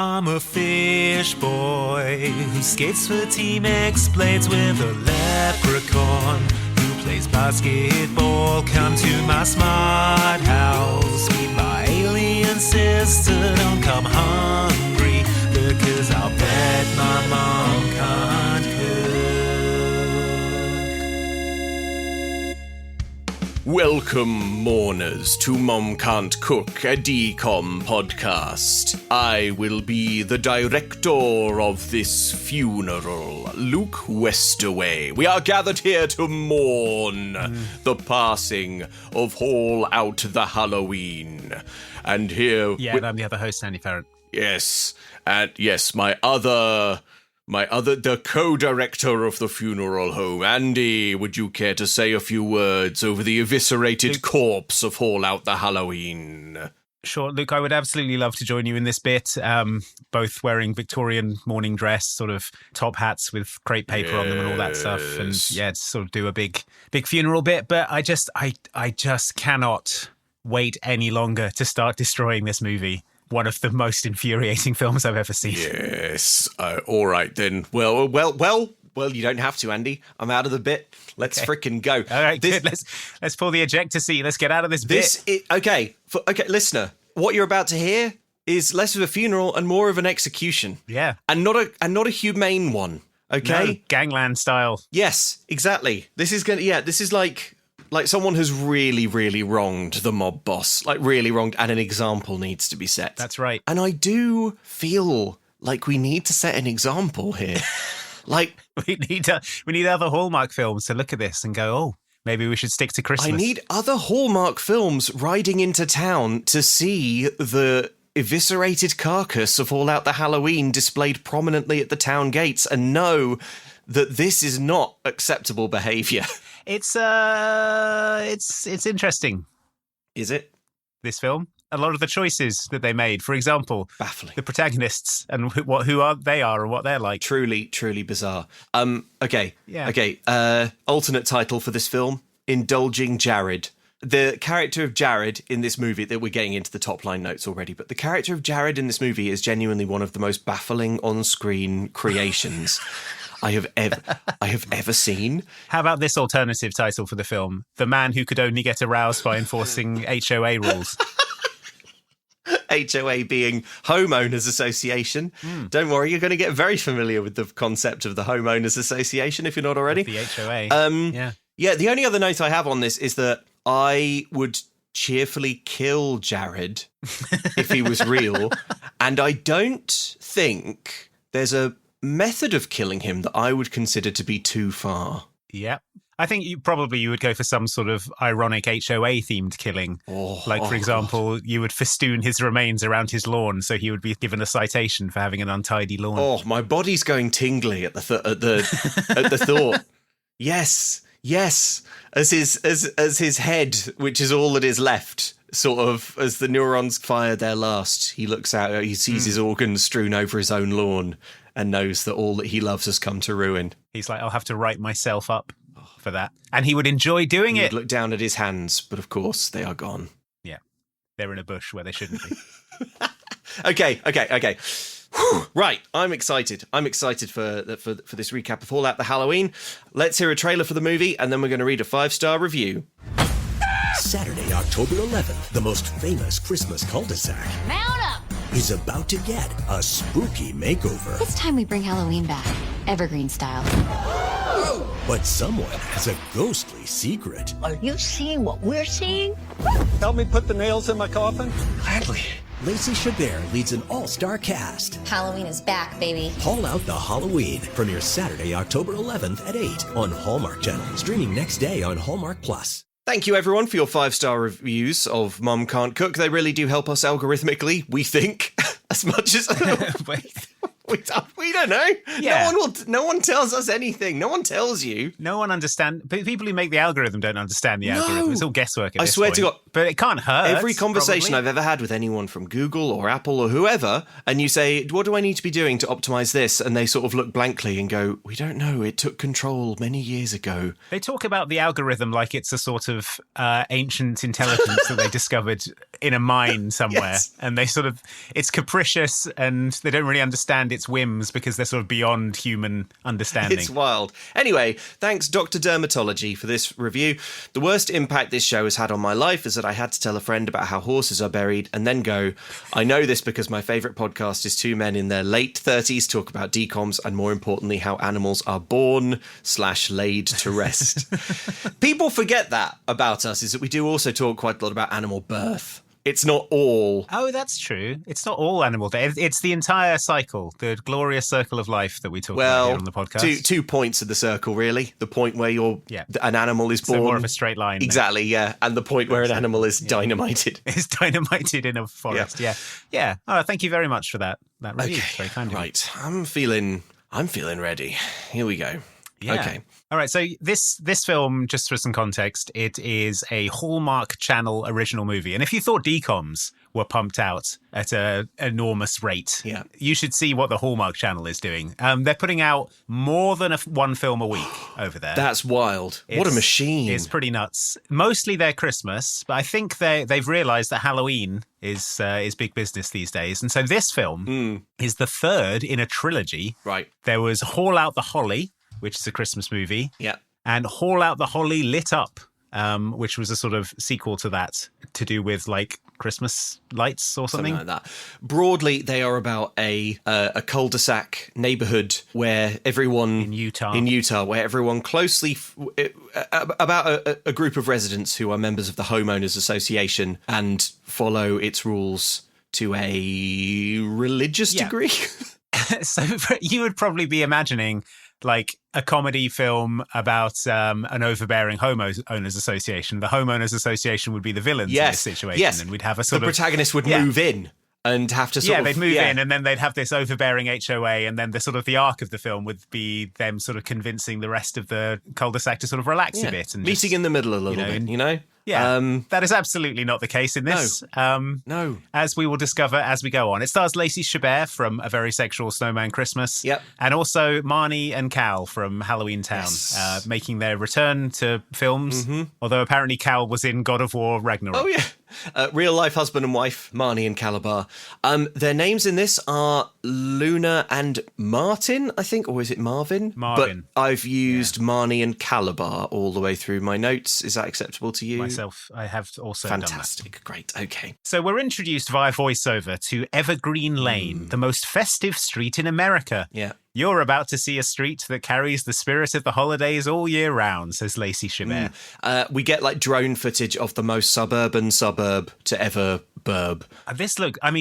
I'm a fish boy who skates for Team X, blades with a leprechaun who plays basketball. Come to my smart house, meet my alien sister. Don't come hungry, because I'll bet my mom can't cook. Welcome, mourners, to Mom Can't Cook, a DCOM podcast. I will be the director of this funeral, Luke Westerway. We are gathered here to mourn the passing of Hall Out the Halloween. And here... Yeah, and I'm the other host, Andy Farrant. Yes, and yes, the co-director of the funeral home. Andy, would you care to say a few words over the eviscerated corpse of Hall Out the Halloween? Sure, Luke, I would absolutely love to join you in this bit, both wearing Victorian morning dress, sort of top hats with crepe paper on them and all that stuff, and yeah, sort of do a big funeral bit, but I just cannot wait any longer to start destroying this movie. One of the most infuriating films I've ever seen. Yes. All right, then. Well, you don't have to, Andy. I'm out of the bit. Let's frickin' go. All right, good. Let's pull the ejector seat. Let's get out of this bit. Okay, listener, what you're about to hear is less of a funeral and more of an execution. Yeah. And not a humane one, okay? No, gangland style. Yes, exactly. This is like someone has really, really wronged the mob boss, like really wronged, and an example needs to be set. That's right. And I do feel like we need to set an example here. Like we need other Hallmark films to look at this and go, oh, maybe we should stick to Christmas. I need other Hallmark films riding into town to see the eviscerated carcass of All Out the Halloween displayed prominently at the town gates and know that this is not acceptable behaviour. It's interesting. Is it? This film? A lot of the choices that they made, for example, baffling. The protagonists and who they are and what they're like. Truly, truly bizarre. Okay. Yeah. Okay. Alternate title for this film: Indulging Jared. The character of Jared in this movie, that we're getting into the top line notes already, but the character of Jared in this movie is genuinely one of the most baffling on-screen creations I have ever seen. How about this alternative title for the film? The man who could only get aroused by enforcing HOA rules. HOA being Homeowners Association. Don't worry, you're going to get very familiar with the concept of the Homeowners Association if you're not already. The HOA. Yeah, the only other note I have on this is that I would cheerfully kill Jared if he was real. And I don't think there's a method of killing him that I would consider to be too far. Yeah. I think you would go for some sort of ironic HOA-themed killing. For example, you would festoon his remains around his lawn so he would be given a citation for having an untidy lawn. Oh, my body's going tingly at the thought. Yes. As his head, which is all that is left, sort of, as the neurons fire their last, he looks out, he sees his organs strewn over his own lawn and knows that all that he loves has come to ruin. He's like, I'll have to write myself up for that. And he would enjoy doing it. He would look down at his hands, but of course they are gone. Yeah. They're in a bush where they shouldn't be. Okay. Whew. Right, I'm excited. For this recap of All Out the Halloween. Let's hear a trailer for the movie, and then we're going to read a 5-star review. Saturday, October 11th, the most famous Christmas cul-de-sac Mount up! is about to get a spooky makeover. It's time we bring Halloween back, Evergreen style. But someone has a ghostly secret. Are you seeing what we're seeing? Help me put the nails in my coffin? Gladly. Lacey Chabert leads an all-star cast. Halloween is back, baby. Haul Out the Halloween premieres Saturday, October 11th at 8 on Hallmark Channel. Streaming next day on Hallmark Plus. Thank you, everyone, for your 5-star reviews of Mom Can't Cook. They really do help us algorithmically, we think, as much as... We don't know. Yeah. No one tells us anything. No one tells you. No one understands. People who make the algorithm don't understand the algorithm. It's all guesswork at I this swear point. to God. But it can't hurt. Every conversation probably. I've ever had with anyone from Google or Apple or whoever, and you say, what do I need to be doing to optimize this? And they sort of look blankly and go, we don't know. It took control many years ago. They talk about the algorithm like it's a sort of ancient intelligence that they discovered in a mine somewhere. Yes. And they sort of, it's capricious and they don't really understand its whims because they're sort of beyond human understanding. It's wild. Anyway, thanks Dr. Dermatology for this review. The worst impact this show has had on my life is that I had to tell a friend about how horses are buried and then go, I know this because my favourite podcast is two men in their late 30s talk about decoms and more importantly how animals are born/laid to rest. People forget that about us, is that we do also talk quite a lot about animal birth. It's not all. Oh, that's true. It's not all animal death. It's the entire cycle, the glorious circle of life that we talk about here on the podcast. Two points of the circle, really. The point where an animal is born. So more of a straight line. Exactly, yeah. And the point where an animal is dynamited. It's dynamited in a forest, yeah. Oh, thank you very much for that review. Okay, It's very kind of you. right. I'm feeling ready. Here we go. Yeah. Okay. All right. So this film, just for some context, it is a Hallmark Channel original movie. And if you thought decoms were pumped out at an enormous rate, you should see what the Hallmark Channel is doing. They're putting out more than one film a week over there. That's wild. What a machine. It's pretty nuts. Mostly they're Christmas, but I think they've realised that Halloween is big business these days. And so this film is the third in a trilogy. Right. There was Haul Out the Holly, which is a Christmas movie. Yeah. And Haul Out the Holly Lit Up, which was a sort of sequel to that, to do with like Christmas lights or something like that. Broadly, they are about a cul-de-sac neighborhood where everyone in Utah, where everyone closely about a group of residents who are members of the homeowners association and follow its rules to a religious degree. So you would probably be imagining like a comedy film about an overbearing homeowners association. The homeowners association would be the villains in this situation, and we'd have a sort of the protagonist would move in and have to they'd move in, and then they'd have this overbearing HOA, and then the arc of the film would be them sort of convincing the rest of the cul-de-sac to sort of relax a bit and meeting in the middle a little bit, you know. Yeah, that is absolutely not the case in this. No. As we will discover as we go on. It stars Lacey Chabert from A Very Sexual Snowman Christmas. Yep. And also Marnie and Cal from Halloweentown, making their return to films. Mm-hmm. Although apparently Cal was in God of War Ragnarok. Oh, yeah. Real life husband and wife, Marnie and Kalabar. Their names in this are Luna and Martin, I think, or is it Marvin? Marvin. But I've used Marnie and Kalabar all the way through my notes. Is that acceptable to you? Myself, I have also Fantastic. done that. Great. Okay. So we're introduced via voiceover to Evergreen Lane, the most festive street in America. Yeah. You're about to see a street that carries the spirit of the holidays all year round, says Lacey Chabert. We get like drone footage of the most suburban suburb to ever burb.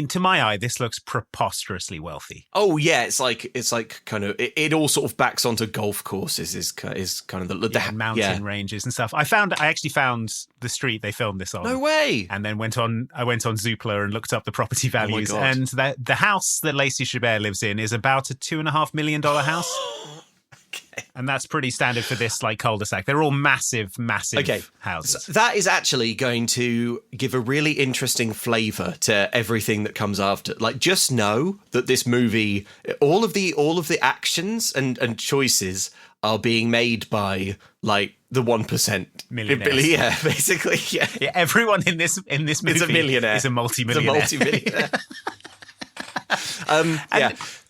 To my eye, this looks preposterously wealthy. Oh yeah, it's like kind of it all sort of backs onto golf courses is kind of the mountain ranges and stuff. I actually found the street they filmed this on. No way. And then I went on Zoopla and looked up the property values, and the house that Lacey Chabert lives in is about a $2.5 million house. Okay. And that's pretty standard for this like cul-de-sac. They're all massive houses. So that is actually going to give a really interesting flavour to everything that comes after. Like, just know that this movie, all of the actions and choices are being made by like the 1% millionaires. Yeah, basically. Yeah. Everyone in this movie is a millionaire. Is a multi-millionaire.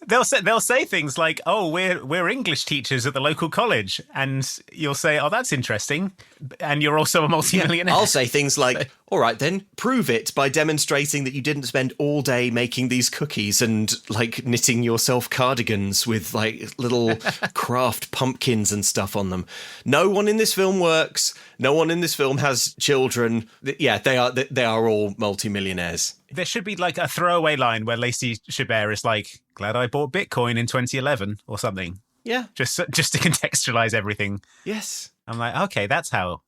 They'll say things like, "Oh, we're English teachers at the local college," and you'll say, "Oh, that's interesting," and you're also a multi-millionaire. I'll say things like, "All right, then prove it by demonstrating that you didn't spend all day making these cookies and like knitting yourself cardigans with like little craft pumpkins and stuff on them." No one in this film works. No one in this film has children. Yeah, they are all multi-millionaires. There should be like a throwaway line where Lacey Chabert is like, "Glad I bought Bitcoin in 2011" or something. Yeah. Just to contextualize everything. Yes. I'm like, okay, that's how.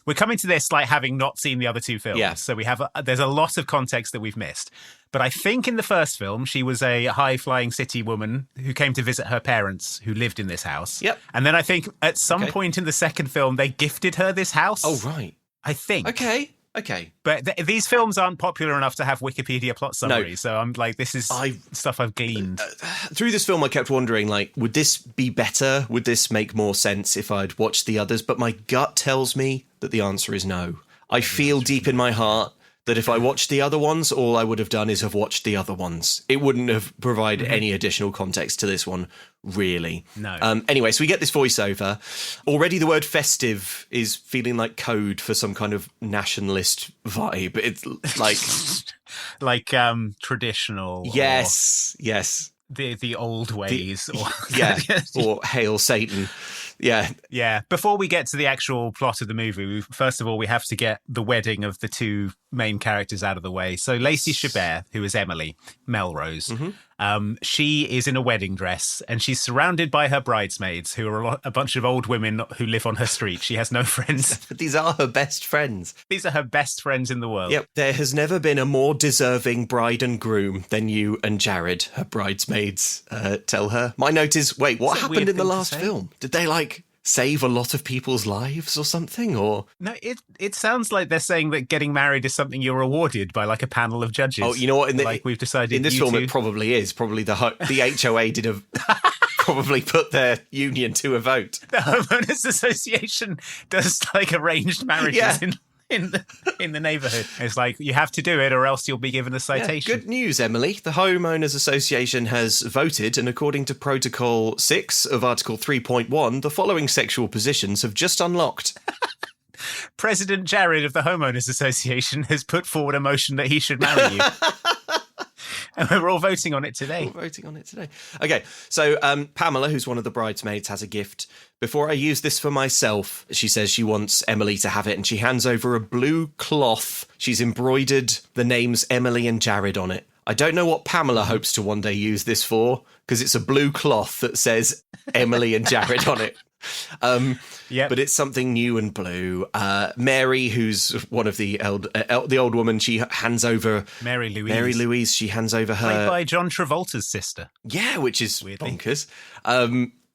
we're coming to this like having not seen the other two films. Yeah. So there's a lot of context that we've missed. But I think in the first film, she was a high-flying city woman who came to visit her parents who lived in this house. Yep. And then I think at some point in the second film, they gifted her this house. Oh, right. I think. Okay. But these films aren't popular enough to have Wikipedia plot summaries. So I'm like, this is stuff I've gleaned. Through this film, I kept wondering, like, would this be better? Would this make more sense if I'd watched the others? But my gut tells me that the answer is no. I feel deep in my heart that if I watched the other ones, all I would have done is have watched the other ones. It wouldn't have provided any additional context to this one, really. No. Anyway, so we get this voiceover. Already the word festive is feeling like code for some kind of nationalist vibe. It's like... like traditional. Yes. The old ways. Or Hail Satan. Yeah. Before we get to the actual plot of the movie, first of all, we have to get the wedding of the two main characters out of the way. So Lacey Chabert, who is Emily Melrose, she is in a wedding dress and she's surrounded by her bridesmaids, who are a bunch of old women who live on her street. She has no friends. But these are her best friends. These are her best friends in the world. Yep. There has never been a more deserving bride and groom than you and Jared, her bridesmaids, tell her. My note is, wait, what happened in the last film? Did they, save a lot of people's lives or something? Or no, it sounds like they're saying that getting married is something you're awarded by a panel of judges. Oh, you know what? We've decided in this film, it probably is. Probably the HOA did have probably put their union to a vote. The Homeowners Association does arranged marriages in the neighbourhood. It's like, you have to do it or else you'll be given a citation. Good news, Emily. The Homeowners Association has voted, and according to Protocol 6 of Article 3.1, the following sexual positions have just unlocked. President Jared of the Homeowners Association has put forward a motion that he should marry you. And we're all voting on it today. Okay, so Pamela, who's one of the bridesmaids, has a gift. Before I use this for myself, she says she wants Emily to have it, and she hands over a blue cloth. She's embroidered the names Emily and Jared on it. I don't know what Pamela hopes to one day use this for, because it's a blue cloth that says Emily and Jared on it. But it's something new and blue. Mary, who's one of the old woman, she hands over Mary Louise. She hands over her, played by John Travolta's sister. Yeah, which is weirdly bonkers.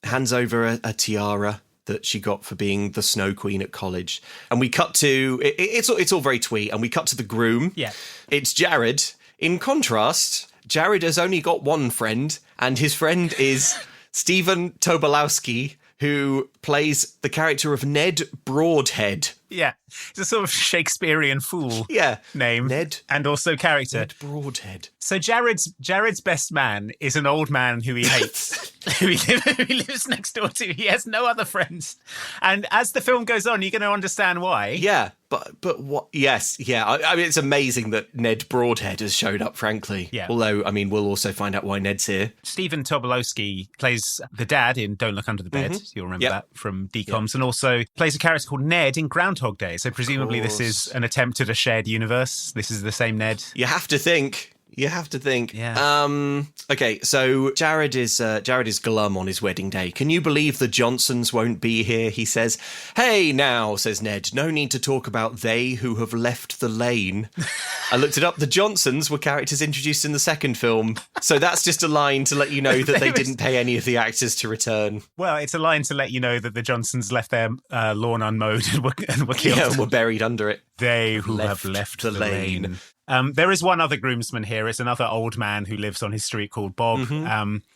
Hands over a tiara that she got for being the Snow Queen at college, and we cut to it's all very twee, and we cut to the groom. Yeah, it's Jared. In contrast, Jared has only got one friend, and his friend is Stephen Tobolowsky, who plays the character of Ned Broadhead. Yeah, it's a sort of Shakespearean fool name. Ned. And also character. Ned Broadhead. So Jared's best man is an old man who he hates, who he lives next door to. He has no other friends. And as the film goes on, you're going to understand why. Yeah, but what? Yes, yeah. I mean, it's amazing that Ned Broadhead has showed up, frankly. Yeah. Although, I mean, we'll also find out why Ned's here. Stephen Tobolowsky plays the dad in Don't Look Under the Bed. You'll remember that from DCOMs. And also plays a character called Ned in Groundhog Day. So presumably this is an attempt at a shared universe. This is the same Ned. You have to think. Yeah. Okay, so Jared is glum on his wedding day. Can you believe the Johnsons won't be here? He says. Hey now, says Ned, no need to talk about they who have left the lane. I looked it up. The Johnsons were characters introduced in the second film. So that's just a line to let you know that they didn't pay any of the actors to return. Well, it's a line to let you know that the Johnsons left their lawn unmowed and were killed. Yeah, and were buried under it. They who have left the lane. There is one other groomsman here. It's another old man who lives on his street called Bob.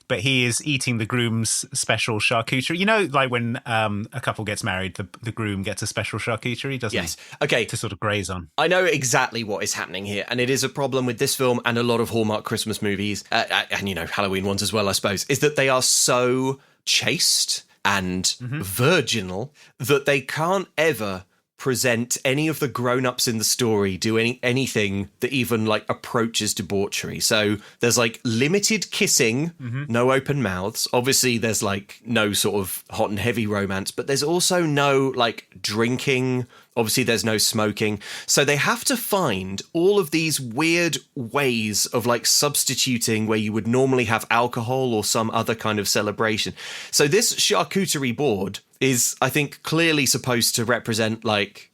But he is eating the groom's special charcuterie. You know, like when a couple gets married, the groom gets a special charcuterie, doesn't he? Yes. Okay. To sort of graze on. I know exactly what is happening here, and it is a problem with this film and a lot of Hallmark Christmas movies, and, Halloween ones as well, I suppose, is that they are so chaste and virginal that they can't ever present any of the grown-ups in the story doing anything that even approaches debauchery. So there's limited kissing, no open mouths. Obviously there's no sort of hot and heavy romance, but there's also no drinking. Obviously there's no smoking. So they have to find all of these weird ways of substituting where you would normally have alcohol or some other kind of celebration. So this charcuterie board is, I think, clearly supposed to represent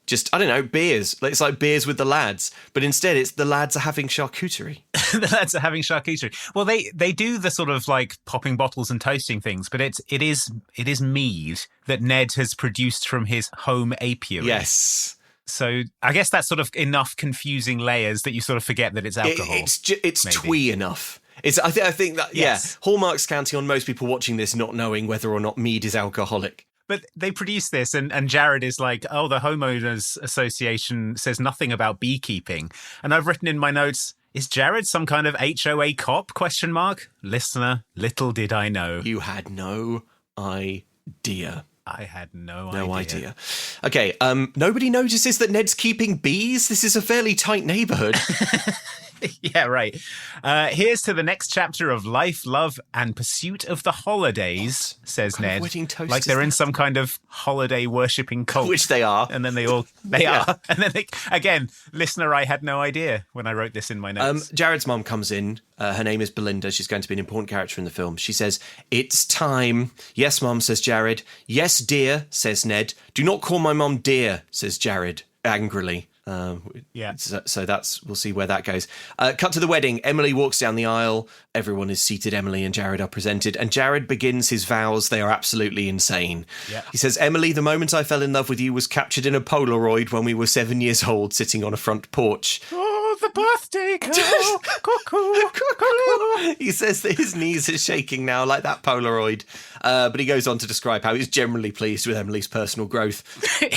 just, I don't know, beers. It's like beers with the lads. But instead, it's the lads are having charcuterie. The lads are having charcuterie. Well, they do the sort of like popping bottles and toasting things, but it is mead that Ned has produced from his home apiary. Yes. So I guess that's sort of enough confusing layers that you sort of forget that it's alcohol. It's twee enough. I think that, Yes. Hallmark's counting on most people watching this not knowing whether or not mead is alcoholic. But they produce this, and Jared is like, oh, the Homeowners Association says nothing about beekeeping. And I've written in my notes, is Jared some kind of HOA cop, ? Listener, little did I know. You had no idea. I had no idea. Okay, nobody notices that Ned's keeping bees? This is a fairly tight neighbourhood. Yeah, right. Here's to the next chapter of life, love, and pursuit of the holidays, says What kind of Ned. wedding toast Like is they're in that? some kind of holiday worshipping cult. Which they are. And then they are. And then again, listener, I had no idea when I wrote this in my notes. Jared's mum comes in. Her name is Belinda. She's going to be an important character in the film. She says, "It's time." "Yes, Mum," says Jared. "Yes, dear," says Ned. "Do not call my mum dear," says Jared angrily. Yeah. So we'll see where that goes. Cut to the wedding. Emily walks down the aisle. Everyone is seated. Emily and Jared are presented. And Jared begins his vows. They are absolutely insane. Yeah. He says, "Emily, the moment I fell in love with you was captured in a Polaroid when we were 7 years old, sitting on a front porch." Oh, the birthday girl. Cuckoo. He says that his knees are shaking now, like that Polaroid. But he goes on to describe how he's generally pleased with Emily's personal growth.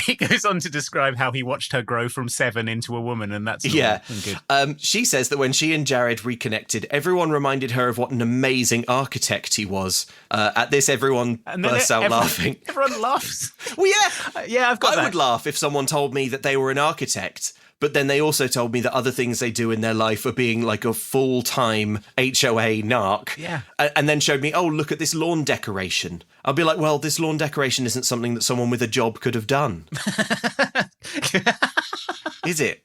He goes on to describe how he watched her grow from 7 into a woman, and that's Yeah. good. She says that when she and Jared reconnected, everyone reminded her of what an amazing architect he was. At this, everyone bursts out laughing. Everyone laughs. Well, yeah. Yeah, I've got I that. would laugh if someone told me that they were an architect, but then they also told me that other things they do in their life are being like a full-time HOA narc. Yeah. And then showed me, oh, look at this lawn decoration. I'll be like, well, this lawn decoration isn't something that someone with a job could have done. Is it?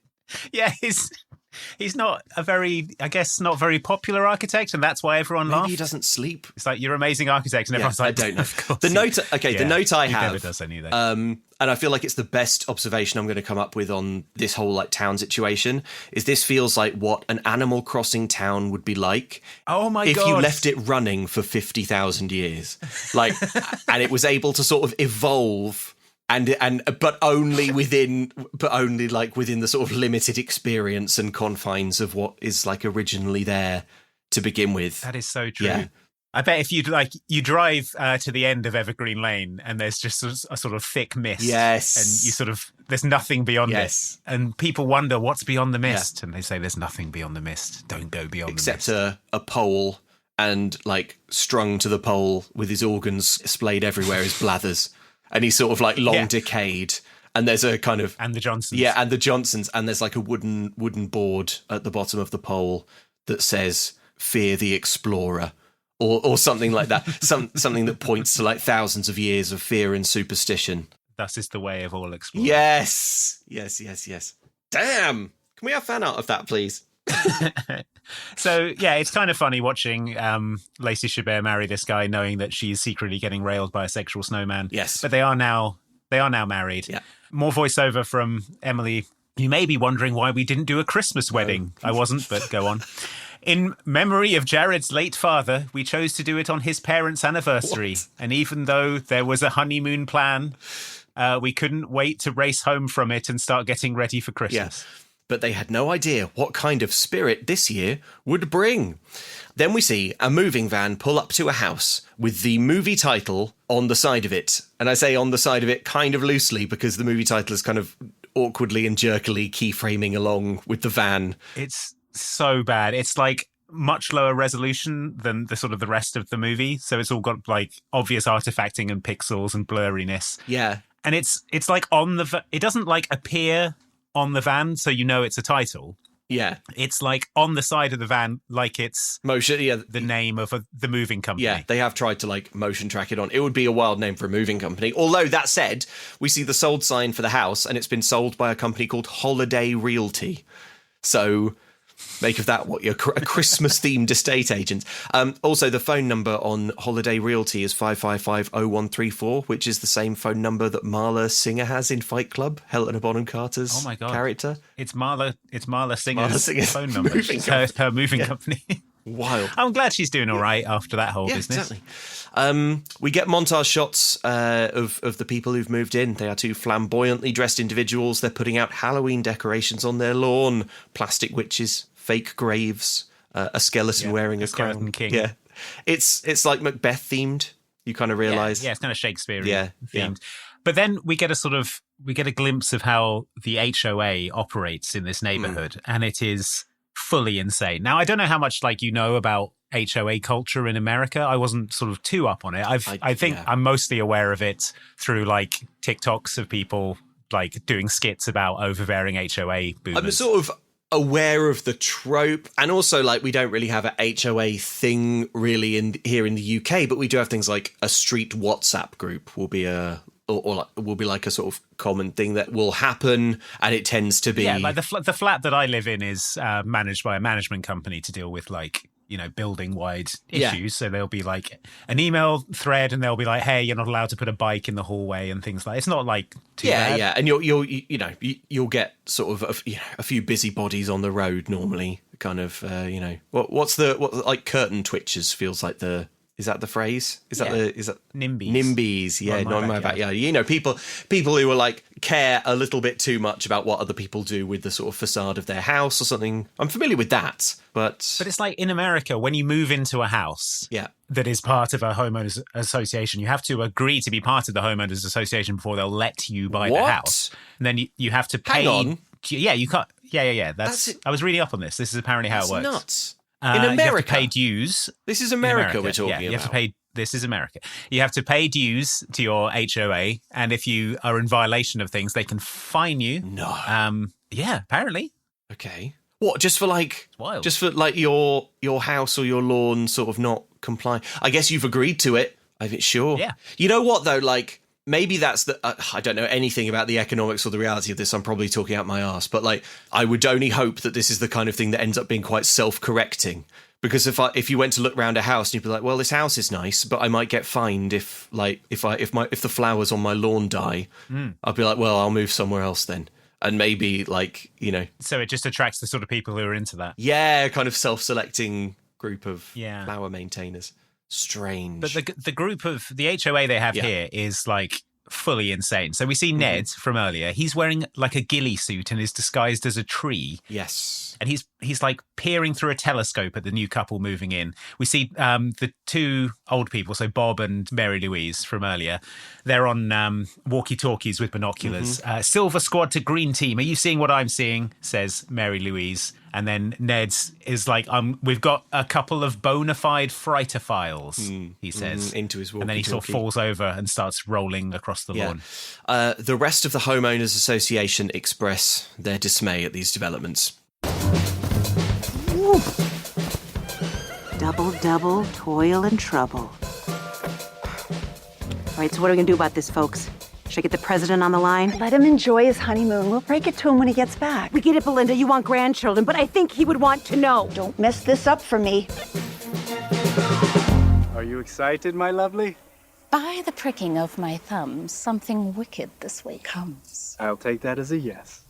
Yeah, he's not a very, I guess, not very popular architect, and that's why everyone Maybe laughs. he doesn't sleep. It's like, you're an amazing architect, and everyone's like, I don't know. Of course The he- note, okay, the Yeah, note I he have, never does any of that. and I feel like it's the best observation I'm going to come up with on this whole like town situation, is this feels like what an Animal Crossing town would be like. Oh my if God. you left it running for 50,000 years, like, and it was able to sort of evolve. But only like within the sort of limited experience and confines of what is like originally there to begin with. That is so true. Yeah. I bet if you drive to the end of Evergreen Lane and there's just a sort of thick mist. Yes. And there's nothing beyond Yes. it. And people wonder what's beyond the mist. And they say there's nothing beyond the mist. Don't go beyond Except the mist. a pole, and like strung to the pole with his organs splayed everywhere is Blathers. And he's sort of like long decayed. And there's a kind of... And the Johnsons. Yeah, and the Johnsons. And there's like a wooden board at the bottom of the pole that says, "Fear the Explorer." Or something like that. Something that points to like thousands of years of fear and superstition. Thus is the way of all explorers. Yes. Damn. Can we have fan art of that, please? So, yeah, it's kind of funny watching Lacey Chabert marry this guy knowing that she's secretly getting railed by a sexual snowman. Yes. But they are now married. Yeah. More voiceover from Emily. You may be wondering why we didn't do a Christmas wedding. I wasn't, but go on. In memory of Jared's late father, we chose to do it on his parents' anniversary. What? And even though there was a honeymoon plan, we couldn't wait to race home from it and start getting ready for Christmas. Yeah. But they had no idea what kind of spirit this year would bring. Then we see a moving van pull up to a house with the movie title on the side of it. And I say on the side of it kind of loosely because the movie title is kind of awkwardly and jerkily keyframing along with the van. It's so bad. It's like much lower resolution than the sort of the rest of the movie. So it's all got like obvious artifacting and pixels and blurriness. Yeah. And it's like on it doesn't like appear on the van, so you know it's a title. Yeah. It's like on the side of the van, like it's Motion, yeah. the name of the moving company. Yeah, they have tried to like motion track it on. It would be a wild name for a moving company. Although that said, we see the sold sign for the house and it's been sold by a company called Holiday Realty. So Make of that what you're a Christmas-themed estate agent. Also, the phone number on Holiday Realty is 555-0134, which is the same phone number that Marla Singer has in Fight Club, Helena Bonham Carter's character. It's Marla Singer's phone number. It's her moving company. Wild. I'm glad she's doing all right after that whole business. Exactly. We get montage shots of the people who've moved in. They are two flamboyantly dressed individuals. They're putting out Halloween decorations on their lawn. Plastic witches, fake graves, a skeleton wearing a crown. Skeleton king. Yeah. It's like Macbeth themed. You kind of realise. Yeah, it's kind of Shakespearean themed. Yeah. But then we get a glimpse of how the HOA operates in this neighborhood, and it is fully insane. Now, I don't know how much about HOA culture in America. I wasn't sort of too up on it. I think I'm mostly aware of it through TikToks of people doing skits about overbearing HOA boomers. I'm sort of aware of the trope, and also we don't really have a HOA thing really here in the UK, but we do have things like a street WhatsApp group will be will be a sort of common thing that will happen, and it tends to be the flat that I live in is managed by a management company to deal with building wide issues. So there'll be an email thread, and they'll be hey, you're not allowed to put a bike in the hallway and things it's not too bad. And you'll get sort of a few busybodies on the road normally, kind of what's curtain twitchers feels like the. Is that the phrase? Is that NIMBYs? NIMBYs, yeah. Not in my backyard. People who are care a little bit too much about what other people do with the sort of facade of their house or something. I'm familiar with that, but it's in America when you move into a house, that is part of a homeowners association. You have to agree to be part of the homeowners association before they'll let you buy the house, and then you have to pay. Hang on. Yeah, you can't. Yeah. That's it. I was reading up on this. This is apparently how it works. Nuts. In America, you have to pay dues. This is America we're talking about. You have to pay. This is America. You have to pay dues to your HOA, and if you are in violation of things, they can fine you. No. Yeah, apparently. Okay. What? Just for wild. Just for your house or your lawn sort of not complying. I guess you've agreed to it. Sure. Yeah. You know what though? Maybe that's I don't know anything about the economics or the reality of this. I'm probably talking out my arse, but I would only hope that this is the kind of thing that ends up being quite self-correcting. Because if you went to look around a house and you'd be well, this house is nice, but I might get fined if the flowers on my lawn die. I'd be well, I'll move somewhere else then. And maybe So it just attracts the sort of people who are into that. Yeah, kind of self-selecting group of flower maintainers. Strange. But the group of the HOA they have here is fully insane. So we see Ned from earlier. He's wearing a ghillie suit and is disguised as a tree. Yes. And he's peering through a telescope at the new couple moving in. We see the two old people, so Bob and Mary Louise from earlier. They're on walkie-talkies with binoculars. Silver squad to green team. Are you seeing what I'm seeing? Says Mary Louise. And then Ned is we've got a couple of bona fide frightophiles, he says. Into his walkie-talkie. And then he sort of falls over and starts rolling across the lawn. The rest of the Homeowners Association express their dismay at these developments. Woo. Double, toil and trouble. All right, so what are we going to do about this, folks? Should I get the president on the line? Let him enjoy his honeymoon. We'll break it to him when he gets back. We get it, Belinda. You want grandchildren, but I think he would want to know. Don't mess this up for me. Are you excited, my lovely? By the pricking of my thumbs, something wicked this way comes. I'll take that as a yes.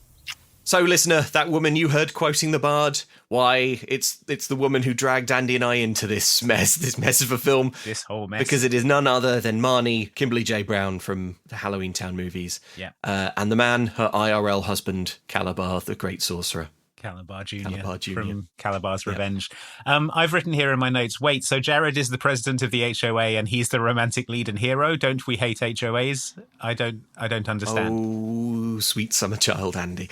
So, listener, that woman you heard quoting the bard, why, it's the woman who dragged Andy and I into this mess of a film. This whole mess. Because it is none other than Marnie, Kimberly J. Brown from the Halloweentown movies. Yeah. And the man, her IRL husband, Kalabar, the great sorcerer. Kalabar Jr. From Kalabar's Revenge. I've written here in my notes, wait, so Jared is the president of the HOA and he's the romantic lead and hero? Don't we hate HOAs? I don't understand. Oh, sweet summer child, Andy.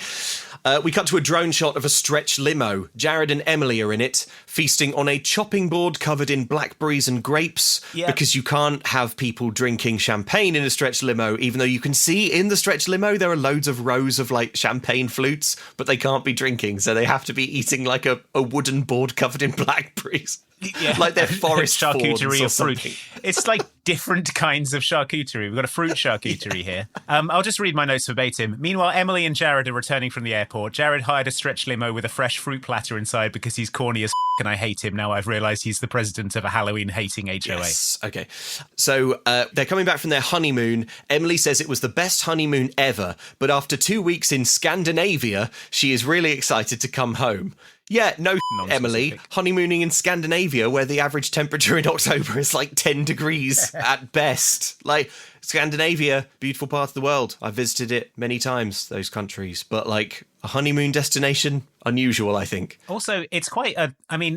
We cut to a drone shot of a stretch limo. Jared and Emily are in it, feasting on a chopping board covered in blackberries and grapes, because you can't have people drinking champagne in a stretch limo, even though you can see in the stretch limo there are loads of rows of champagne flutes, but they can't be drinking, so they have to be eating a wooden board covered in blackberries. Yeah. Like they're forest charcuterie of fruit. something. It's different kinds of charcuterie. We've got a fruit charcuterie here. I'll just read my notes verbatim. Meanwhile, Emily and Jared are returning from the airport. Jared hired a stretch limo with a fresh fruit platter inside because he's corny as and I hate him. Now I've realised he's the president of a Halloween-hating HOA. Yes, okay. So they're coming back from their honeymoon. Emily says it was the best honeymoon ever, but after 2 weeks in Scandinavia, she is really excited to come home. Yeah, no, Emily. Honeymooning in Scandinavia, where the average temperature in October is like 10 degrees at best. Like, Scandinavia, beautiful part of the world. I've visited it many times, those countries. But, like, a honeymoon destination, unusual, I think. Also, it's quite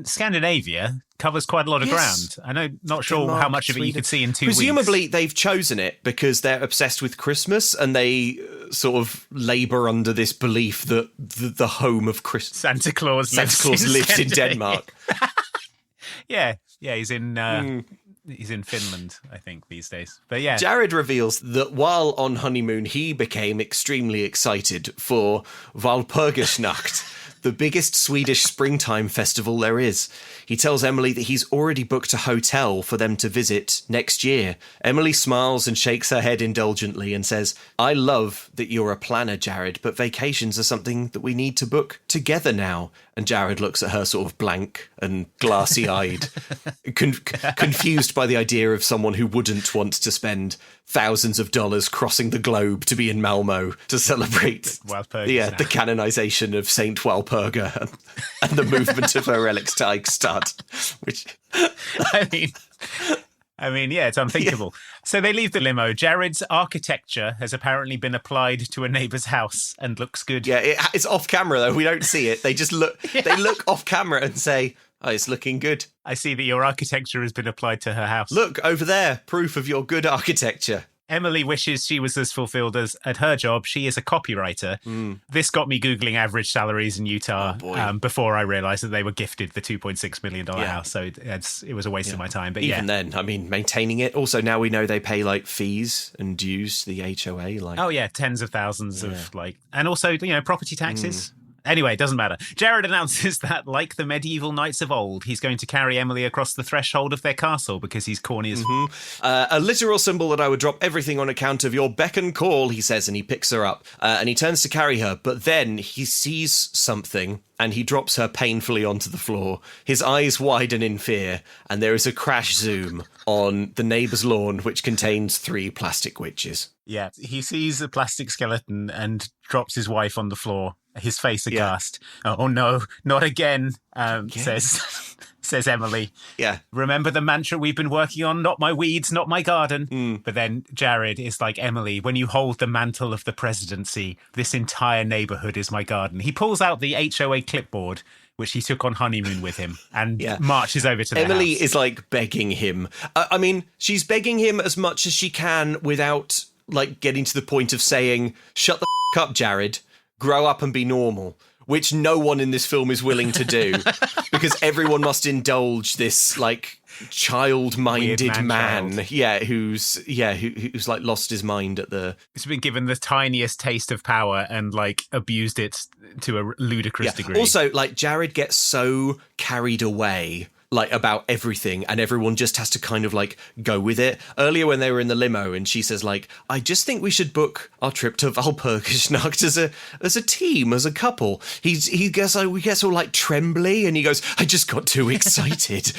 Scandinavia covers quite a lot of ground. I know, not sure how much of it you could see in 2 weeks. Presumably, they've chosen it because they're obsessed with Christmas and they sort of labour under this belief that the home of Santa Claus lives in Denmark. Yeah, he's in... He's in Finland, I think, these days. But yeah. Jared reveals that while on honeymoon, he became extremely excited for Walpurgisnacht, the biggest Swedish springtime festival there is. He tells Emily that he's already booked a hotel for them to visit next year. Emily smiles and shakes her head indulgently and says, I love that you're a planner, Jared, but vacations are something that we need to book together now. And Jared looks at her sort of blank and glassy-eyed, confused by the idea of someone who wouldn't want to spend thousands of dollars crossing the globe to be in Malmo to celebrate the canonization of Saint Walpurga and the movement of her relics to Eichstatt. Which, I mean, yeah, it's unthinkable. So they leave the limo. Jared's architecture has apparently been applied to a neighbour's house and looks good. Yeah, it's off camera, though. We don't see it. They just look. They look off camera and say, oh, it's looking good. I see that your architecture has been applied to her house. Look, over there, proof of your good architecture. Emily wishes she was as fulfilled as at her job. She is a copywriter. This got me Googling average salaries in Utah before I realised that they were gifted the $2.6 million house. So it was a waste of my time. But even then, I mean, maintaining it. Also, now we know they pay like fees and dues, the HOA. Like, oh, yeah, tens of thousands of like, and also, property taxes. Anyway, it doesn't matter. Jared announces that, like the medieval knights of old, he's going to carry Emily across the threshold of their castle because he's corny as... a literal symbol that I would drop everything on account of your beck and call, he says, and he picks her up. And he turns to carry her, but then he sees something and he drops her painfully onto the floor. His eyes widen in fear, and there is a crash zoom on the neighbour's lawn, which contains 3 plastic witches. Yeah, he sees a plastic skeleton and drops his wife on the floor. His face aghast. Yeah. Oh no, not again, says Emily. Yeah. Remember the mantra we've been working on? Not my weeds, not my garden. But then Jared is like, Emily, when you hold the mantle of the presidency, this entire neighbourhood is my garden. He pulls out the HOA clipboard, which he took on honeymoon with him, and marches over to the Emily house. is like begging him. I mean, she's begging him as much as she can without like getting to the point of saying, shut the up, Jared. Grow up and be normal, which no one in this film is willing to do because everyone must indulge this like child-minded man who's like lost his mind at the... He's been given the tiniest taste of power and like abused it to a ludicrous degree. Also, like, Jared gets so carried away like about everything, and everyone just has to kind of like go with it. Earlier when they were in the limo and she says like, I just think we should book our trip to Walpurgisnacht as a team, as a couple. We gets all like trembly and he goes, I just got too excited.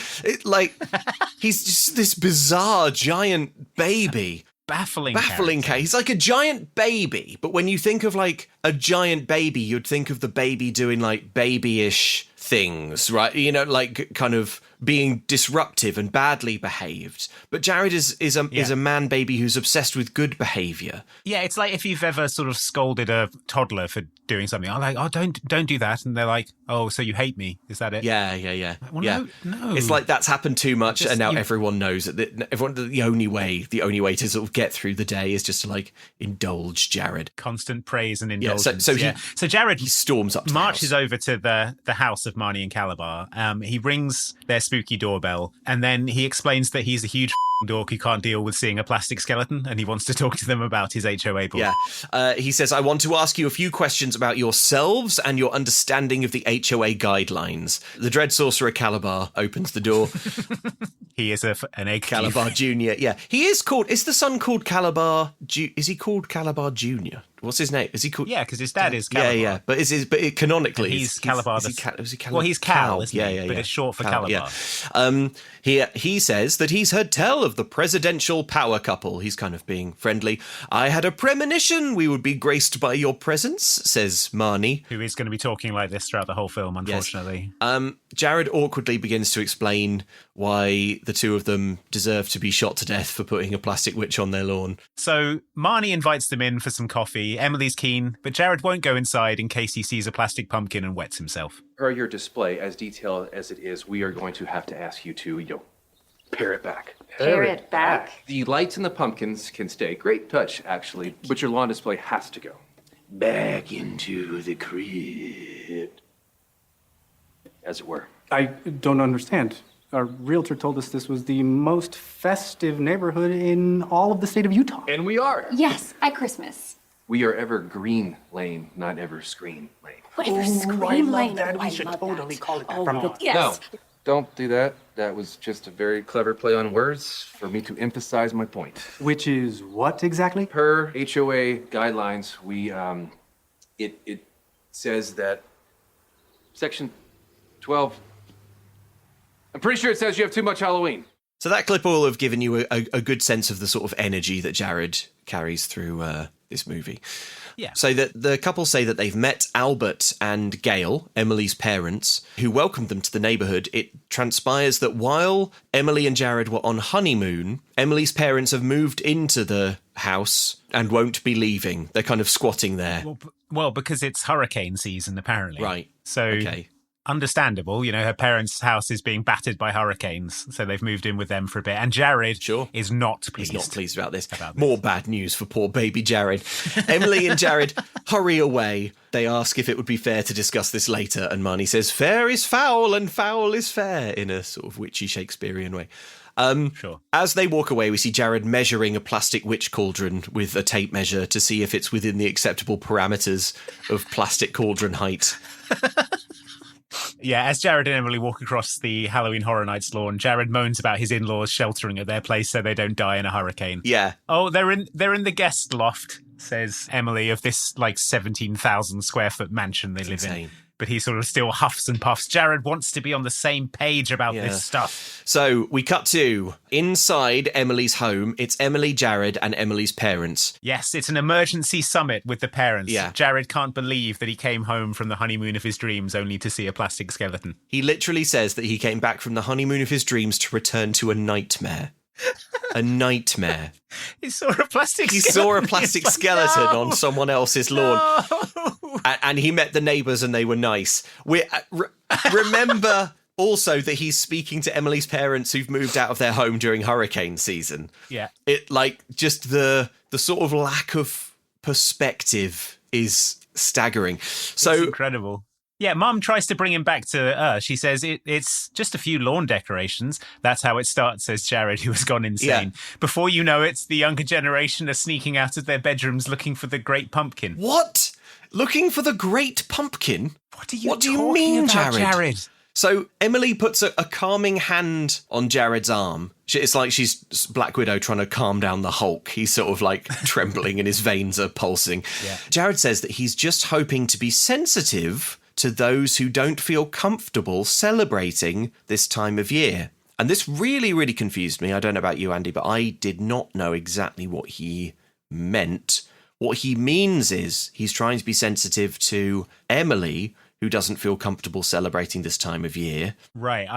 He's just this bizarre giant baby. Baffling character. He's like a giant baby, but when you think of like a giant baby, you'd think of the baby doing like babyish things, right? Like kind of being disruptive and badly behaved. But Jared is a man baby who's obsessed with good behavior. Yeah, it's like if you've ever sort of scolded a toddler for doing something. I'm like, oh, don't do that, and they're like, oh, so you hate me? Is that it? Yeah. Well, no. It's like that's happened too much, and now everyone knows that. The only way to sort of get through the day is just to like indulge Jared. Constant praise and indulgence. So Jared storms up, marches over to the house of Marnie and Kalabar. He rings their spooky doorbell, and then he explains that he's a huge dork who can't deal with seeing a plastic skeleton, and he wants to talk to them about his HOA board. He says, I want to ask you a few questions about yourselves and your understanding of the HOA guidelines. The Dread Sorcerer Kalabar opens the door. He is an egg Kalabar Jr. Yeah, he is called. Is the son called Kalabar? Is he called Kalabar Jr.? What's his name? Is he called? Yeah, because his dad is Kalabar. Yeah. But canonically, he's Kalabar. Is he Kalabar? Well, he's Cal, isn't he? But it's short for Kalabar. Yeah. He says that he's heard tell of the presidential power couple. He's kind of being friendly. I had a premonition we would be graced by your presence, says Marnie, who is going to be talking like this throughout the whole film, unfortunately. Yes. Jared awkwardly begins to explain why the two of them deserve to be shot to death for putting a plastic witch on their lawn. So Marnie invites them in for some coffee. Emily's keen, but Jared won't go inside in case he sees a plastic pumpkin and wets himself. Per your display, as detailed as it is, we are going to have to ask you to, pare it back. Pare it back? The lights and the pumpkins can stay. Great touch, actually, but your lawn display has to go. Back into the crypt. As it were. I don't understand. Our realtor told us this was the most festive neighborhood in all of the state of Utah. And we are. Yes, at Christmas. We are Evergreen Lane, not Everscreen Lane. Evergreen Lane. We should totally call it that from now on. Yes. No, don't do that. That was just a very clever play on words for me to emphasize my point. Which is what exactly? Per HOA guidelines, we, it says that Section 12, I'm pretty sure it says you have too much Halloween. So that clip will have given you a good sense of the sort of energy that Jared carries through this movie. Yeah. So that the couple say that they've met Albert and Gail, Emily's parents, who welcomed them to the neighbourhood. It transpires that while Emily and Jared were on honeymoon, Emily's parents have moved into the house and won't be leaving. They're kind of squatting there. Well, because it's hurricane season, apparently. Right. So, okay. Understandable. Her parents' house is being battered by hurricanes, so they've moved in with them for a bit. And Jared is not pleased. He's not pleased about this. More bad news for poor baby Jared. Emily and Jared hurry away. They ask if it would be fair to discuss this later, and Marnie says, fair is foul and foul is fair, in a sort of witchy Shakespearean way. Sure. As they walk away, we see Jared measuring a plastic witch cauldron with a tape measure to see if it's within the acceptable parameters of plastic cauldron height. Yeah, as Jared and Emily walk across the Halloween Horror Nights lawn, Jared moans about his in-laws sheltering at their place so they don't die in a hurricane. Yeah. Oh, they're in the guest loft, says Emily, of this 17,000 square foot mansion they live in. But he sort of still huffs and puffs. Jared wants to be on the same page about this stuff. So we cut to inside Emily's home. It's Emily, Jared, and Emily's parents. Yes, it's an emergency summit with the parents. Yeah. Jared can't believe that he came home from the honeymoon of his dreams only to see a plastic skeleton. He literally says that he came back from the honeymoon of his dreams to return to a nightmare. A nightmare. He saw a plastic skeleton on someone else's lawn. No. And he met the neighbours and they were nice. Remember also that he's speaking to Emily's parents who've moved out of their home during hurricane season. Yeah. It just the sort of lack of perspective is staggering. So it's incredible. Yeah, Mum tries to bring him back to Earth. She says it's just a few lawn decorations. That's how it starts, says Jared, who has gone insane. Yeah. Before you know it, the younger generation are sneaking out of their bedrooms looking for the great pumpkin. What? Looking for the great pumpkin? What do you mean, about, Jared? So Emily puts a calming hand on Jared's arm. It's like she's Black Widow trying to calm down the Hulk. He's sort of trembling and his veins are pulsing. Yeah. Jared says that he's just hoping to be sensitive to those who don't feel comfortable celebrating this time of year. And this really, really confused me. I don't know about you, Andy, but I did not know exactly what he meant. What he means is he's trying to be sensitive to Emily, who doesn't feel comfortable celebrating this time of year. Right.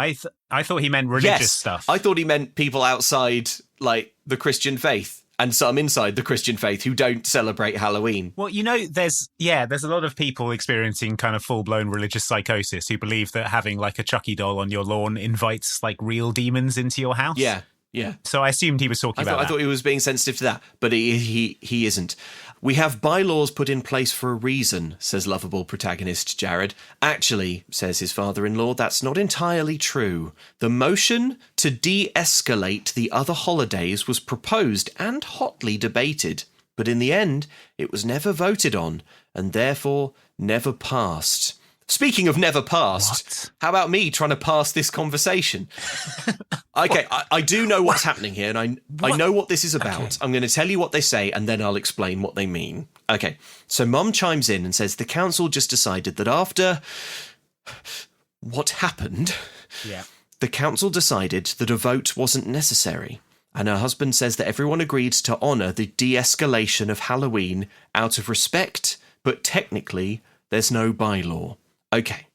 I thought he meant religious stuff. I thought he meant people outside, the Christian faith. And some inside the Christian faith who don't celebrate Halloween. Well, there's a lot of people experiencing kind of full-blown religious psychosis who believe that having a Chucky doll on your lawn invites real demons into your house. Yeah, yeah. So I assumed he was talking about that. I thought he was being sensitive to that, but he isn't. We have bylaws put in place for a reason, says lovable protagonist Jared. Actually, says his father-in-law, that's not entirely true. The motion to de-escalate the other holidays was proposed and hotly debated, but in the end, it was never voted on and therefore never passed. Speaking of never passed, how about me trying to pass this conversation? Okay, I do know what's happening here, and I know what this is about. Okay. I'm going to tell you what they say, and then I'll explain what they mean. Okay, so Mum chimes in and says the council just decided that after what happened, the council decided that a vote wasn't necessary. And her husband says that everyone agreed to honour the de-escalation of Halloween out of respect, but technically there's no bylaw. Okay,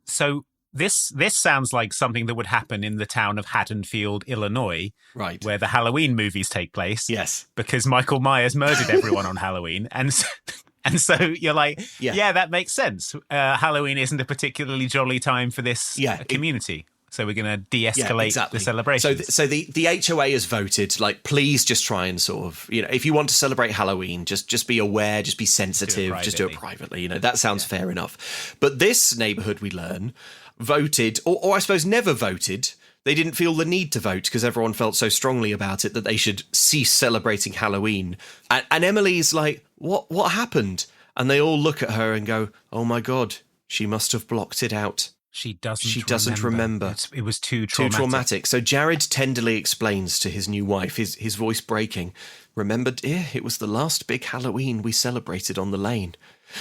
so this sounds like something that would happen in the town of Haddonfield, Illinois, right, where the Halloween movies take place. Yes, because Michael Myers murdered everyone on Halloween, and so you're like, yeah, that makes sense. Halloween isn't a particularly jolly time for this community. So we're going to de-escalate the celebration. So the HOA has voted, like, please just try and sort of, if you want to celebrate Halloween, just be aware, just be sensitive, just do it privately. That sounds fair enough. But this neighbourhood, we learn, voted, or I suppose never voted. They didn't feel the need to vote because everyone felt so strongly about it that they should cease celebrating Halloween. And Emily's like, what happened? And they all look at her and go, oh my God, she must have blocked it out. She doesn't remember. It was too traumatic. So Jared tenderly explains to his new wife, his voice breaking, remember, dear, it was the last big Halloween we celebrated on the lane.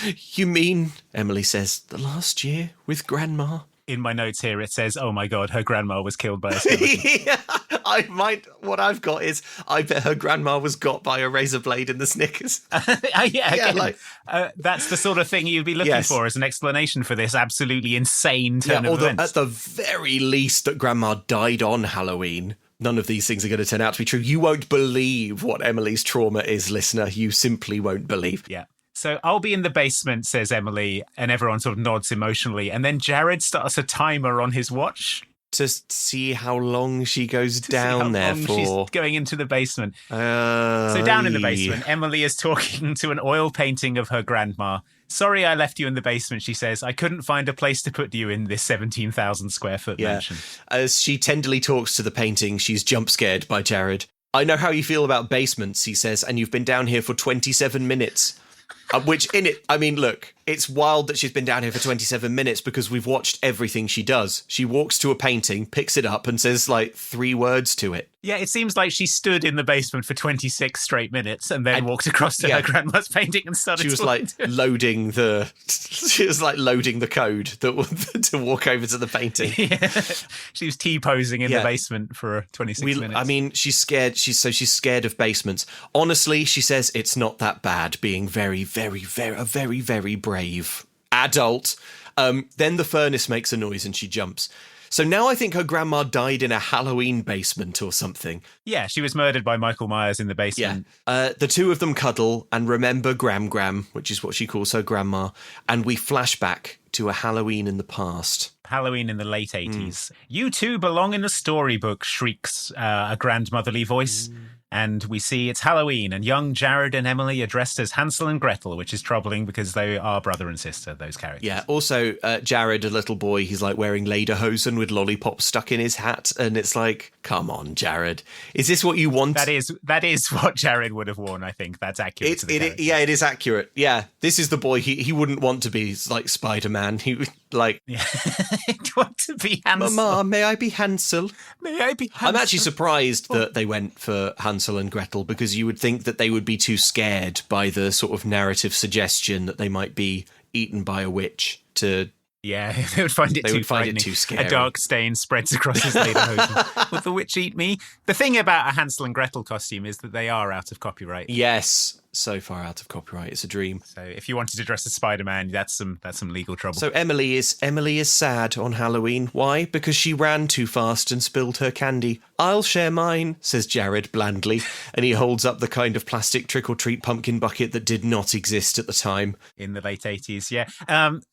You mean, Emily says, the last year with Grandma? In my notes here, it says, oh my God, her grandma was killed by a skeleton. What I've got is, I bet her grandma was got by a razor blade in the Snickers. That's the sort of thing you'd be looking for as an explanation for this absolutely insane turn of events. At the very least, that Grandma died on Halloween. None of these things are going to turn out to be true. You won't believe what Emily's trauma is, listener. You simply won't believe. Yeah. So I'll be in the basement, says Emily, and everyone sort of nods emotionally. And then Jared starts a timer on his watch. To see how long she goes down there for. She's going into the basement. So down in the basement, Emily is talking to an oil painting of her grandma. Sorry I left you in the basement, she says. I couldn't find a place to put you in this 17,000 square foot mansion. As she tenderly talks to the painting, she's jump scared by Jared. I know how you feel about basements, he says, and you've been down here for 27 minutes. Which in it, I mean, look, it's wild that she's been down here for 27 minutes because we've watched everything she does. She walks to a painting, picks it up and says like 3 words to it. Yeah, it seems like she stood in the basement for 26 straight minutes and then walked across to her grandma's painting and started She was like loading the code to walk over to the painting. Yeah. She was T-posing in the basement for 26 minutes. I mean, she's scared. She's scared of basements. Honestly, she says it's not that bad being very, very, very, very, very brave adult. Then the furnace makes a noise and she jumps. So now I think her grandma died in a Halloween basement or something. Yeah, she was murdered by Michael Myers in the basement. Yeah. The two of them cuddle and remember Gram, which is what she calls her grandma. And we flash back to a Halloween in the past. Halloween in the late 80s. You two belong in a storybook, shrieks a grandmotherly voice. And we see it's Halloween, and young Jared and Emily are dressed as Hansel and Gretel, which is troubling because they are brother and sister, those characters. Yeah, also, Jared, a little boy, he's like wearing lederhosen with lollipops stuck in his hat, and it's like, come on, Jared. Is this what you want? That is what Jared would have worn, I think. That's accurate to the character. Yeah, it is accurate. Yeah, this is the boy, he wouldn't want to be like Spider-Man. He would like... Yeah. He'd want to be Hansel. Mama, may I be Hansel? May I be Hansel? I'm actually surprised that they went for Hansel and Gretel because you would think that they would be too scared by the sort of narrative suggestion that they might be eaten by a witch to... Yeah, they would find it too scary. A dark stain spreads across his lederhosen. Would the witch eat me? The thing about a Hansel and Gretel costume is that they are out of copyright. Yes, so far out of copyright. It's a dream. So if you wanted to dress as Spider-Man, that's some legal trouble. So Emily is sad on Halloween. Why? Because she ran too fast and spilled her candy. I'll share mine, says Jared blandly, and he holds up the kind of plastic trick-or-treat pumpkin bucket that did not exist at the time. In the late 80s, yeah.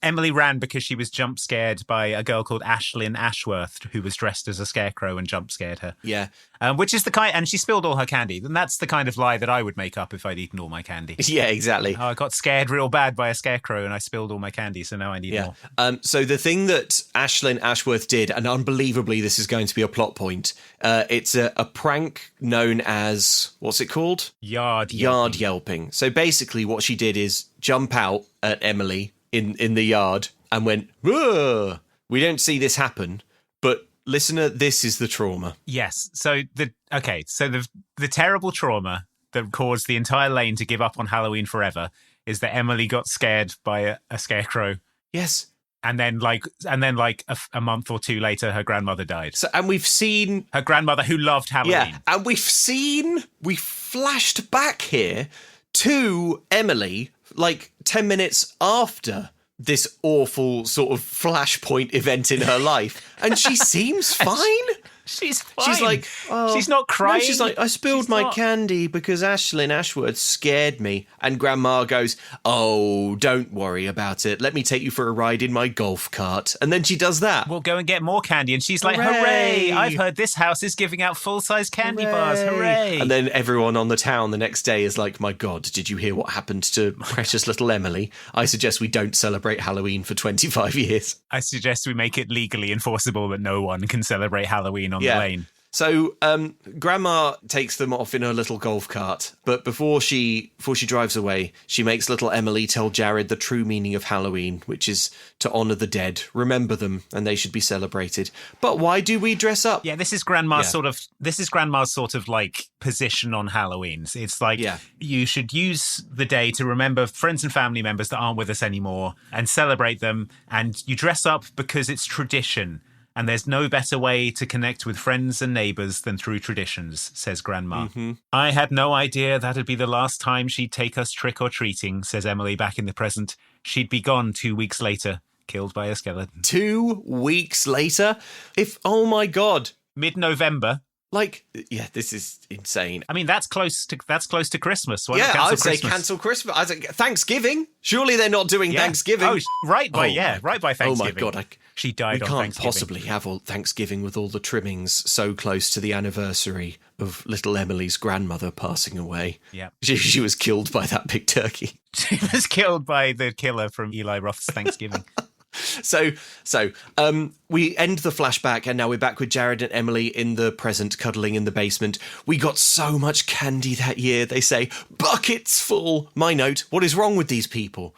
Emily ran because she was jump scared by a girl called Ashlyn Ashworth, who was dressed as a scarecrow and jump scared her. Yeah. Which is the kind, and she spilled all her candy. And that's the kind of lie that I would make up if I'd eaten all my candy. Yeah, exactly. I got scared real bad by a scarecrow and I spilled all my candy, so now I need more. So the thing that Ashlyn Ashworth did, and unbelievably this is going to be a plot point, it's a prank known as, what's it called? Yard yelping. So basically what she did is jump out at Emily in the yard and went, "Ugh." We don't see this happen, but listener, this is the trauma. Yes. So the terrible trauma that caused the entire lane to give up on Halloween forever is that Emily got scared by a scarecrow. Yes. And then a month or two later, her grandmother died. So, and we've seen her grandmother who loved Halloween. Yeah, and we flashed back here to Emily like 10 minutes after this awful sort of flashpoint event in her life, and she seems fine. She's fine. She's like, oh, she's not crying. No, she's like, I spilled my candy because Ashlyn Ashworth scared me. And Grandma goes, oh, don't worry about it. Let me take you for a ride in my golf cart. And then she does that. We'll go and get more candy. And she's like, hooray! I've heard this house is giving out full-size candy bars. Hooray! And then everyone on the town the next day is like, my God, did you hear what happened to precious little Emily? I suggest we don't celebrate Halloween for 25 years. I suggest we make it legally enforceable that no one can celebrate Halloween on the lane. So Grandma takes them off in her little golf cart, but before she drives away, she makes little Emily tell Jared the true meaning of Halloween, which is to honour the dead, remember them, and they should be celebrated. But why do we dress up? Yeah, this is Grandma's sort of like position on Halloweens. It's like you should use the day to remember friends and family members that aren't with us anymore and celebrate them, and you dress up because it's tradition. And there's no better way to connect with friends and neighbours than through traditions, says Grandma. Mm-hmm. I had no idea that'd be the last time she'd take us trick-or-treating, says Emily back in the present. She'd be gone 2 weeks later, killed by a skeleton. 2 weeks later? Oh my God. Mid-November. Like, yeah, this is insane. I mean, that's close to Christmas. Why yeah, not I'd say Christmas? cancel Christmas. I'd say Thanksgiving. Surely they're not doing Thanksgiving. Right by Thanksgiving. Oh my God, she died on Thanksgiving. We can't possibly have all Thanksgiving with all the trimmings so close to the anniversary of little Emily's grandmother passing away. Yeah, she was killed by that big turkey. She was killed by the killer from Eli Roth's Thanksgiving. So we end the flashback, and now we're back with Jared and Emily in the present, cuddling in the basement. We got so much candy that year, they say. Buckets full. My note, what is wrong with these people?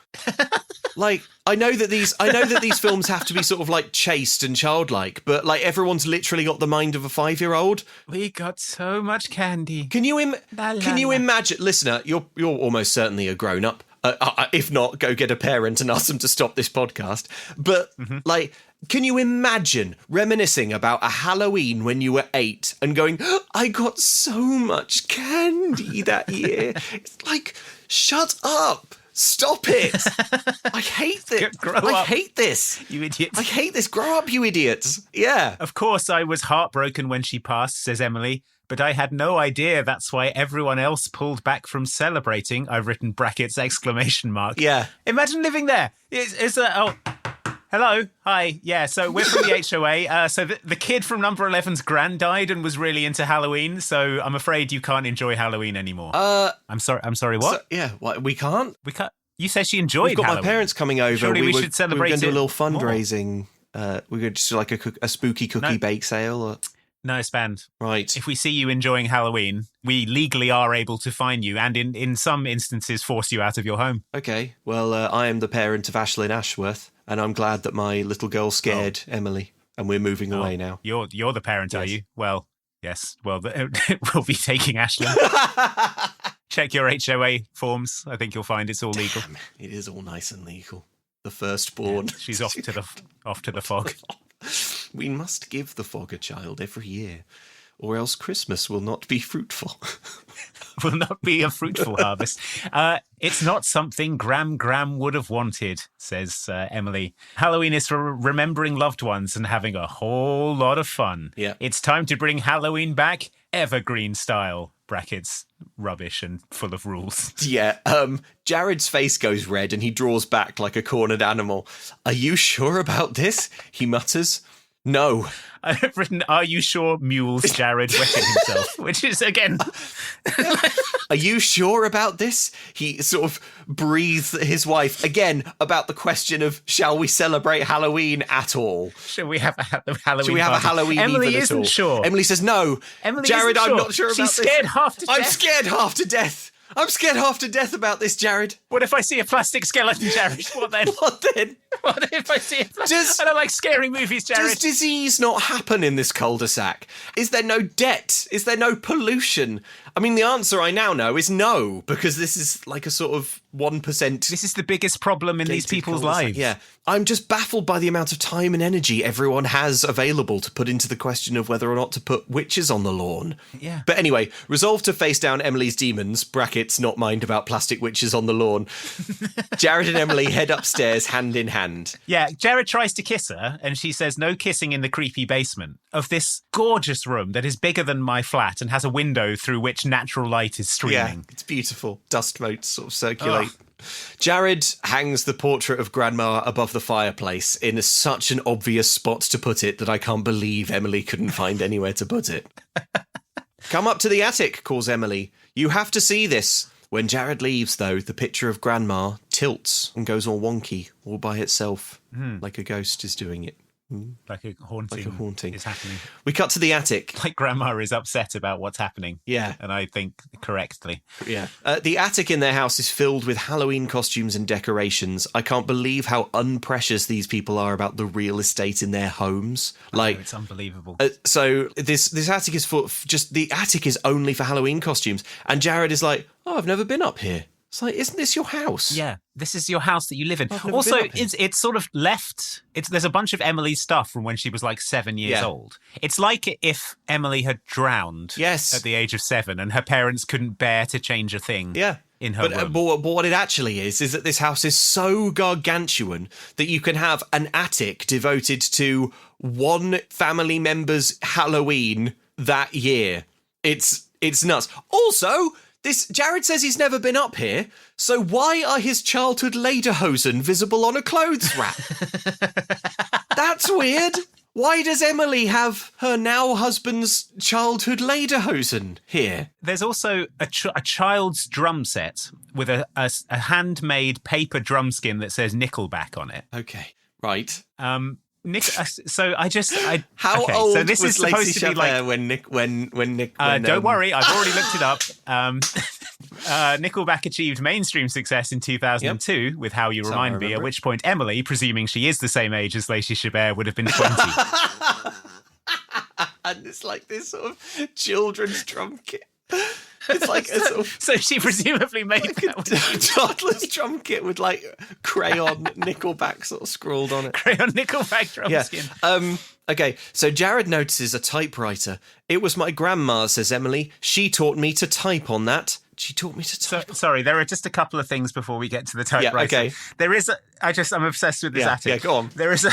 Like, I know that these films have to be sort of like chaste and childlike, but like everyone's literally got the mind of a 5-year-old. We got so much candy. Can you imagine, listener, you're almost certainly a grown-up. If not, go get a parent and ask them to stop this podcast. But, like, can you imagine reminiscing about a Halloween when you were 8 and going, I got so much candy that year? It's like, shut up. Stop it. I hate this. I hate this. You idiots. I hate this. Grow up, you idiots. Yeah. Of course, I was heartbroken when she passed, says Emily. But I had no idea that's why everyone else pulled back from celebrating. I've written brackets, ! Yeah. Imagine living there. Hello. Hi. Yeah, so we're from the HOA. So the kid from number 11's gran died and was really into Halloween. So I'm afraid you can't enjoy Halloween anymore. I'm sorry, what? What? We can't? We can't. You said she enjoyed We've got Halloween. my parents coming over. Surely we should celebrate we were going to do a little more. fundraising. We're going to do like a spooky cookie bake sale. Or... No, Spand. Right. If we see you enjoying Halloween, we legally are able to fine you and in some instances force you out of your home. Okay. Well, I am the parent of Ashlyn Ashworth, and I'm glad that my little girl scared Emily, and we're moving away now. You're the parent, are you? Well, yes. Well, we'll be taking Ashlyn. Check your HOA forms. I think you'll find it's all legal. Damn, it is all nice and legal. The firstborn. Yeah, she's off to the fog. We must give the fog a child every year, or else Christmas will not be fruitful. Will not be a fruitful harvest. It's not something Graham would have wanted, says Emily. Halloween is for remembering loved ones and having a whole lot of fun. Yeah. It's time to bring Halloween back evergreen style. Brackets, rubbish and full of rules. Yeah, Jared's face goes red and he draws back like a cornered animal. Are you sure about this? He mutters. No. I've written, are you sure mules Jared wetting himself? Which is, again... Are you sure about this? He sort of breathes at his wife, again, about the question of, shall we celebrate Halloween at all? Shall we have a Halloween Shall we have a Halloween Emily even isn't at all? sure. Emily says no. Emily Jared, isn't I'm sure. not sure about She's this. scared half to death. I'm scared half to death. I'm scared half to death about this, Jared. What if I see a plastic skeleton, Jared? What then? What then? What if I see a plastic... I don't like scary movies, Jared. Does disease not happen in this cul-de-sac? Is there no debt? Is there no pollution? I mean, the answer I now know is no, because this is like a sort of 1%. This is the biggest problem in these people's lives. Yeah. I'm just baffled by the amount of time and energy everyone has available to put into the question of whether or not to put witches on the lawn. Yeah. But anyway, resolved to face down Emily's demons, brackets, not mind about plastic witches on the lawn, Jared and Emily head upstairs hand in hand. Yeah, Jared tries to kiss her, and she says no kissing in the creepy basement of this gorgeous room that is bigger than my flat and has a window through which natural light is streaming. Yeah, it's beautiful. Dust motes sort of circulate. Jared hangs the portrait of Grandma above the fireplace in such an obvious spot to put it that I can't believe Emily couldn't find anywhere to put it. Come up to the attic, calls Emily. You have to see this. When Jared leaves, though, the picture of Grandma tilts and goes all wonky, all by itself, like a ghost is doing it. Like a haunting is happening. We cut to the attic. Like Grandma is upset about what's happening. Yeah. And I think correctly. Yeah. The attic in their house is filled with Halloween costumes and decorations. I can't believe how unprecious these people are about the real estate in their homes. Like, it's unbelievable. So this attic is the attic is only for Halloween costumes. And Jared is like, oh, I've never been up here. It's like, isn't this your house? Yeah, this is your house that you live in. Also, it's sort of left. There's a bunch of Emily's stuff from when she was like 7 years old. It's like if Emily had drowned at the age of 7 and her parents couldn't bear to change a thing in her room. But what it actually is that this house is so gargantuan that you can have an attic devoted to one family member's Halloween that year. It's nuts. Also, Jared says he's never been up here, so why are his childhood lederhosen visible on a clothes rack? That's weird. Why does Emily have her now husband's childhood lederhosen here? There's also a child's drum set with a handmade paper drum skin that says Nickelback on it. Okay, right. So how old so this was is supposed to be like when Nick? Don't worry, I've already looked it up. Nickelback achieved mainstream success in 2002 with "How You Remind Me," at which point Emily, presuming she is the same age as Lacey Chabert, would have been 20. And it's like this sort of children's drum kit. It's like a sort of... So she presumably made a toddler's drum kit with like crayon Nickelback sort of scrawled on it. Crayon Nickelback drum skin. Okay, so Jared notices a typewriter. It was my grandma, says Emily. She taught me to type on that. She taught me to type. Sorry, there are just a couple of things before we get to the typewriter. Yeah, okay. There is I'm obsessed with this attic. Yeah, go on. There's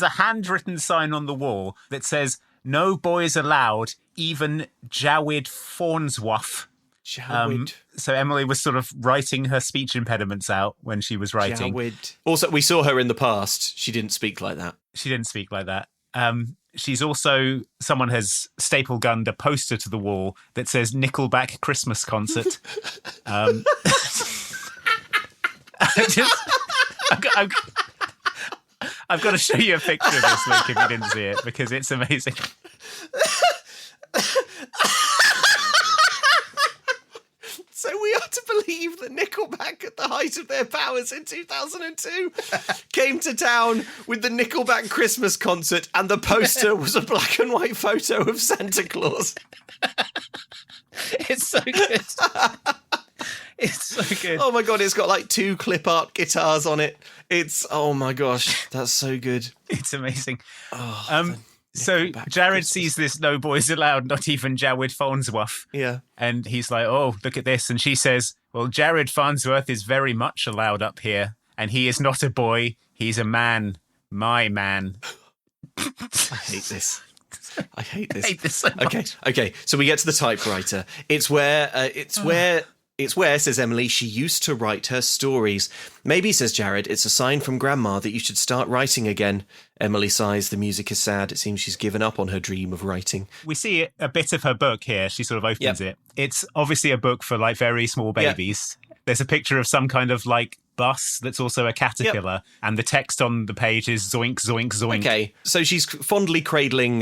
a handwritten sign on the wall that says, "No boys allowed, even Jawid Farnsworth." So Emily was sort of writing her speech impediments out when she was writing. Also, we saw her in the past. She didn't speak like that. She's also, someone has staple gunned a poster to the wall that says Nickelback Christmas concert. I've got to show you a picture of this, Luke, if you didn't see it, because it's amazing. So we are to believe that Nickelback, at the height of their powers in 2002, came to town with the Nickelback Christmas concert, and the poster was a black and white photo of Santa Claus. It's so good. It's so good. Oh my God, it's got like 2 clip art guitars on it. Oh my gosh, that's so good. It's amazing. So Jared sees this "No boys allowed, not even Jawid Farnsworth." Yeah. And he's like, "Oh, look at this." And she says, "Well, Jared Farnsworth is very much allowed up here. And he is not a boy. He's a man. My man." I hate this. I hate this so much. Okay. So we get to the typewriter. It's where, says Emily, she used to write her stories. Maybe, says Jared, it's a sign from Grandma that you should start writing again. Emily sighs. The music is sad. It seems she's given up on her dream of writing. We see a bit of her book here. She sort of opens it. It's obviously a book for like very small babies. There's a picture of some kind of like bus that's also a caterpillar, and the text on the page is zoink, zoink, zoink. Okay, so she's fondly cradling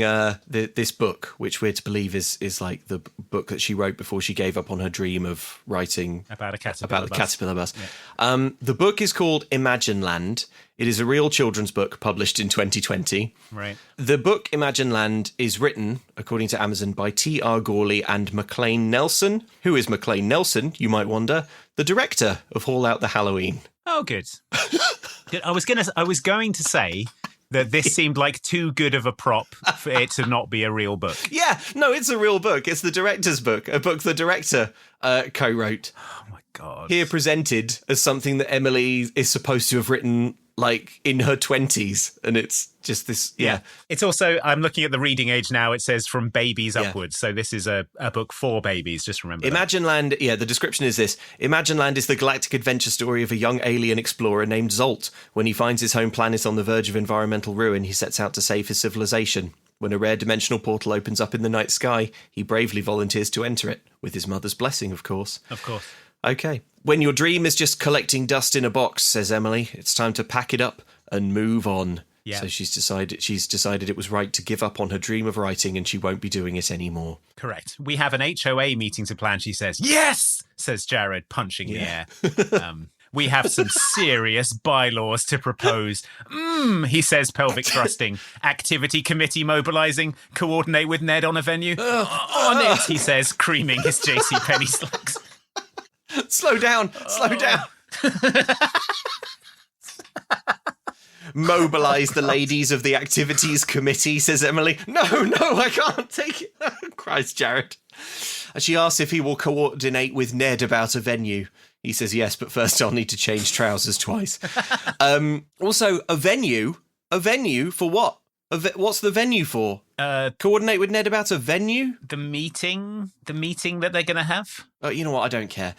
this book, which we're to believe is like the book that she wrote before she gave up on her dream of writing about a caterpillar bus. Yeah. The book is called Imagine Land. It is a real children's book published in 2020. Right. The book Imagine Land is written, according to Amazon, by T.R. Gawley and McLean Nelson. Who is McLean Nelson, you might wonder? The director of Haul Out the Halloween. Oh, good. Good. I was going to say that this seemed like too good of a prop for it to not be a real book. Yeah, no, it's a real book. It's the director's book, a book the director co-wrote. Oh, my God. Here presented as something that Emily is supposed to have written like in her 20s, and it's just this It's also, I'm looking at the reading age now, it says from babies upwards, so this is a book for babies, just remember Imagine Land, the description is this: Imagine Land is the galactic adventure story of a young alien explorer named Zolt. When he finds his home planet on the verge of environmental ruin, he sets out to save his civilization. When a rare dimensional portal opens up in the night sky, he bravely volunteers to enter it, with his mother's blessing, of course. Of course. Okay. When your dream is just collecting dust in a box, says Emily, it's time to pack it up and move on. Yeah. So she's decided it was right to give up on her dream of writing, and she won't be doing it anymore. Correct. We have an HOA meeting to plan, she says. Yes, says Jared, punching the air. We have some serious bylaws to propose. He says, pelvic thrusting. Activity committee mobilising. Coordinate with Ned on a venue. On it, he says, creaming his JCPenney slacks. Slow down. Mobilise the ladies of the activities committee, says Emily. No, I can't take it, cries Jared. And she asks if he will coordinate with Ned about a venue. He says yes, but first I'll need to change trousers twice. Also, a venue for what? What's the venue for? Coordinate with Ned about a venue? The meeting that they're going to have? You know what? I don't care.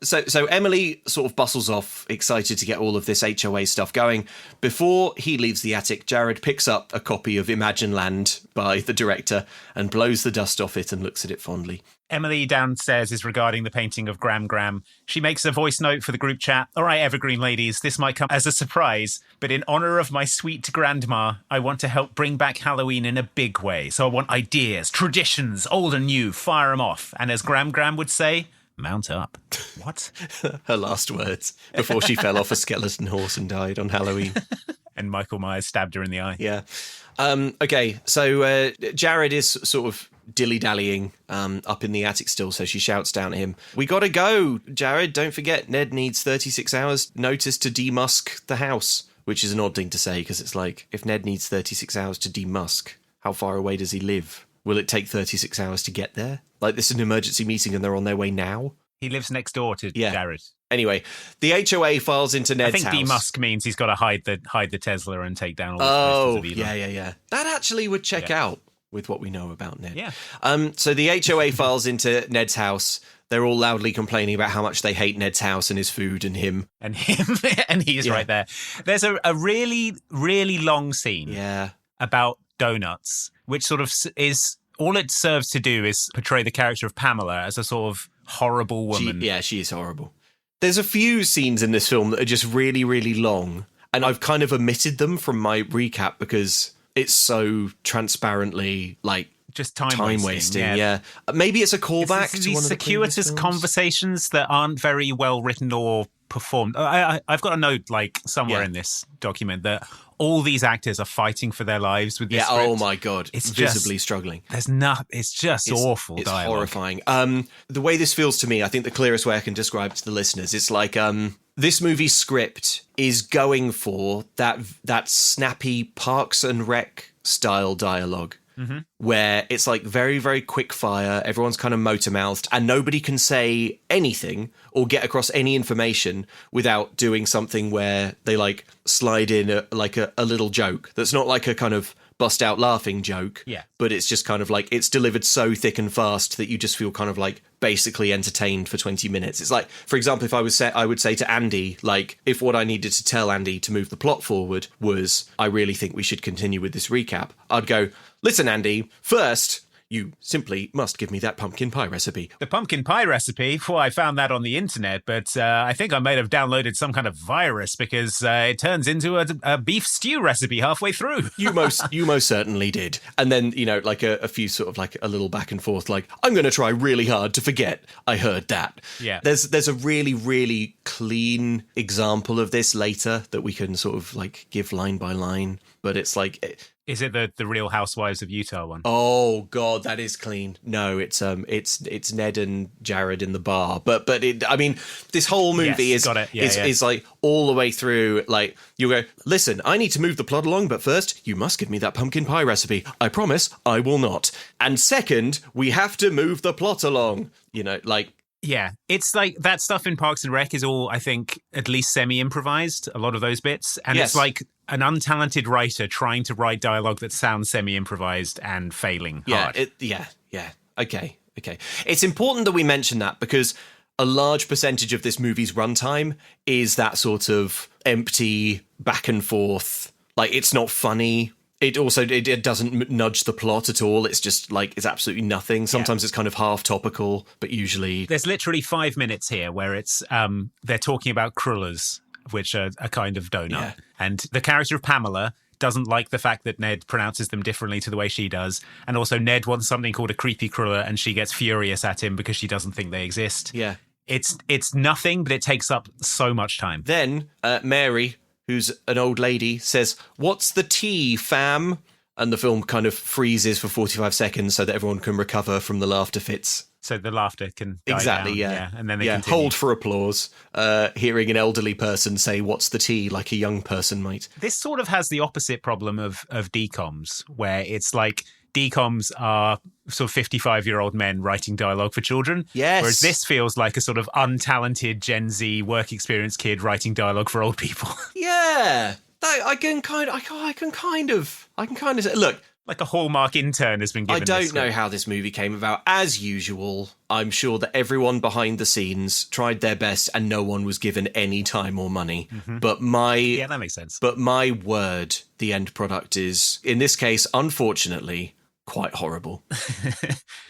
So Emily sort of bustles off, excited to get all of this HOA stuff going. Before he leaves the attic, Jared picks up a copy of Imagine Land by the director and blows the dust off it and looks at it fondly. Emily downstairs is regarding the painting of Gram. She makes a voice note for the group chat. All right, Evergreen ladies, this might come as a surprise, but in honour of my sweet grandma, I want to help bring back Halloween in a big way. So I want ideas, traditions, old and new, fire them off. And as Gram would say, mount up. What? Her last words before she fell off a skeleton horse and died on Halloween. And Michael Myers stabbed her in the eye. Yeah. Okay, so Jared is sort of dilly-dallying up in the attic still, so she shouts down at him, "We gotta go, Jared. Don't forget, Ned needs 36 hours notice to demusk the house," which is an odd thing to say, because it's like, if Ned needs 36 hours to demusk, how far away does he live? Will it take 36 hours to get there? Like, this is an emergency meeting and they're on their way now? He lives next door to Jared. Anyway, the HOA files into Ned's house. I think demusk means he's got to hide the Tesla and take down all the posters of evil. Yeah. That actually would check out with what we know about Ned. Yeah. So the HOA files into Ned's house. They're all loudly complaining about how much they hate Ned's house and his food and him. And he's right there. There's a really, really long scene about donuts, which sort of is, all it serves to do is portray the character of Pamela as a sort of horrible woman. She is horrible. There's a few scenes in this film that are just really, really long, and I've kind of omitted them from my recap because it's so transparently like just time wasting. Yeah. Maybe it's a callback to these one of circuitous conversations that aren't very well written or performed. I've got a note like somewhere in this document that all these actors are fighting for their lives with this script. Oh my God. It's visibly struggling. It's just awful It's dialogue. horrifying. The way this feels to me, I think the clearest way I can describe it to the listeners, it's like this movie's script is going for that snappy Parks and Rec style dialogue. Mm-hmm. Where it's like very, very quick fire, everyone's kind of motor-mouthed, and nobody can say anything or get across any information without doing something where they like slide in a little joke that's not like a kind of bust out laughing joke, but it's just kind of like it's delivered so thick and fast that you just feel kind of like basically entertained for 20 minutes. It's like, for example, if I would say to Andy, like, if what I needed to tell Andy to move the plot forward was, I really think we should continue with this recap, I'd go, listen, Andy, first, You simply must give me that pumpkin pie recipe. The pumpkin pie recipe? Well, I found that on the internet, but I think I might have downloaded some kind of virus because it turns into a beef stew recipe halfway through. You most certainly did. And then, like a few sort of like a little back and forth, like, I'm going to try really hard to forget I heard that. Yeah. There's a really, really clean example of this later that we can sort of like give line by line. But it's like... Is it the Real Housewives of Utah one? Oh God, that is clean. No, it's Ned and Jared in the bar. But this whole movie is like all the way through. Like you go, listen, I need to move the plot along, but first you must give me that pumpkin pie recipe. I promise I will not. And second, we have to move the plot along. Yeah, it's like that stuff in Parks and Rec is all, I think, at least semi-improvised, a lot of those bits. And It's like an untalented writer trying to write dialogue that sounds semi-improvised and failing hard. Yeah. Okay. It's important that we mention that because a large percentage of this movie's runtime is that sort of empty back and forth. Like, it's not funny. It also it doesn't nudge the plot at all. It's just like it's absolutely nothing. Sometimes it's kind of half topical, but usually there's literally 5 minutes here where it's they're talking about crullers, which are a kind of donut, and the character of Pamela doesn't like the fact that Ned pronounces them differently to the way she does, and also Ned wants something called a creepy cruller, and she gets furious at him because she doesn't think they exist. Yeah, it's nothing, but it takes up so much time. Then Mary, who's an old lady, says, "What's the tea, fam?" And the film kind of freezes for 45 seconds so that everyone can recover from the laughter fits. So the laughter can die down, and then they continue. Hold for applause, hearing an elderly person say, "What's the tea?" like a young person might. This sort of has the opposite problem of DCOMs, where it's like DCOMs are sort of 55-year-old men writing dialogue for children. Yes. Whereas this feels like a sort of untalented Gen Z work experience kid writing dialogue for old people. Yeah. I can kind of say, look, like a Hallmark intern has been given. I don't know how this movie came about. As usual, I'm sure that everyone behind the scenes tried their best and no one was given any time or money. Mm-hmm. But that makes sense. But my word, the end product is, in this case, unfortunately, quite horrible.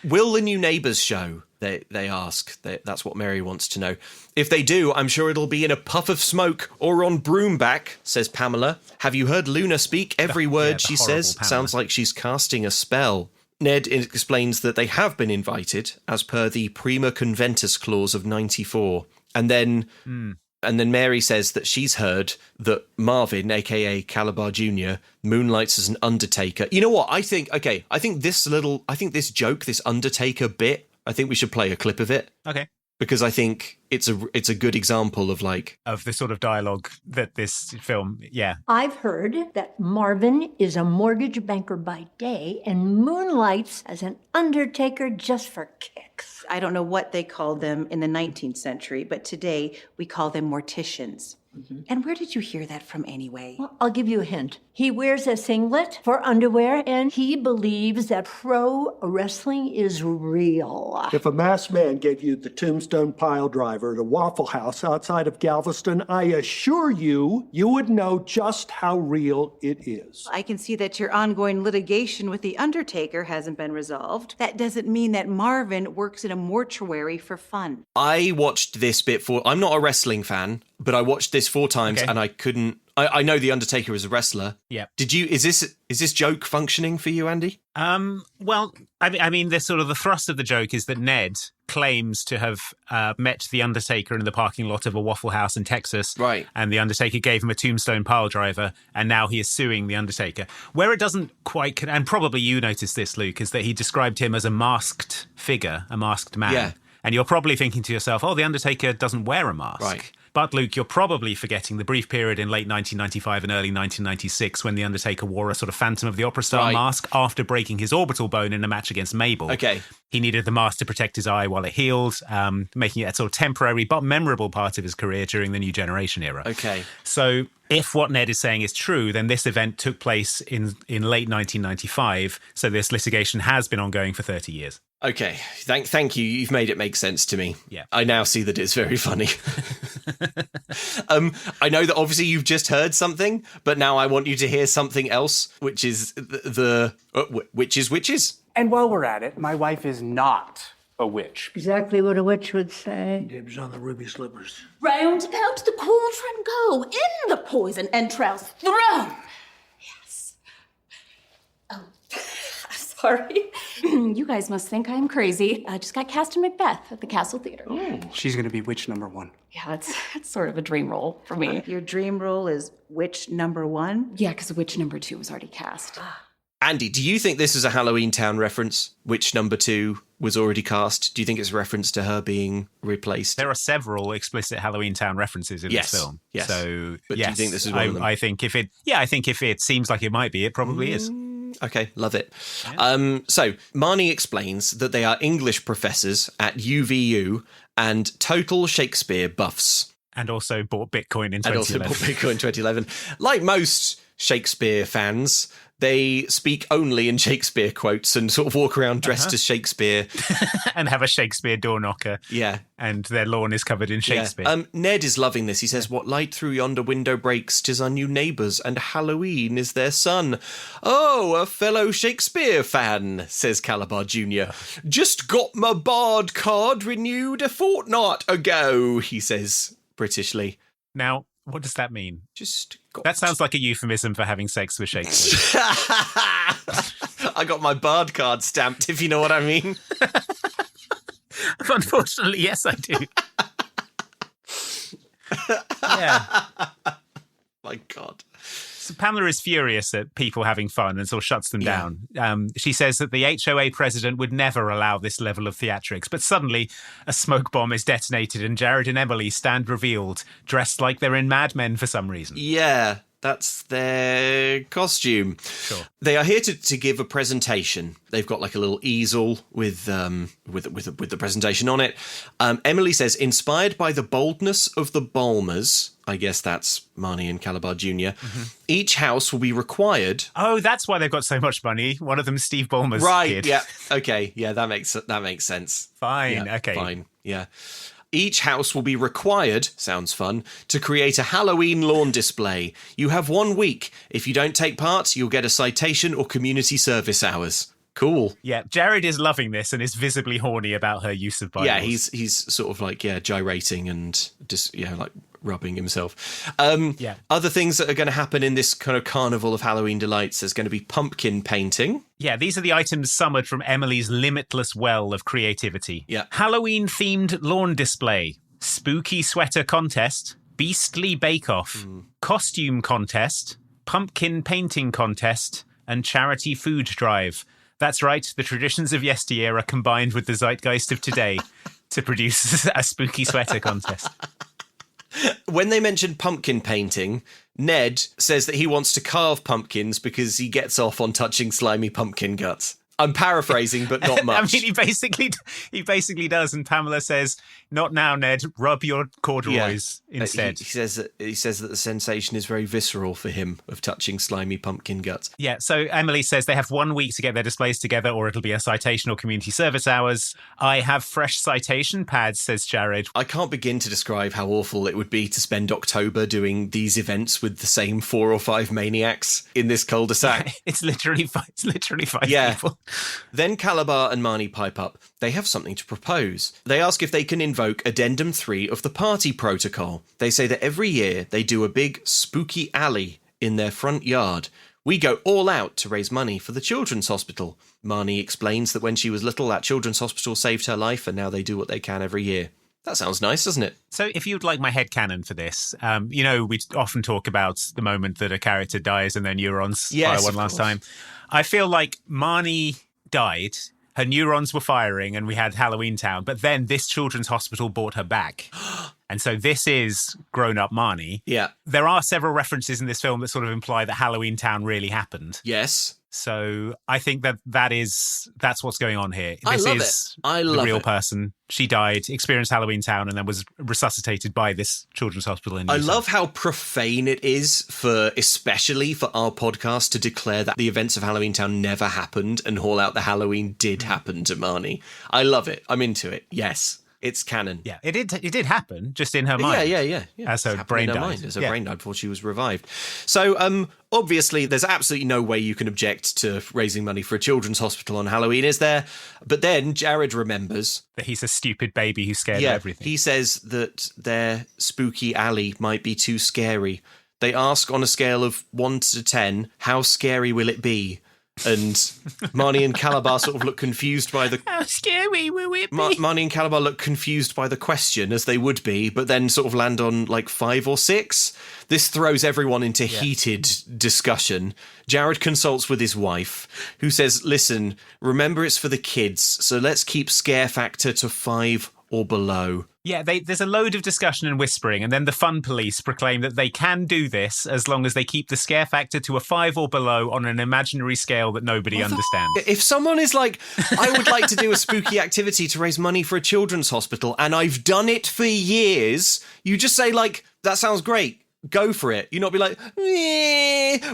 Will the new Neighbours show? They ask. That's what Mary wants to know. If they do, I'm sure it'll be in a puff of smoke or on broomback, says Pamela. Have you heard Luna speak? Every word she says sounds like she's casting a spell. Ned explains that they have been invited, as per the Prima Conventus clause of 94. And then Mary says that she's heard that Marvin, a.k.a. Kalabar Jr., moonlights as an undertaker. You know what? I think this joke, this undertaker bit, I think we should play a clip of it. Okay. Because I think it's a good example of the sort of dialogue that this film, I've heard that Marvin is a mortgage banker by day and moonlights as an undertaker just for kicks. I don't know what they called them in the 19th century, but today we call them morticians. Mm-hmm. And where did you hear that from anyway? Well, I'll give you a hint. He wears a singlet for underwear, and he believes that pro wrestling is real. If a masked man gave you the Tombstone pile driver at a Waffle House outside of Galveston, I assure you, you would know just how real it is. I can see that your ongoing litigation with the Undertaker hasn't been resolved. That doesn't mean that Marvin works in a mortuary for fun. I watched this bit I'm not a wrestling fan, but I watched this 4 times and I couldn't. I know the Undertaker is a wrestler. Yeah. Is this joke functioning for you, Andy? Well, I mean, the thrust of the joke is that Ned claims to have met the Undertaker in the parking lot of a Waffle House in Texas. Right. And the Undertaker gave him a tombstone pile driver, and now he is suing the Undertaker. Where it doesn't quite, and probably you noticed this, Luke, is that he described him as a masked figure, a masked man. Yeah. And you're probably thinking to yourself, oh, the Undertaker doesn't wear a mask. Right. But, Luke, you're probably forgetting the brief period in late 1995 and early 1996 when The Undertaker wore a sort of Phantom of the Opera-style mask after breaking his orbital bone in a match against Mabel. Okay. He needed the mask to protect his eye while it healed, making it a sort of temporary but memorable part of his career during the New Generation era. Okay. So if what Ned is saying is true, then this event took place in late 1995, so this litigation has been ongoing for 30 years. Okay, thank you. You've made it make sense to me. Yeah. I now see that it's very funny. I know that obviously you've just heard something, but now I want you to hear something else, which is witches. And while we're at it, my wife is not a witch. Exactly what a witch would say. Dibs on the ruby slippers. Round about the cauldron go, in the poison entrails thrown. Yes. Oh, sorry. You guys must think I'm crazy. I just got cast in Macbeth at the Castle Theatre. Oh. She's going to be witch number 1. Yeah, it's sort of a dream role for me. Your dream role is witch number 1? Yeah, because witch number 2 was already cast. Andy, do you think this is a Halloweentown reference? Witch number 2 was already cast. Do you think it's a reference to her being replaced? There are several explicit Halloweentown references in this film. Yes. So, But yes, do you think this is one of them? I think if it seems like it might be, it probably is. Okay, love it. Yeah. So Marnie explains that they are English professors at UVU and total Shakespeare buffs. And also bought Bitcoin in 2011. Like most Shakespeare fans, they speak only in Shakespeare quotes and sort of walk around dressed as Shakespeare. And have a Shakespeare door knocker. Yeah. And their lawn is covered in Shakespeare. Yeah. Ned is loving this. He says, "What light through yonder window breaks? 'Tis our new neighbours, and Halloween is their son." "Oh, a fellow Shakespeare fan," says Kalabar Jr. "Just got my bard card renewed a fortnight ago," he says Britishly. Now, what does that mean? Just got... That sounds like a euphemism for having sex with Shakespeare. I got my bard card stamped, if you know what I mean. Unfortunately, yes, I do. Yeah. My God. So Pamela is furious at people having fun and sort of shuts them down. She says that the HOA president would never allow this level of theatrics, but suddenly a smoke bomb is detonated and Jared and Emily stand revealed, dressed like they're in Mad Men for some reason. Yeah, that's their costume. Sure. They are here to give a presentation. They've got like a little easel with the presentation on it. Emily says, inspired by the boldness of the Balmers, I guess that's Marnie and Kalabar Jr., each house will be required... Oh, that's why they've got so much money. One of them's Steve Ballmer's kid. Yeah, okay, yeah, that makes sense. Fine, yeah, okay. Fine, yeah. Each house will be required, sounds fun, to create a Halloween lawn display. You have 1 week. If you don't take part, you'll get a citation or community service hours. Cool. Yeah, Jared is loving this and is visibly horny about her use of Bibles. Yeah, he's sort of like, gyrating and just, like rubbing himself. Other things that are going to happen in this kind of carnival of Halloween delights, there's going to be pumpkin painting. Yeah, these are the items summoned from Emily's limitless well of creativity. Yeah. Halloween-themed lawn display, spooky sweater contest, beastly bake-off, costume contest, pumpkin painting contest, and charity food drive. That's right, the traditions of yesteryear are combined with the zeitgeist of today to produce a spooky sweater contest. When they mentioned pumpkin painting, Ned says that he wants to carve pumpkins because he gets off on touching slimy pumpkin guts. I'm paraphrasing, but not much. I mean, he basically does. And Pamela says, "Not now, Ned. Rub your corduroys instead." He says that the sensation is very visceral for him of touching slimy pumpkin guts. Yeah. So Emily says they have 1 week to get their displays together, or it'll be a citation or community service hours. I have fresh citation pads, says Jared. I can't begin to describe how awful it would be to spend October doing these events with the same 4 or 5 maniacs in this cul-de-sac. It's literally five people. Then Kalabar and Marnie pipe up. They have something to propose. They ask if they can invoke Addendum 3 of the party protocol. They say that every year they do a big spooky alley in their front yard. We go all out to raise money for the children's hospital. Marnie explains that when she was little, that children's hospital saved her life, and now they do what they can every year. That sounds nice, doesn't it? So if you'd like my headcanon for this, we often talk about the moment that a character dies and their neurons fire one last time. I feel like Marnie died, her neurons were firing, and we had Halloweentown, but then this children's hospital brought her back. And so this is grown-up Marnie. Yeah. There are several references in this film that sort of imply that Halloweentown really happened. Yes. So I think that's what's going on here. I love the real person. She died, experienced Halloweentown, and then was resuscitated by this children's hospital in New South. love how profane it is especially for our podcast to declare that the events of Halloweentown never happened and Haul Out the Halloween did happen to Marnie. I love it. I'm into it. Yes. It's canon. Yeah, it did happen, just in her mind. Yeah. As her It's brain happened in her died. mind, as her brain died before she was revived. So, obviously, there's absolutely no way you can object to raising money for a children's hospital on Halloween, is there? But then Jared remembers that he's a stupid baby who's scared of everything. He says that their spooky alley might be too scary. They ask on a scale of 1 to 10, how scary will it be? And Marnie and Kalabar sort of look confused by the... How scary will it be? Marnie and Kalabar look confused by the question, as they would be, but then sort of land on like 5 or 6. This throws everyone into heated discussion. Jared consults with his wife, who says, listen, remember it's for the kids, so let's keep scare factor to 5 or below. Yeah, there's a load of discussion and whispering, and then the fun police proclaim that they can do this as long as they keep the scare factor to a 5 or below on an imaginary scale that nobody understands. If someone is like, I would like to do a spooky activity to raise money for a children's hospital, and I've done it for years, you just say, like, that sounds great. Go for it. You not be like,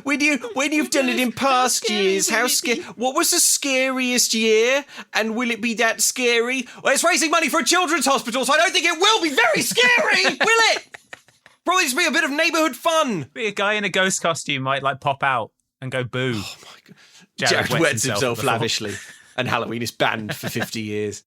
when you've done it in past years, how scary? What was the scariest year? And will it be that scary? Well, it's raising money for a children's hospital, so I don't think it will be very scary, will it? Probably just be a bit of neighbourhood fun. A guy in a ghost costume might like pop out and go boo. Oh my god! Jared wets himself lavishly, and Halloween is banned for 50 years.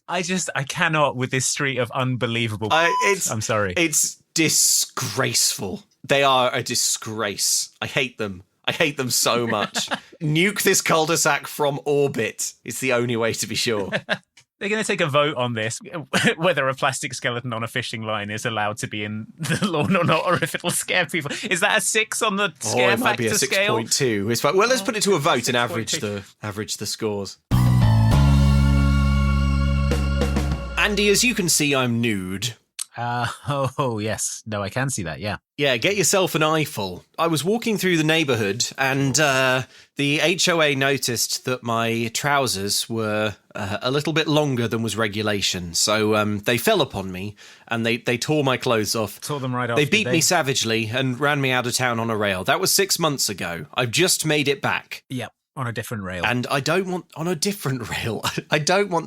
I cannot with this street of unbelievable. I'm sorry. It's disgraceful. They are a disgrace. I hate them. I hate them so much. Nuke this cul-de-sac from orbit. It's the only way to be sure. They're going to take a vote on this, whether a plastic skeleton on a fishing line is allowed to be in the lawn or not, or if it'll scare people. Is that a 6 on the scare it might be a factor scale? 6.2. It's fine. Well, let's put it to a vote and average the scores. Andy, as you can see, I'm nude. Yes. No, I can see that, yeah. Yeah, get yourself an eyeful. I was walking through the neighbourhood and the HOA noticed that my trousers were a little bit longer than was regulation. So they fell upon me and they tore my clothes off. Tore them right off. They beat me savagely and ran me out of town on a rail. That was 6 months ago. I've just made it back. Yep. On a different rail. And I don't want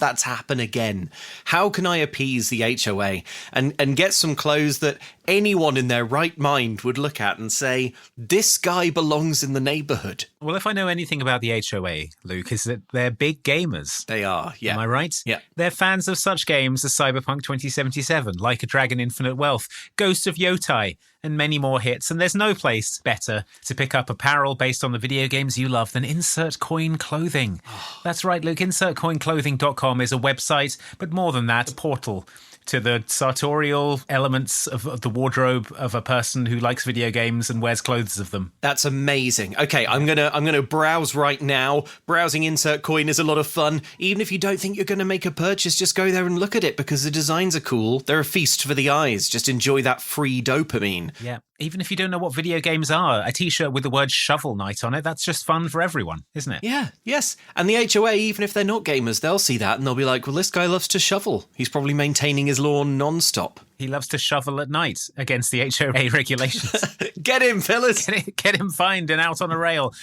that to happen again. How can I appease the HOA and get some clothes that anyone in their right mind would look at and say, this guy belongs in the neighbourhood? Well, if I know anything about the HOA, Luke, is that they're big gamers. They are, yeah. Am I right? Yeah. They're fans of such games as Cyberpunk 2077, Like a Dragon Infinite Wealth, Ghost of Yotai, and many more hits. And there's no place better to pick up apparel based on the video games you love than Insert Coin Clothing. That's right, Luke. InsertCoinClothing.com is a website, but more than that, a portal to the sartorial elements of the wardrobe of a person who likes video games and wears clothes of them. That's amazing. Okay, I'm gonna browse right now. Browsing Insert Coin is a lot of fun. Even if you don't think you're gonna make a purchase, just go there and look at it because the designs are cool. They're a feast for the eyes. Just enjoy that free dopamine. Yeah. Even if you don't know what video games are, a t-shirt with the word Shovel Knight on it, that's just fun for everyone, isn't it? Yeah, yes. And the HOA, even if they're not gamers, they'll see that and they'll be like, well, this guy loves to shovel. He's probably maintaining his lawn non-stop. He loves to shovel at night against the HOA regulations. Get him, fellas! Get him fined and out on a rail.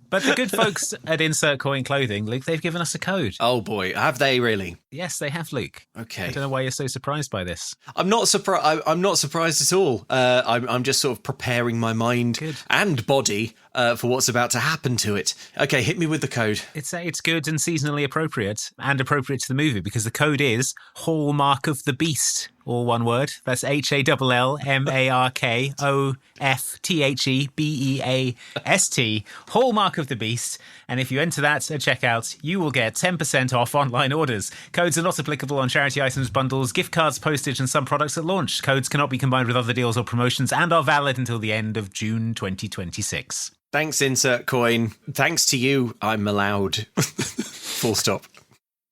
But the good folks at Insert Coin Clothing, Luke, they've given us a code. Oh boy, have they really? Yes, they have, Luke. Okay. I don't know why you're so surprised by this. I'm not surprised. I'm not surprised at all. I'm just sort of preparing my mind and body for what's about to happen to it. Okay, hit me with the code. It's good and seasonally appropriate and appropriate to the movie because the code is Hallmark of the Beast. All one word. That's HALLMARKOFTHEBEAST. Hallmark of the Beast. And if you enter that at checkout, you will get 10% off online orders. Codes are not applicable on charity items, bundles, gift cards, postage, and some products at launch. Codes cannot be combined with other deals or promotions and are valid until the end of June 2026. Thanks, Insert Coin. Thanks to you, I'm allowed. Full stop.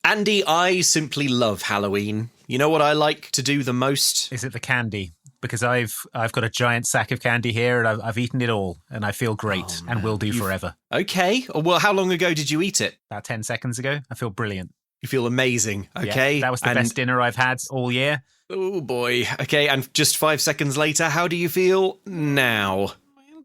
Andy, I simply love Halloween. You know what I like to do the most? Is it the candy? Because I've got a giant sack of candy here and I've eaten it all and I feel great and will do forever. Okay. Well, how long ago did you eat it? About 10 seconds ago. I feel brilliant. You feel amazing. Okay. Yeah, that was the best dinner I've had all year. Oh boy. Okay. And just 5 seconds later, how do you feel now?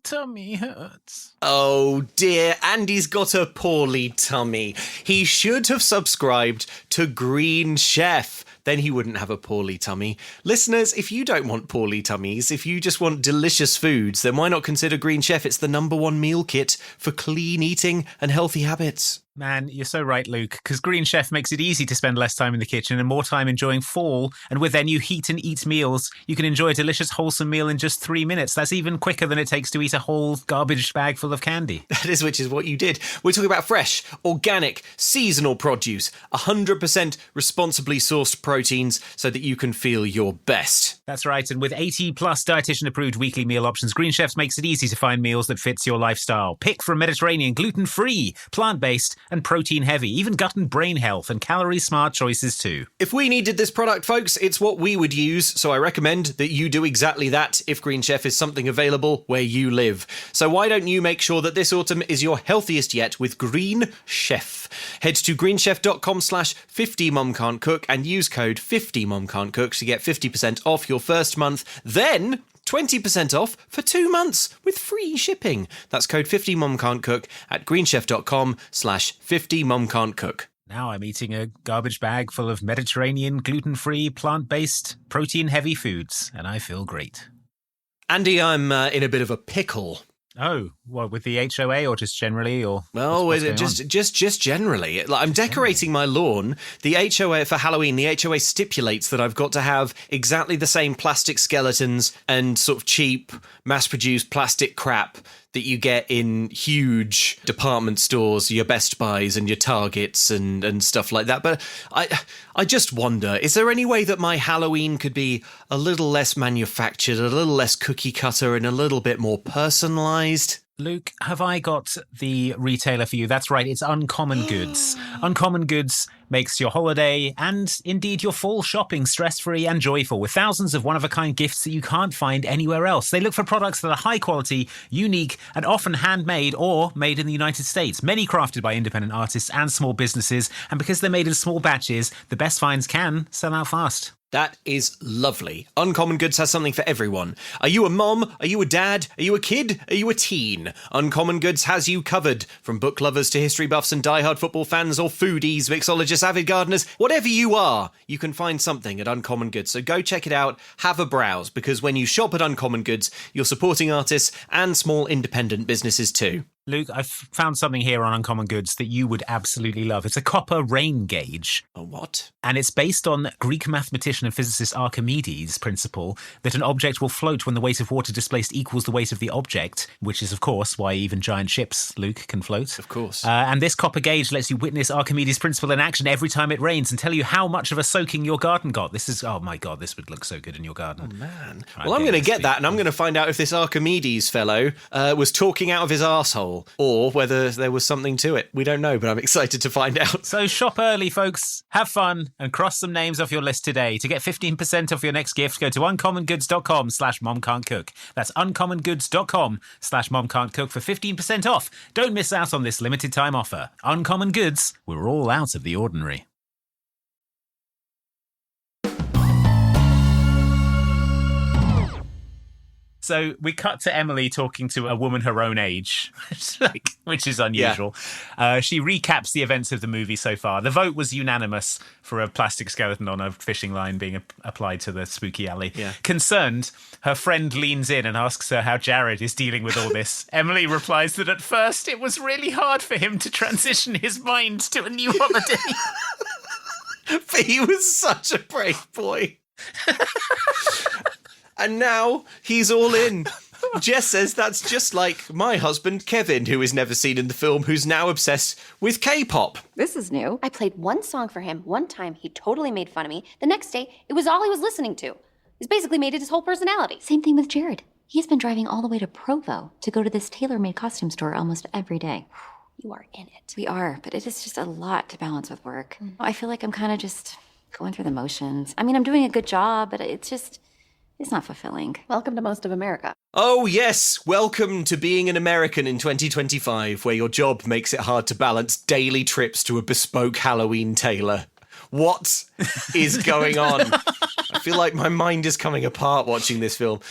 tummy hurts. Oh dear, Andy's got a poorly tummy. He should have subscribed to Green Chef. Then he wouldn't have a poorly tummy. Listeners, if you don't want poorly tummies, if you just want delicious foods, then why not consider Green Chef? It's the #1 meal kit for clean eating and healthy habits. Man, you're so right, Luke, because Green Chef makes it easy to spend less time in the kitchen and more time enjoying fall. And with their new heat and eat meals, you can enjoy a delicious, wholesome meal in just 3 minutes. That's even quicker than it takes to eat a whole garbage bag full of candy. That is, which is what you did. We're talking about fresh, organic, seasonal produce, 100% responsibly sourced proteins so that you can feel your best. That's right, and with 80-plus dietitian-approved weekly meal options, Green Chef makes it easy to find meals that fits your lifestyle. Pick from Mediterranean, gluten-free, plant-based, and protein-heavy, even gut and brain health and calorie-smart choices too. If we needed this product, folks, it's what we would use, so I recommend that you do exactly that if Green Chef is something available where you live. So why don't you make sure that this autumn is your healthiest yet with Green Chef? Head to greenchef.com/50mumcan'tcook and use code 50mumcan'tcook to get 50% off your first month. Then 20% off for 2 months with free shipping. That's code 50mumcan'tcook at greenchef.com/50mumcan'tcook. Now I'm eating a garbage bag full of Mediterranean, gluten-free, plant-based, protein-heavy foods, and I feel great. Andy, I'm in a bit of a pickle. Oh, what, with the HOA or just generally? Or well, what's just generally. Like, I'm decorating my lawn. The HOA for Halloween, the HOA stipulates that I've got to have exactly the same plastic skeletons and sort of cheap, mass-produced plastic crap that you get in huge department stores, your Best Buys and your Targets and stuff like that. But I just wonder, is there any way that my Halloween could be a little less manufactured, a little less cookie cutter and a little bit more personalised? Luke, have I got the retailer for you? That's right, it's Uncommon Goods. Uncommon Goods makes your holiday and indeed your fall shopping stress-free and joyful with thousands of one-of-a-kind gifts that you can't find anywhere else. They look for products that are high quality, unique, and often handmade or made in the United States. Many crafted by independent artists and small businesses, and because they're made in small batches, the best finds can sell out fast. That is lovely. Uncommon Goods has something for everyone. Are you a mom? Are you a dad? Are you a kid? Are you a teen? Uncommon Goods has you covered. From book lovers to history buffs and diehard football fans or foodies, mixologists, avid gardeners, whatever you are, you can find something at Uncommon Goods. So go check it out, have a browse, because when you shop at Uncommon Goods, you're supporting artists and small independent businesses too. Luke, I've found something here on Uncommon Goods that you would absolutely love. It's a copper rain gauge. A what? And it's based on Greek mathematician and physicist Archimedes' principle that an object will float when the weight of water displaced equals the weight of the object, which is, of course, why even giant ships, Luke, can float. Of course. And this copper gauge lets you witness Archimedes' principle in action every time it rains and tell you how much of a soaking your garden got. This is, oh my God, this would look so good in your garden. Oh, man. Well, I'm going to get that, and I'm going to find out if this Archimedes fellow was talking out of his arsehole, or whether there was something to it. We don't know, but I'm excited to find out. So shop early, folks. Have fun and cross some names off your list today. To get 15% off your next gift, go to uncommongoods.com/momcan'tcook. That's uncommongoods.com/momcan'tcook for 15% off. Don't miss out on this limited time offer. Uncommon Goods, we're all out of the ordinary. So we cut to Emily talking to a woman her own age, which is unusual. Yeah. She recaps the events of the movie so far. The vote was unanimous for a plastic skeleton on a fishing line being applied to the spooky alley. Yeah. Concerned, her friend leans in and asks her how Jared is dealing with all this. Emily replies that at first it was really hard for him to transition his mind to a new holiday. But he was such a brave boy. And now he's all in. Jess says that's just like my husband, Kevin, who is never seen in the film, who's now obsessed with K-pop. This is new. I played one song for him one time. He totally made fun of me. The next day, it was all he was listening to. He's basically made it his whole personality. Same thing with Jared. He's been driving all the way to Provo to go to this tailor-made costume store almost every day. You are in it. We are, but it is just a lot to balance with work. I feel like I'm kind of just going through the motions. I mean, I'm doing a good job, but it's not fulfilling. Welcome to most of America. Oh, yes. Welcome to being an American in 2025, where your job makes it hard to balance daily trips to a bespoke Halloween tailor. What is going on? I feel like my mind is coming apart watching this film.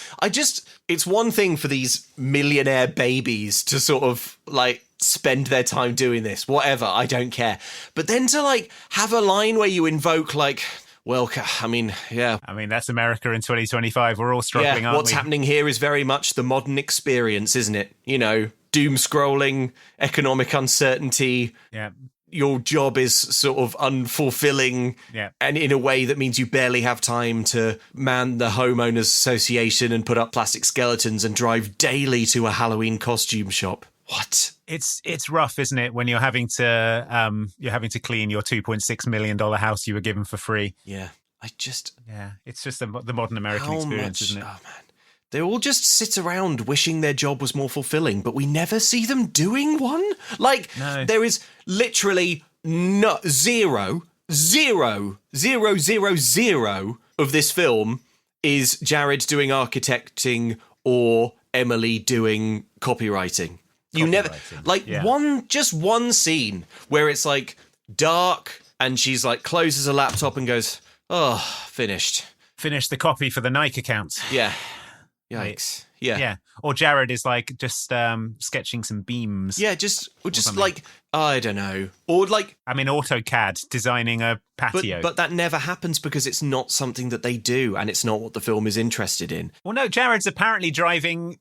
It's one thing for these millionaire babies to sort of like spend their time doing this, whatever, I don't care. But then to like have a line where you invoke like, well, I mean, yeah. I mean, that's America in 2025. We're all struggling, aren't we? What's happening here is very much the modern experience, isn't it? You know, doom scrolling, economic uncertainty. Yeah. Your job is sort of unfulfilling, and in a way that means you barely have time to man the homeowners association and put up plastic skeletons and drive daily to a Halloween costume shop. What? It's rough, isn't it, when you're having to clean your $2.6 million house you were given for free? Yeah, it's just the modern American experience, isn't it? Oh man, they all just sit around wishing their job was more fulfilling, but we never see them doing one. Like there is literally zero of this film is Jared doing architecting or Emily doing copywriting. You never one scene where it's like dark and she's like closes a laptop and goes, "Oh, finished the copy for the Nike account." Yeah. Yikes. Yeah. Or Jared is like just sketching some beams. Yeah, just like, I don't know. Or like, I mean, AutoCAD designing a patio. But that never happens because it's not something that they do, and it's not what the film is interested in. Well, no, Jared's apparently driving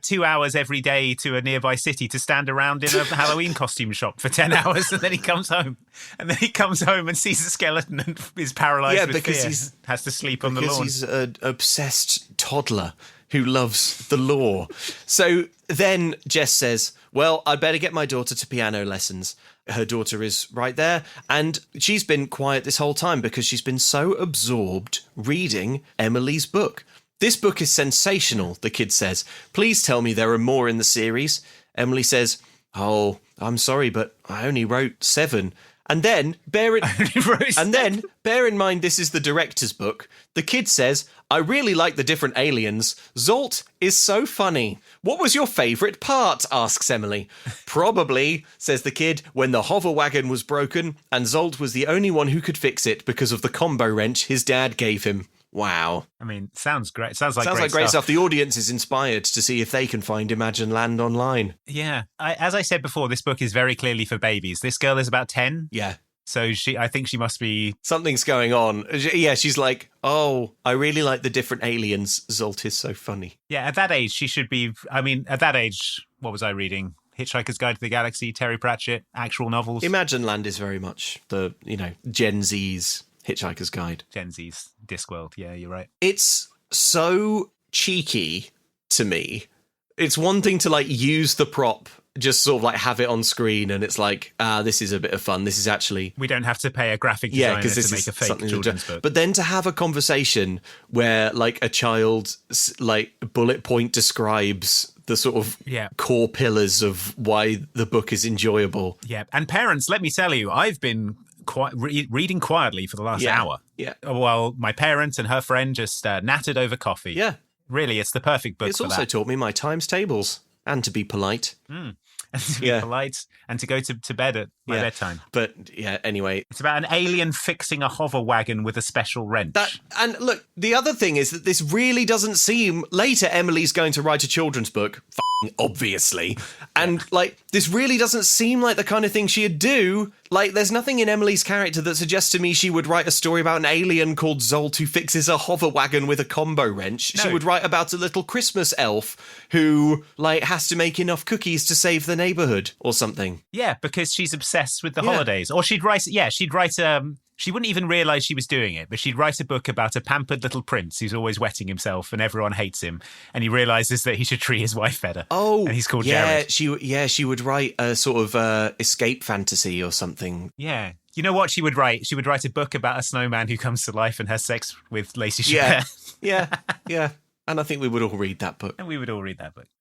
2 hours every day to a nearby city to stand around in a Halloween costume shop for 10 hours, and then he comes home. And then he comes home and sees a skeleton and is paralysed with fear. He has to sleep on the lawn. Because he's an obsessed toddler who loves the law. So then Jess says, well, I'd better get my daughter to piano lessons. Her daughter is right there, and she's been quiet this whole time because she's been so absorbed reading Emily's book. This book is sensational, the kid says. Please tell me there are more in the series. Emily says, oh, I'm sorry, but I only wrote 7. And then, bear in mind this is the director's book. The kid says, I really like the different aliens. Zolt is so funny. What was your favourite part? Asks Emily. Probably, says the kid, when the hover wagon was broken and Zolt was the only one who could fix it because of the combo wrench his dad gave him. Wow. I mean, sounds great. Sounds like great stuff. The audience is inspired to see if they can find Imagine Land online. Yeah. As I said before, this book is very clearly for babies. This girl is about 10. Yeah. So I think she must be... Something's going on. Yeah, she's like, oh, I really like the different aliens. Zolt is so funny. Yeah, at that age, she should be... I mean, at that age, what was I reading? Hitchhiker's Guide to the Galaxy, Terry Pratchett, actual novels. Imagine Land is very much the, Gen Z's Hitchhiker's Guide. Gen Z's Discworld. Yeah, you're right. It's so cheeky to me. It's one thing to like use the prop, just sort of like have it on screen, and it's like, this is a bit of fun. This is actually... We don't have to pay a graphic designer to make a fake children's book. But then to have a conversation where like a child like bullet point describes the sort of core pillars of why the book is enjoyable. Yeah, and parents, let me tell you, I've been reading quietly for the last hour. Yeah. While my parents and her friend just nattered over coffee. Yeah. Really, it's the perfect book for that. It's also taught me my times tables and to be polite. And to be polite and to go to bed at my bedtime. But anyway. It's about an alien fixing a hover wagon with a special wrench. And look, the other thing is that this really doesn't seem... Later, Emily's going to write a children's book. Obviously. And this really doesn't seem like the kind of thing she'd do. Like, there's nothing in Emily's character that suggests to me she would write a story about an alien called Zolt who fixes a hover wagon with a combo wrench. No. She would write about a little Christmas elf who, has to make enough cookies to save the neighbourhood or something. Yeah, because she's obsessed with the holidays. Or she'd write, she wouldn't even realise she was doing it, but she'd write a book about a pampered little prince who's always wetting himself and everyone hates him. And he realises that he should treat his wife better. Oh, and he's called Jared. She would write a sort of escape fantasy or something. Yeah. You know what she would write? She would write a book about a snowman who comes to life and has sex with Lacey Chabert. Yeah. And I think we would all read that book.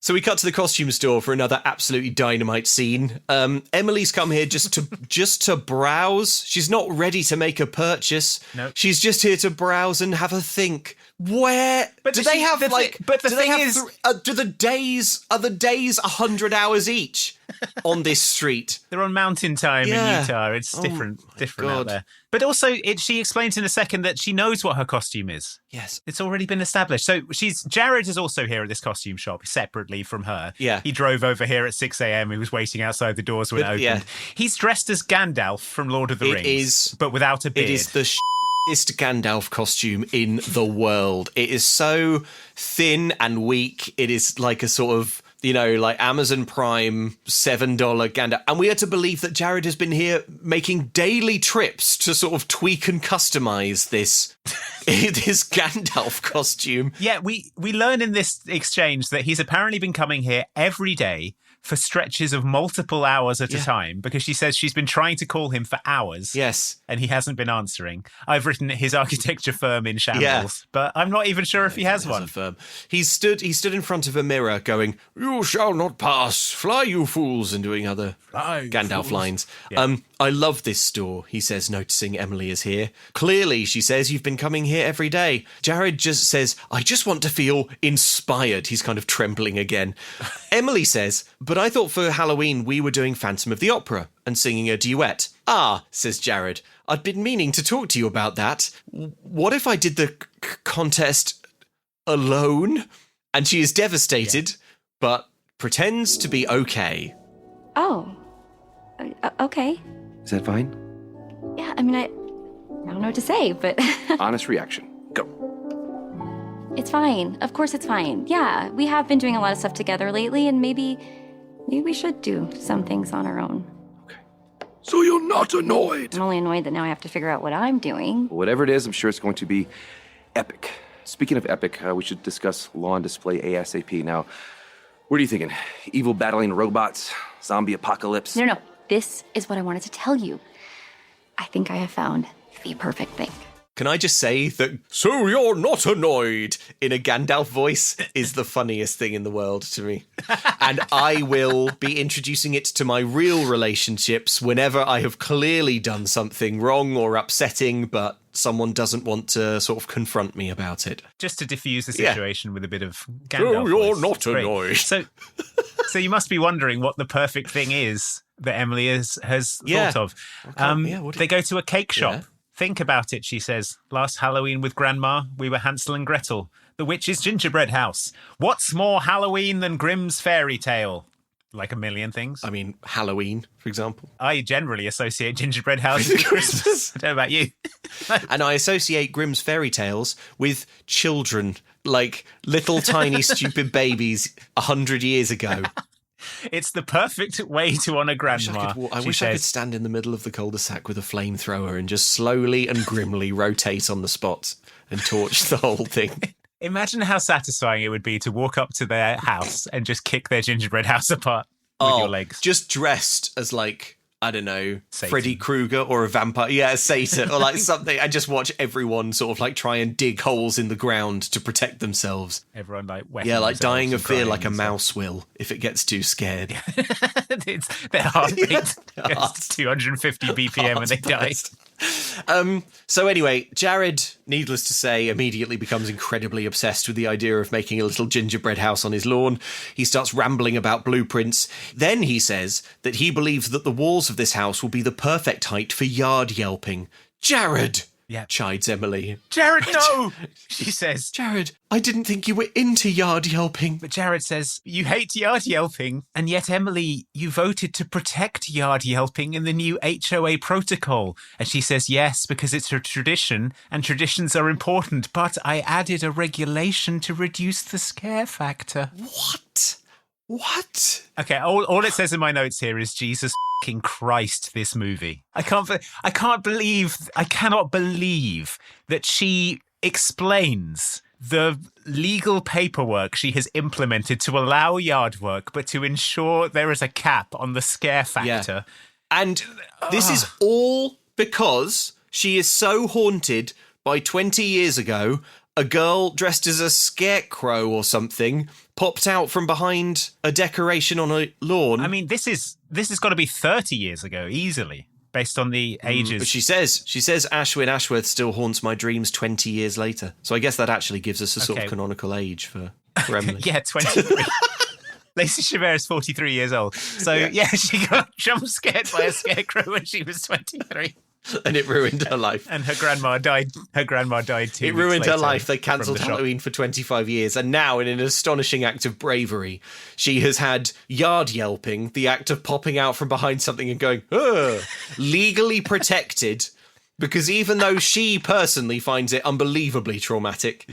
So we cut to the costume store for another absolutely dynamite scene. Emily's come here just to browse. She's not ready to make a purchase. No. She's just here to browse and have a think. Where But do they have do the days 100 hours each on this street? They're on mountain time in Utah. It's different out there. But also, she explains in a second that she knows what her costume is. Yes. It's already been established. So Jared is also here at this costume shop, separately from her. Yeah. He drove over here at 6 a.m. He was waiting outside the doors when it opened. Yeah. He's dressed as Gandalf from Lord of the Rings. But without a beard. It is the shittest Gandalf costume in the world. It is so thin and weak. It is like a sort of, like Amazon Prime $7 Gandalf. And we are to believe that Jared has been here making daily trips to sort of tweak and customize this Gandalf costume. Yeah, we learn in this exchange that he's apparently been coming here every day for stretches of multiple hours at a time, because she says she's been trying to call him for hours. Yes. And he hasn't been answering. I've written his architecture firm in shambles, but I'm not even sure if he has one. He stood in front of a mirror going, "You shall not pass, fly you fools," and doing other Gandalf lines. Yeah. I love this store, he says, noticing Emily is here. Clearly, she says, you've been coming here every day. Jared just says, I just want to feel inspired. He's kind of trembling again. Emily says, but I thought for Halloween we were doing Phantom of the Opera and singing a duet. Ah, says Jared, I'd been meaning to talk to you about that. What if I did the contest alone? And she is devastated, but pretends to be okay. Oh, okay. Is that fine? Yeah, I mean, I don't know what to say, but... Honest reaction. Go. It's fine. Of course it's fine. Yeah, we have been doing a lot of stuff together lately, and maybe we should do some things on our own. Okay. So you're not annoyed? I'm only annoyed that now I have to figure out what I'm doing. Whatever it is, I'm sure it's going to be epic. Speaking of epic, we should discuss lawn display ASAP. Now, what are you thinking? Evil battling robots? Zombie apocalypse? No. This is what I wanted to tell you. I think I have found the perfect thing. Can I just say that, so you're not annoyed, in a Gandalf voice is the funniest thing in the world to me. And I will be introducing it to my real relationships whenever I have clearly done something wrong or upsetting, but someone doesn't want to sort of confront me about it. Just to diffuse the situation with a bit of Gandalf. So you're voice. not annoyed. So you must be wondering what the perfect thing is that Emily has thought of. They go to a cake shop. Yeah. Think about it, she says. Last Halloween with Grandma, we were Hansel and Gretel. The witch's gingerbread house. What's more Halloween than Grimm's fairy tale? Like a million things. I mean, Halloween, for example. I generally associate gingerbread houses with Christmas. I don't know about you. And I associate Grimm's fairy tales with children, like little tiny stupid babies 100 years ago. It's the perfect way to honour Grandma. I wish I could stand in the middle of the cul-de-sac with a flamethrower and just slowly and grimly rotate on the spot and torch the whole thing. Imagine how satisfying it would be to walk up to their house and just kick their gingerbread house apart with your legs. Just dressed as, like, I don't know, Satan. Freddy Krueger or a vampire. Yeah, Satan or like something. And just watch everyone sort of like try and dig holes in the ground to protect themselves. Everyone like like dying of fear like a mouse will if it gets too scared. Their heartbeat goes to 250 BPM and they die. So anyway, Jared, needless to say, immediately becomes incredibly obsessed with the idea of making a little gingerbread house on his lawn. He starts rambling about blueprints. Then he says that he believes that the walls of this house will be the perfect height for yard yelping. Jared! Yeah. Chides Emily. Jared, no! She says. Jared, I didn't think you were into yard yelping. But Jared says, you hate yard yelping. And yet, Emily, you voted to protect yard yelping in the new HOA protocol. And she says, yes, because it's a tradition and traditions are important. But I added a regulation to reduce the scare factor. What? Okay, all it says in my notes here is Jesus fucking Christ, this movie. I cannot believe that she explains the legal paperwork she has implemented to allow yard work, but to ensure there is a cap on the scare factor. Yeah. And this is all because she is so haunted by 20 years ago, a girl dressed as a scarecrow or something popped out from behind a decoration on a lawn. I mean, this has got to be 30 years ago, easily. based on the ages. But she says Ashwin Ashworth still haunts my dreams 20 years later. So I guess that actually gives us a sort of canonical age for Emily. Yeah, 23. Lacey Chabert is 43 years old. So, yeah, she got jump scared by a scarecrow when she was 23. And it ruined her life. And her grandma died. Her grandma died too. It ruined her life. They cancelled Halloween for 25 years. And now, in an astonishing act of bravery, she has had yard yelping, the act of popping out from behind something and going, ugh, legally protected. Because even though she personally finds it unbelievably traumatic,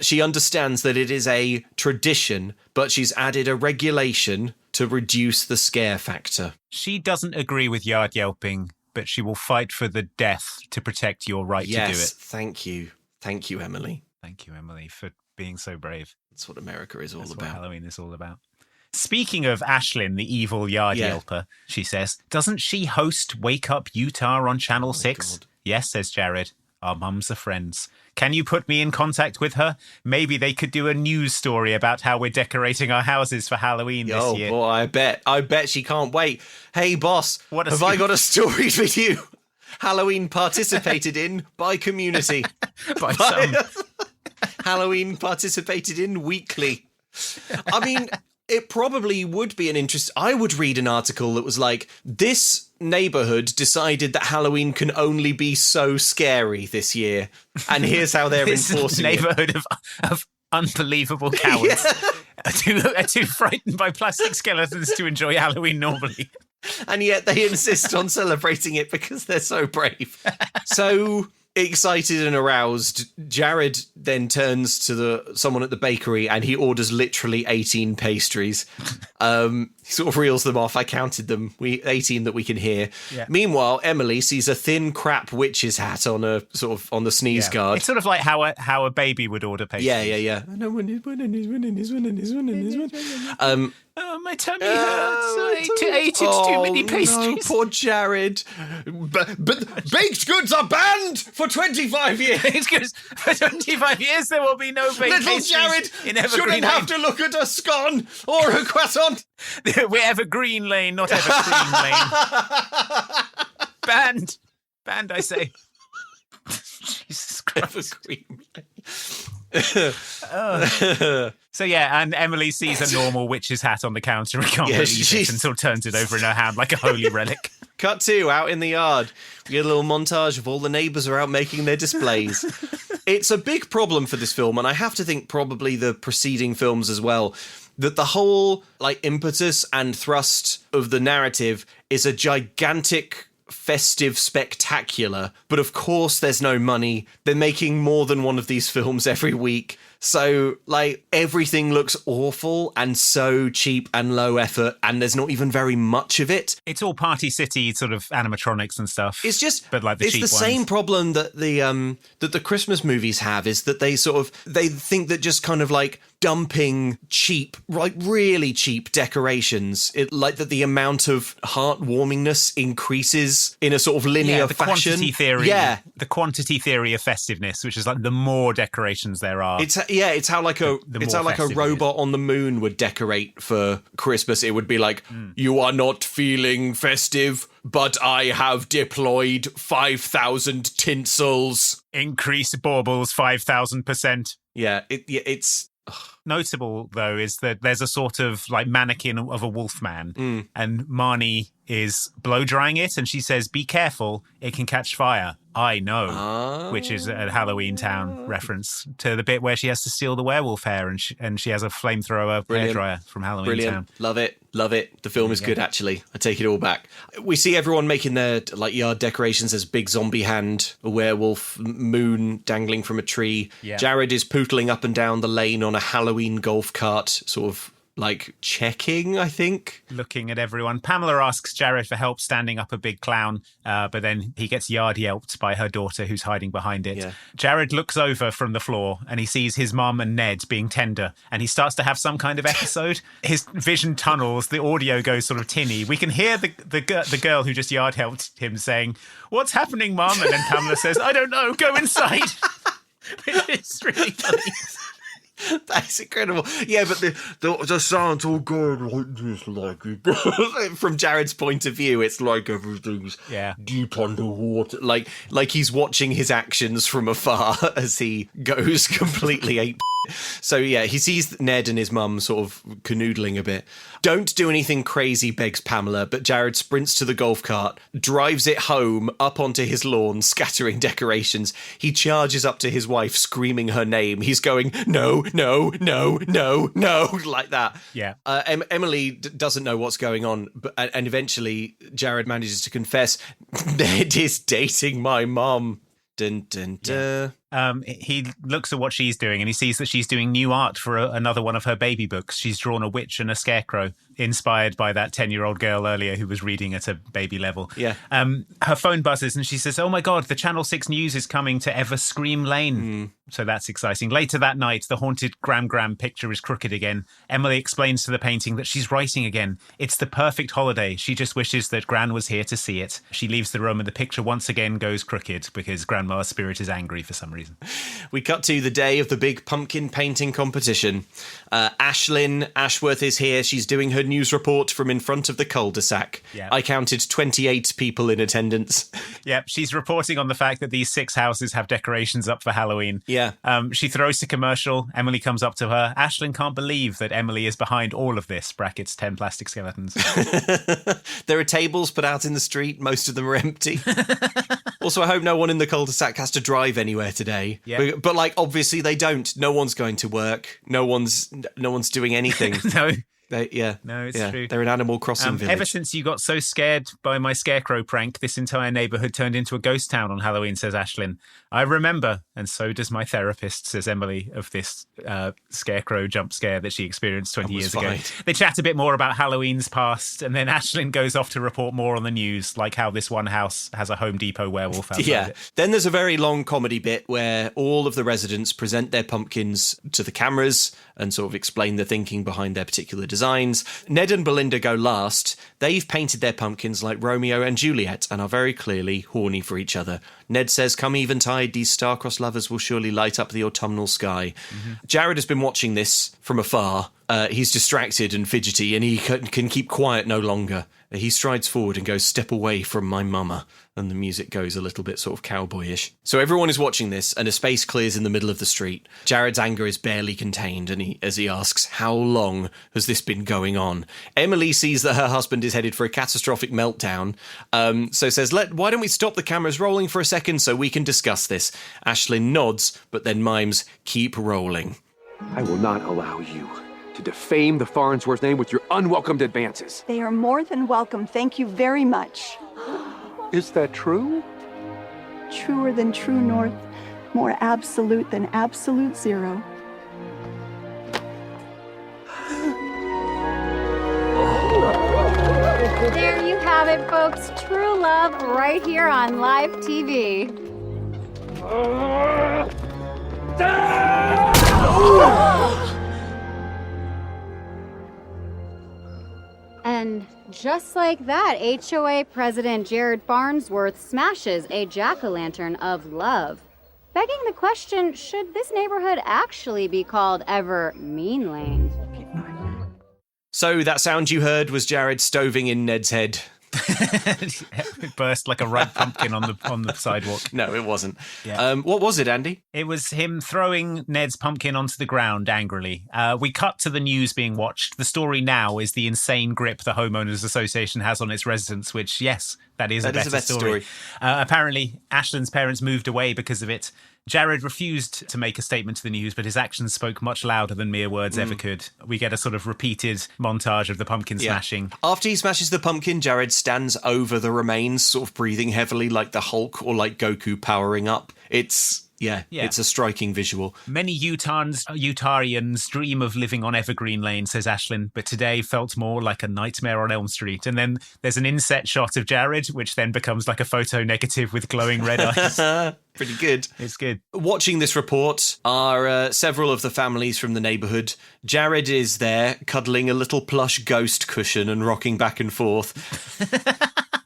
she understands that it is a tradition, but she's added a regulation to reduce the scare factor. She doesn't agree with yard yelping, but she will fight for the death to protect your right to do it. Yes, thank you. Thank you, Emily. Thank you, Emily, for being so brave. That's what America is all That's about. What Halloween is all about. Speaking of Ashlyn, the evil yard yelper, she says, doesn't she host Wake Up Utah on Channel 6? God. Yes, says Jared. Our mums are friends. Can you put me in contact with her? Maybe they could do a news story about how we're decorating our houses for Halloween this year. Oh, boy, I bet she can't wait. Hey, boss, have I got a story for you? Halloween participated in by community. by some. Halloween participated in weekly. I mean, it probably would be an interest. I would read an article that was like, this neighborhood decided that Halloween can only be so scary this year, and here's how they're enforcing it. Neighborhood of unbelievable cowards are too frightened by plastic skeletons to enjoy Halloween normally. And yet they insist on celebrating it because they're so brave. So excited and aroused, Jared then turns to someone at the bakery and he orders literally 18 pastries. He sort of reels them off. I counted them. 18 that we can hear. Yeah. Meanwhile, Emily sees a thin crap witch's hat on the sneeze guard. It's sort of like how a baby would order pastries. Yeah. I know when he's winning. Oh, my tummy hurts. I ate too many pastries. No, poor Jared. But baked goods are banned for 25 years. Baked goods for 25 years. There will be no baked pastries. Little Jared in Evergreen shouldn't have to look at a scone or a croissant. We're Evergreen Lane, not Evergreen Lane. Banned, I say. Jesus Christ. Evergreen Lane. So yeah, and Emily sees a normal witch's hat on the counter and can't believe it and sort of turns it over in her hand like a holy relic. Cut to out in the yard. We get a little montage of all the neighbours are out making their displays. It's a big problem for this film, and I have to think probably the preceding films as well, that the whole impetus and thrust of the narrative is a gigantic festive spectacular, but of course there's no money. They're making more than one of these films every week. So, everything looks awful and so cheap and low effort, and there's not even very much of it. It's all Party City sort of animatronics and stuff. It's just, but it's the same problem that the Christmas movies have, is that they think that just kind of dumping cheap, really cheap decorations, that the amount of heartwarmingness increases in a sort of linear fashion. Quantity theory. Yeah. The quantity theory of festiveness, which is the more decorations there are. It's how a robot on the moon would decorate for Christmas. It would be you are not feeling festive, but I have deployed 5,000 tinsels. Increase baubles 5,000%. Yeah, it's... Notable, though, is that there's a sort of mannequin of a wolf man, and Marnie is blow drying it, and she says, "Be careful, it can catch fire." I know, which is a Halloweentown reference to the bit where she has to steal the werewolf hair, and she has a flamethrower hairdryer from Halloweentown. Brilliant. Love it. The film is good, actually. I take it all back. We see everyone making their yard decorations. There's a big zombie hand, a werewolf, moon dangling from a tree. Yeah. Jared is pootling up and down the lane on a Halloween golf cart, sort of checking, I think. Looking at everyone. Pamela asks Jared for help standing up a big clown, but then he gets yard yelped by her daughter who's hiding behind it. Yeah. Jared looks over from the floor and he sees his mum and Ned being tender, and he starts to have some kind of episode. His vision tunnels, the audio goes sort of tinny. We can hear the girl who just yard helped him saying, "What's happening, Mum?" And then Pamela says, "I don't know, go inside." It's really funny. That's incredible. Yeah, but the sound's all going like this, like from Jared's point of view, it's like everything's deep underwater. Like he's watching his actions from afar as he goes completely ape. So yeah, he sees Ned and his mum sort of canoodling a bit. Don't do anything crazy, begs Pamela, but Jared sprints to the golf cart, drives it home, up onto his lawn, scattering decorations. He charges up to his wife, screaming her name. He's going, no, no, no, no, no, like that. Yeah. Emily doesn't know what's going on, and eventually Jared manages to confess, Ned is dating my mum. Dun, dun, dun. He looks at what she's doing and he sees that she's doing new art for another one of her baby books. She's drawn a witch and a scarecrow, inspired by that 10-year-old girl earlier who was reading at a baby level. Yeah. Her phone buzzes and she says, oh my God, the Channel 6 news is coming to Evergreen Lane. So that's exciting. Later that night, the haunted Gram picture is crooked again. Emily explains to the painting that she's writing again. It's the perfect holiday. She just wishes that Gran was here to see it. She leaves the room and the picture once again goes crooked because Grandma's spirit is angry for some reason. We cut to the day of the big pumpkin painting competition. Ashlyn Ashworth is here. She's doing her news report from in front of the cul-de-sac. Yeah. I counted 28 people in attendance. Yep, she's reporting on the fact that these 6 houses have decorations up for Halloween. Yeah. She throws to commercial. Emily comes up to her. Ashlyn can't believe that Emily is behind all of this, brackets 10 plastic skeletons. There are tables put out in the street. Most of them are empty. Also, I hope no one in the cul-de-sac has to drive anywhere today. Yeah. But like, obviously they don't. No one's going to work. No one's doing anything. No. No, it's true. They're an Animal Crossing village. Ever since you got so scared by my scarecrow prank, this entire neighbourhood turned into a ghost town on Halloween, says Ashlyn. I remember, and so does my therapist, says Emily, of this scarecrow jump scare that she experienced 20 years ago. They chat a bit more about Halloween's past, and then Ashlyn goes off to report more on the news, like how this one house has a Home Depot werewolf outside it. Then there's a very long comedy bit where all of the residents present their pumpkins to the cameras and sort of explain the thinking behind their particular designs. Ned and Belinda go last. They've painted their pumpkins like Romeo and Juliet and are very clearly horny for each other. Ned says, come eventide, these star-crossed lovers will surely light up the autumnal sky. Jared has been watching this from afar. He's distracted and fidgety, and he can keep quiet no longer. He strides forward and goes, step away from my mama. And the music goes a little bit sort of cowboyish. So everyone is watching this, and a space clears in the middle of the street. Jared's anger is barely contained, and as he asks, how long has this been going on? Emily sees that her husband is headed for a catastrophic meltdown, so says, why don't we stop the cameras rolling for a second so we can discuss this? Ashlyn nods, but then mimes, keep rolling. I will not allow you to defame the Farnsworth name with your unwelcomed advances. They are more than welcome. Thank you very much. Is that true? Truer than true north, more absolute than absolute zero. There you have it, folks. True love right here on live TV. And just like that, HOA President Jared Farnsworth smashes a jack-o'-lantern of love, begging the question, should this neighborhood actually be called Evergreen Lane? So that sound you heard was Jared stoving in Ned's head. It burst like a ripe pumpkin on the sidewalk. No, it wasn't. Yeah. What was it, Andy? It was him throwing Ned's pumpkin onto the ground angrily. We cut to the news being watched. The story now is the insane grip the Homeowners Association has on its residents, which, yes, that is a better story. Apparently, Ashlyn's parents moved away because of it. Jared refused to make a statement to the news, but his actions spoke much louder than mere words ever could. We get a sort of repeated montage of the pumpkin smashing. After he smashes the pumpkin, Jared stands over the remains, sort of breathing heavily like the Hulk or like Goku powering up. It's a striking visual. Many Utahrians dream of living on Evergreen Lane, says Ashlyn, but today felt more like a nightmare on Elm Street. And then there's an inset shot of Jared, which then becomes like a photo negative with glowing red eyes. Pretty good. It's good. Watching this report are several of the families from the neighbourhood. Jared is there, cuddling a little plush ghost cushion and rocking back and forth.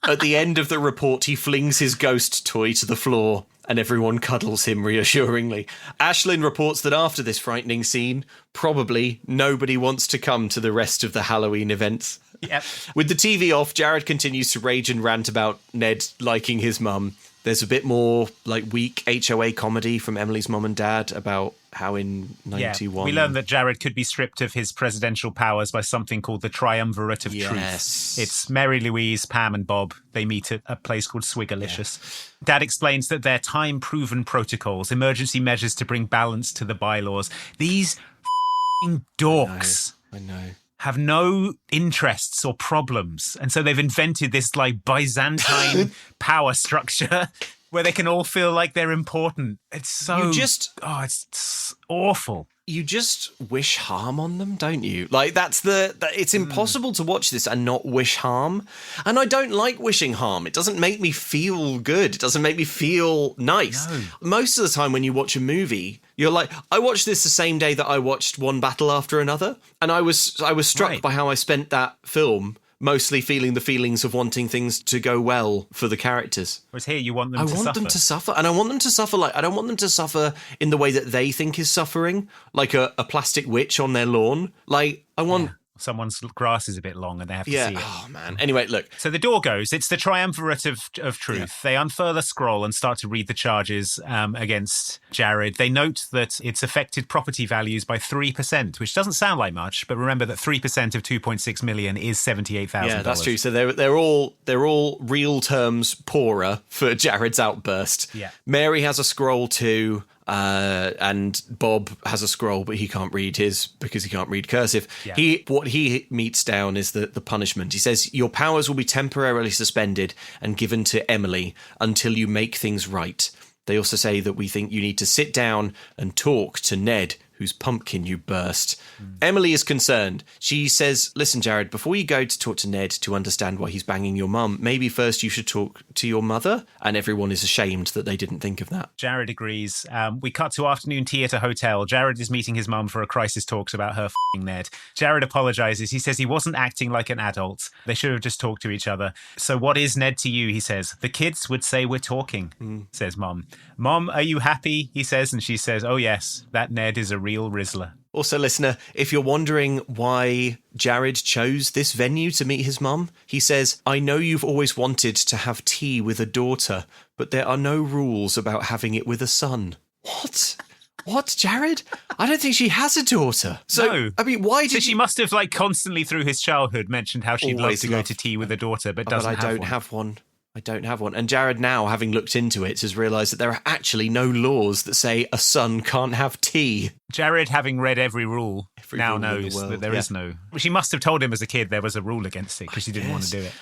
At the end of the report, he flings his ghost toy to the floor. and everyone cuddles him reassuringly. Ashlyn reports that after this frightening scene, probably nobody wants to come to the rest of the Halloween events. Yep. With the TV off, Jared continues to rage and rant about Ned liking his mum. There's a bit more weak HOA comedy from Emily's mum and dad about how in 91... we learned that Jared could be stripped of his presidential powers by something called the Triumvirate of Truth. It's Mary Louise, Pam and Bob. They meet at a place called Swigalicious. Yeah. Dad explains that they're time-proven protocols, emergency measures to bring balance to the bylaws. These f***ing dorks... I know. Have no interests or problems. And so they've invented this Byzantine power structure where they can all feel like they're important. It's so... it's awful. You just wish harm on them, don't you? It's impossible to watch this and not wish harm. And I don't like wishing harm. It doesn't make me feel good. It doesn't make me feel nice. No. Most of the time when you watch a movie, you're like, I watched this the same day that I watched One Battle After Another. And I was struck by how I spent that film mostly feeling the feelings of wanting things to go well for the characters. Whereas here you want them to suffer. I want them to suffer. And I want them to suffer I don't want them to suffer in the way that they think is suffering, like a plastic witch on their lawn. I want... Yeah. Someone's grass is a bit long and they have to see it. Oh, man. Anyway, look. So the door goes. It's the Triumvirate of Truth. Yeah. They unfurl a scroll and start to read the charges against Jared. They note that it's affected property values by 3%, which doesn't sound like much, but remember that 3% of 2.6 million is $78,000. Yeah, that's true. So they're all real terms poorer for Jared's outburst. Yeah. Mary has a scroll too. And Bob has a scroll, but he can't read his because he can't read cursive. Yeah. What he meets down is the punishment. He says, your powers will be temporarily suspended and given to Emily until you make things right. They also say that we think you need to sit down and talk to Ned, whose pumpkin you burst. Emily is concerned. She says, listen, Jared, before you go to talk to Ned to understand why he's banging your mum, maybe first you should talk to your mother. And everyone is ashamed that they didn't think of that. Jared agrees. We cut to afternoon tea at a hotel. Jared is meeting his mum for a crisis talks about her f***ing Ned. Jared apologizes. He says he wasn't acting like an adult. They should have just talked to each other. So what is Ned to you, he says. The kids would say we're talking, says Mum. Mum, are you happy? He says, and she says, oh yes, that Ned is a real Rizzler. Also, listener, if you're wondering why Jared chose this venue to meet his mum, he says, I know you've always wanted to have tea with a daughter, but there are no rules about having it with a son. What? What, Jared? I don't think she has a daughter. So, no. I mean, why did she must have tonally through his childhood mentioned how she'd love to go to tea with a daughter, but doesn't have one. I don't have one. And Jared now, having looked into it, has realised that there are actually no laws that say a son can't have tea. Jared, having read every rule now knows that there is no... She must have told him as a kid there was a rule against it because she didn't want to do it.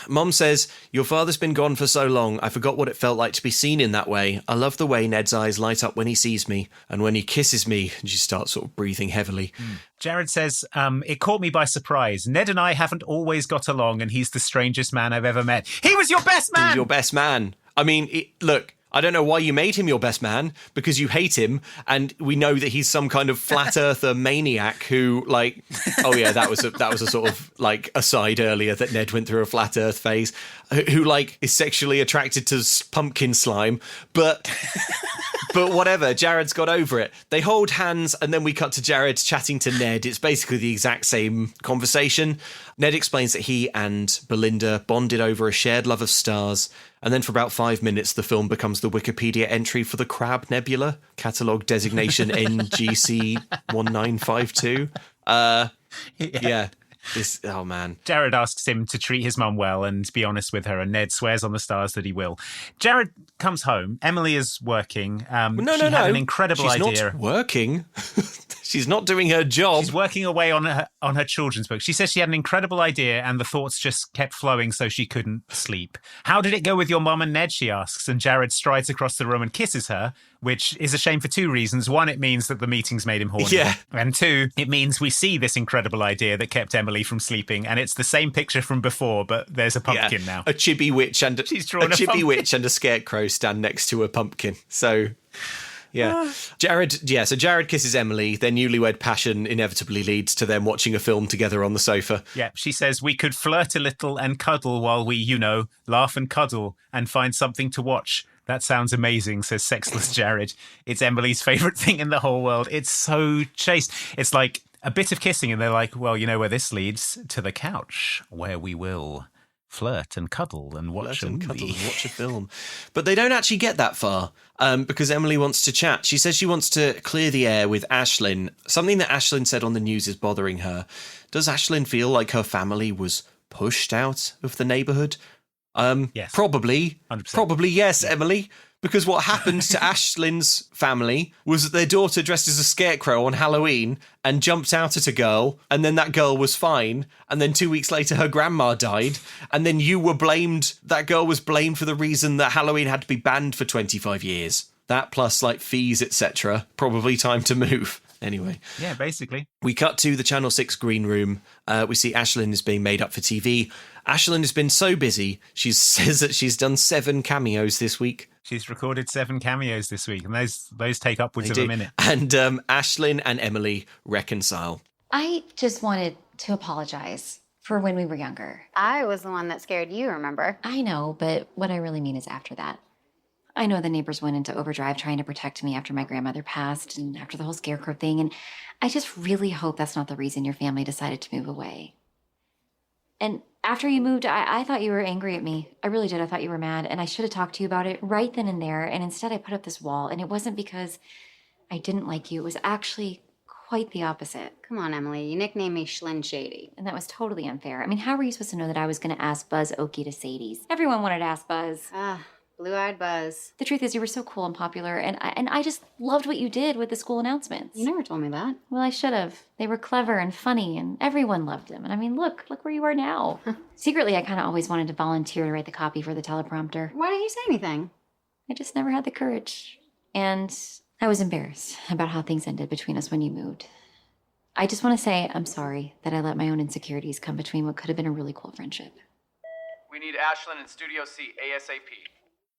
Mum says, your father's been gone for so long, I forgot what it felt like to be seen in that way. I love the way Ned's eyes light up when he sees me, and when he kisses me, and she starts sort of breathing heavily. Jared says, it caught me by surprise. Ned and I haven't always got along, and he's the strangest man I've ever met. He was your best man! He was your best man. I mean, look... I don't know why you made him your best man, because you hate him, and we know that he's some kind of flat earther maniac who, oh yeah, that was a sort of aside earlier that Ned went through a flat earth phase, who is sexually attracted to pumpkin slime, but whatever, Jared's got over it. They hold hands, and then we cut to Jared chatting to Ned. It's basically the exact same conversation. Ned explains that he and Belinda bonded over a shared love of stars. And then for about 5 minutes, the film becomes the Wikipedia entry for the Crab Nebula, catalogue designation NGC 1952. Yeah. Oh, man. Jared asks him to treat his mum well and be honest with her, and Ned swears on the stars that he will. Jared comes home. Emily is working. She had an incredible idea. She's not working. She's not doing her job. She's working away on her children's book. She says she had an incredible idea and the thoughts just kept flowing so she couldn't sleep. How did it go with your mum and Ned, she asks, and Jared strides across the room and kisses her, which is a shame for two reasons. One, it means that the meeting's made him horny. Yeah. And two, it means we see this incredible idea that kept Emily from sleeping, and it's the same picture from before, but there's a pumpkin now. A chibi witch and witch and a scarecrow stand next to a pumpkin. So... Yeah. So Jared kisses Emily. Their newlywed passion inevitably leads to them watching a film together on the sofa. Yeah, she says, we could flirt a little and cuddle while we, laugh and cuddle and find something to watch. That sounds amazing, says sexless Jared. It's Emily's favourite thing in the whole world. It's so chaste. It's like a bit of kissing, and they're like, well, you know where this leads? To the couch, where we will flirt and cuddle and watch a film. But they don't actually get that far because Emily wants to chat. She says she wants to clear the air with Ashlyn. Something that Ashlyn said on the news is bothering her. Does Ashlyn feel like her family was pushed out of the neighbourhood? Yes. Probably. 100%. Probably yes, Emily. Because what happened to Ashlyn's family was that their daughter dressed as a scarecrow on Halloween and jumped out at a girl, and then that girl was fine, and then 2 weeks later her grandma died, and then that girl was blamed for the reason that Halloween had to be banned for 25 years. That plus, like, fees, etc. Probably time to move. Anyway. Yeah, basically. We cut to the Channel 6 green room. We see Ashlyn is being made up for TV. Ashlyn has been so busy, she says that she's done 7 cameos this week. She's recorded 7 cameos this week, and those take upwards of a minute. And Ashlyn and Emily reconcile. I just wanted to apologize for when we were younger. I was the one that scared you, remember? I know, but what I really mean is after that. I know the neighbors went into overdrive trying to protect me after my grandmother passed and after the whole scarecrow thing, and I just really hope that's not the reason your family decided to move away. And after you moved, I thought you were angry at me. I really did. I thought you were mad, and I should have talked to you about it right then and there, and instead I put up this wall, and it wasn't because I didn't like you. It was actually quite the opposite. Come on, Emily. You nicknamed me Shlyn Shady. And that was totally unfair. I mean, how were you supposed to know that I was going to ask Buzz Okie to Sadie's? Everyone wanted to ask Buzz. Blue-eyed Buzz. The truth is, you were so cool and popular, and I just loved what you did with the school announcements. You never told me that. Well, I should have. They were clever and funny, and everyone loved them. And I mean, look where you are now. Secretly, I kind of always wanted to volunteer to write the copy for the teleprompter. Why didn't you say anything? I just never had the courage. And I was embarrassed about how things ended between us when you moved. I just want to say I'm sorry that I let my own insecurities come between what could have been a really cool friendship. We need Ashlyn in Studio C ASAP.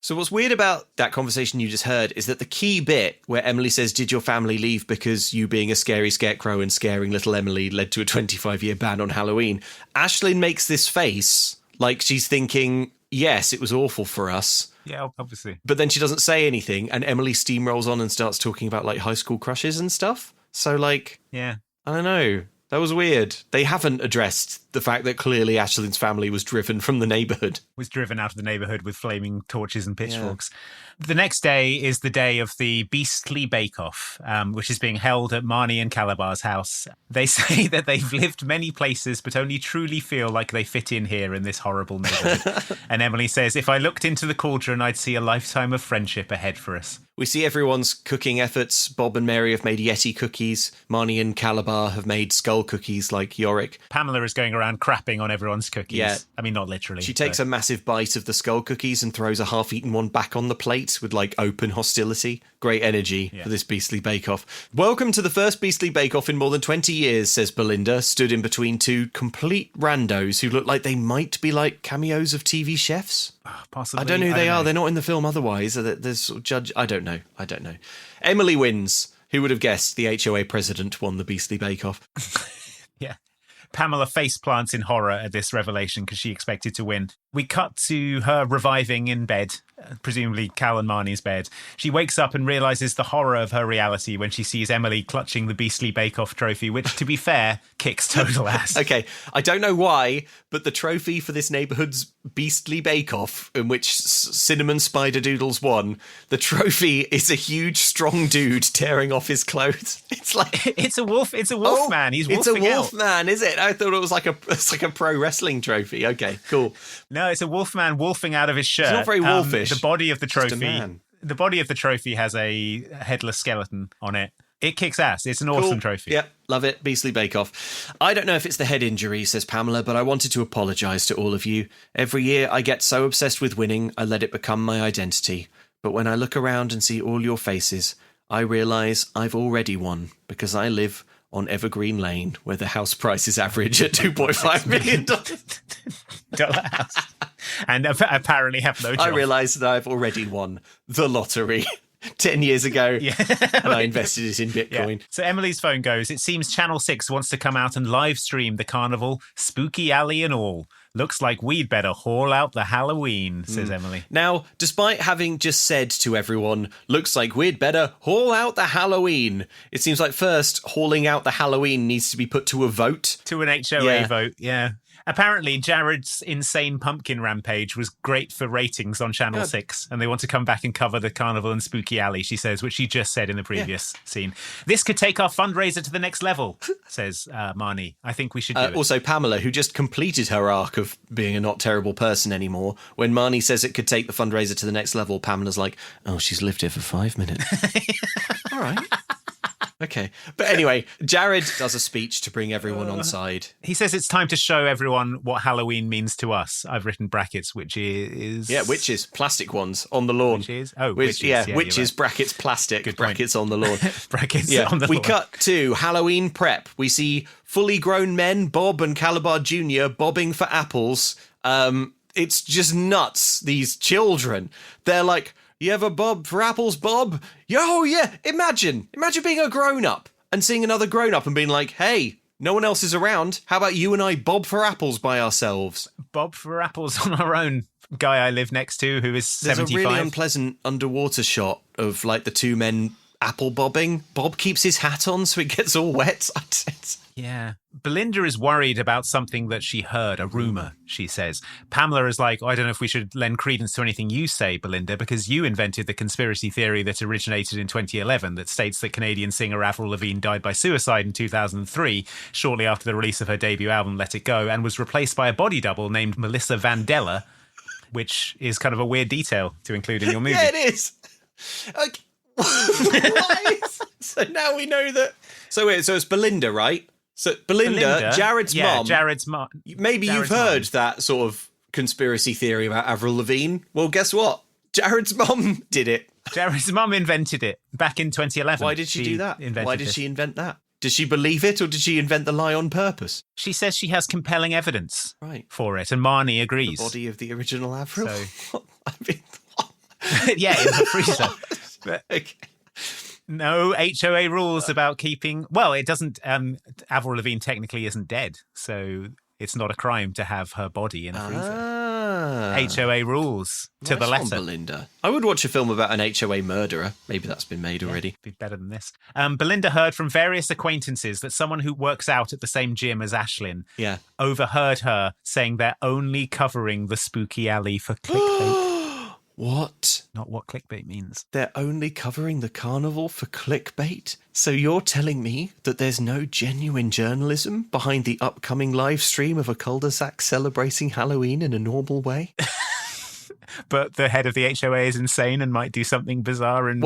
So what's weird about that conversation you just heard is that the key bit where Emily says, did your family leave because you being a scary scarecrow and scaring little Emily led to a 25-year ban on Halloween? Ashlyn makes this face like she's thinking, yes, it was awful for us. Yeah, obviously. But then she doesn't say anything, and Emily steamrolls on and starts talking about, like, high school crushes and stuff. So, like, yeah, I don't know. That was weird. They haven't addressed the fact that clearly Ashlyn's family was driven from the neighbourhood. Was driven out of the neighbourhood with flaming torches and pitchforks. Yeah. The next day is the day of the Beastly Bake-Off, which is being held at Marnie and Kalabar's house. They say that they've lived many places, but only truly feel like they fit in here in this horrible neighbourhood. And Emily says, if I looked into the cauldron, I'd see a lifetime of friendship ahead for us. We see everyone's cooking efforts. Bob and Mary have made Yeti cookies. Marnie and Kalabar have made skull cookies like Yorick. Pamela is going around crapping on everyone's cookies. Yeah. I mean, not literally. She takes a massive bite of the skull cookies and throws a half-eaten one back on the plate with, like, open hostility. Great energy for this Beastly Bake-Off. Welcome to the first Beastly Bake-Off in more than 20 years, says Belinda, stood in between two complete randos who look like they might be, like, cameos of TV chefs. Possibly. I don't know who they are. They're not in the film otherwise. There's sort of judge. I don't know. Emily wins. Who would have guessed the HOA president won the Beastly Bake-Off? Yeah. Pamela face plants in horror at this revelation because she expected to win. We cut to her reviving in bed, presumably Cal and Marnie's bed. She wakes up and realises the horror of her reality when she sees Emily clutching the Beastly Bake-Off trophy, which, to be fair, kicks total ass. Okay, I don't know why, but the trophy for this neighbourhood's Beastly Bake-Off, in which Cinnamon Spider Doodles won, the trophy is a huge, strong dude tearing off his clothes. It's like it's a wolf man. He's wolfing out. It's a wolf man, is it? I thought it was like a pro wrestling trophy. Okay, cool. No, it's a wolf man wolfing out of his shirt. It's not very wolfish. The body of the Just a trophy. man. The body of the trophy has a headless skeleton on it. It kicks ass. It's an awesome trophy. Yep, love it. Beastly Bake-Off. I don't know if it's the head injury, says Pamela, but I wanted to apologise to all of you. Every year I get so obsessed with winning, I let it become my identity. But when I look around and see all your faces, I realise I've already won because I live on Evergreen Lane, where the house price is average at $2.5 million. House. And apparently have no job. I realise that I've already won the lottery 10 years ago, and I invested it in Bitcoin. Yeah. So Emily's phone goes, it seems Channel 6 wants to come out and live stream the carnival, Spooky Alley and all. Looks like we'd better haul out the Halloween, says Emily. Now, despite having just said to everyone, looks like we'd better haul out the Halloween, it seems like first, hauling out the Halloween needs to be put to a vote. To an HOA vote, yeah. Apparently, Jared's insane pumpkin rampage was great for ratings on Channel 6, and they want to come back and cover the carnival and Spooky Alley, she says, which she just said in the previous scene. This could take our fundraiser to the next level, says Marnie. I think we should do it. Also, Pamela, who just completed her arc of being a not terrible person anymore, when Marnie says it could take the fundraiser to the next level, Pamela's like, oh, she's lived here for 5 minutes. All right. Okay. But anyway, Jared does a speech to bring everyone on side. He says it's time to show everyone what Halloween means to us. I've written brackets, which is... Yeah, witches, plastic ones on the lawn. Witches? Oh, witches. Yeah, witches, brackets, plastic, brackets on the lawn. Brackets On on the lawn. We cut to Halloween prep. We see fully grown men, Bob and Kalabar Jr., bobbing for apples. It's just nuts, these children. They're like... You ever bob for apples, Bob? Oh, yeah. Imagine being a grown-up and seeing another grown-up and being like, hey, no one else is around. How about you and I bob for apples by ourselves? Bob for apples on our own. Guy I live next to who is 75. There's a really unpleasant underwater shot of like the two men apple bobbing. Bob keeps his hat on so it gets all wet. Yeah. Belinda is worried about something that she heard, a rumour, she says. Pamela is like, I don't know if we should lend credence to anything you say, Belinda, because you invented the conspiracy theory that originated in 2011 that states that Canadian singer Avril Lavigne died by suicide in 2003, shortly after the release of her debut album, Let It Go, and was replaced by a body double named Melissa Vandella, which is kind of a weird detail to include in your movie. Yeah, it is. Okay. So now we know that. So it's Belinda, right? So Belinda, Jared's mum. Jared's mum. Maybe you've heard that sort of conspiracy theory about Avril Lavigne. Well, guess what? Jared's mum did it. Jared's mum invented it back in 2011. Why did she do that? Why did she invent that? Did she believe it, or did she invent the lie on purpose? She says she has compelling evidence for it, and Marnie agrees. The body of the original Avril? So, yeah, in the freezer. But, okay. No HOA rules about keeping... Well, it doesn't... Avril Lavigne technically isn't dead, so it's not a crime to have her body in a freezer. HOA rules to the letter. Belinda. I would watch a film about an HOA murderer. Maybe that's been made already. Be better than this. Belinda heard from various acquaintances that someone who works out at the same gym as Ashlyn overheard her saying they're only covering the Spooky Alley for clickbait. What? Not what clickbait means. They're only covering the carnival for clickbait? So you're telling me that there's no genuine journalism behind the upcoming live stream of a cul-de-sac celebrating Halloween in a normal way? But the head of the HOA is insane and might do something bizarre and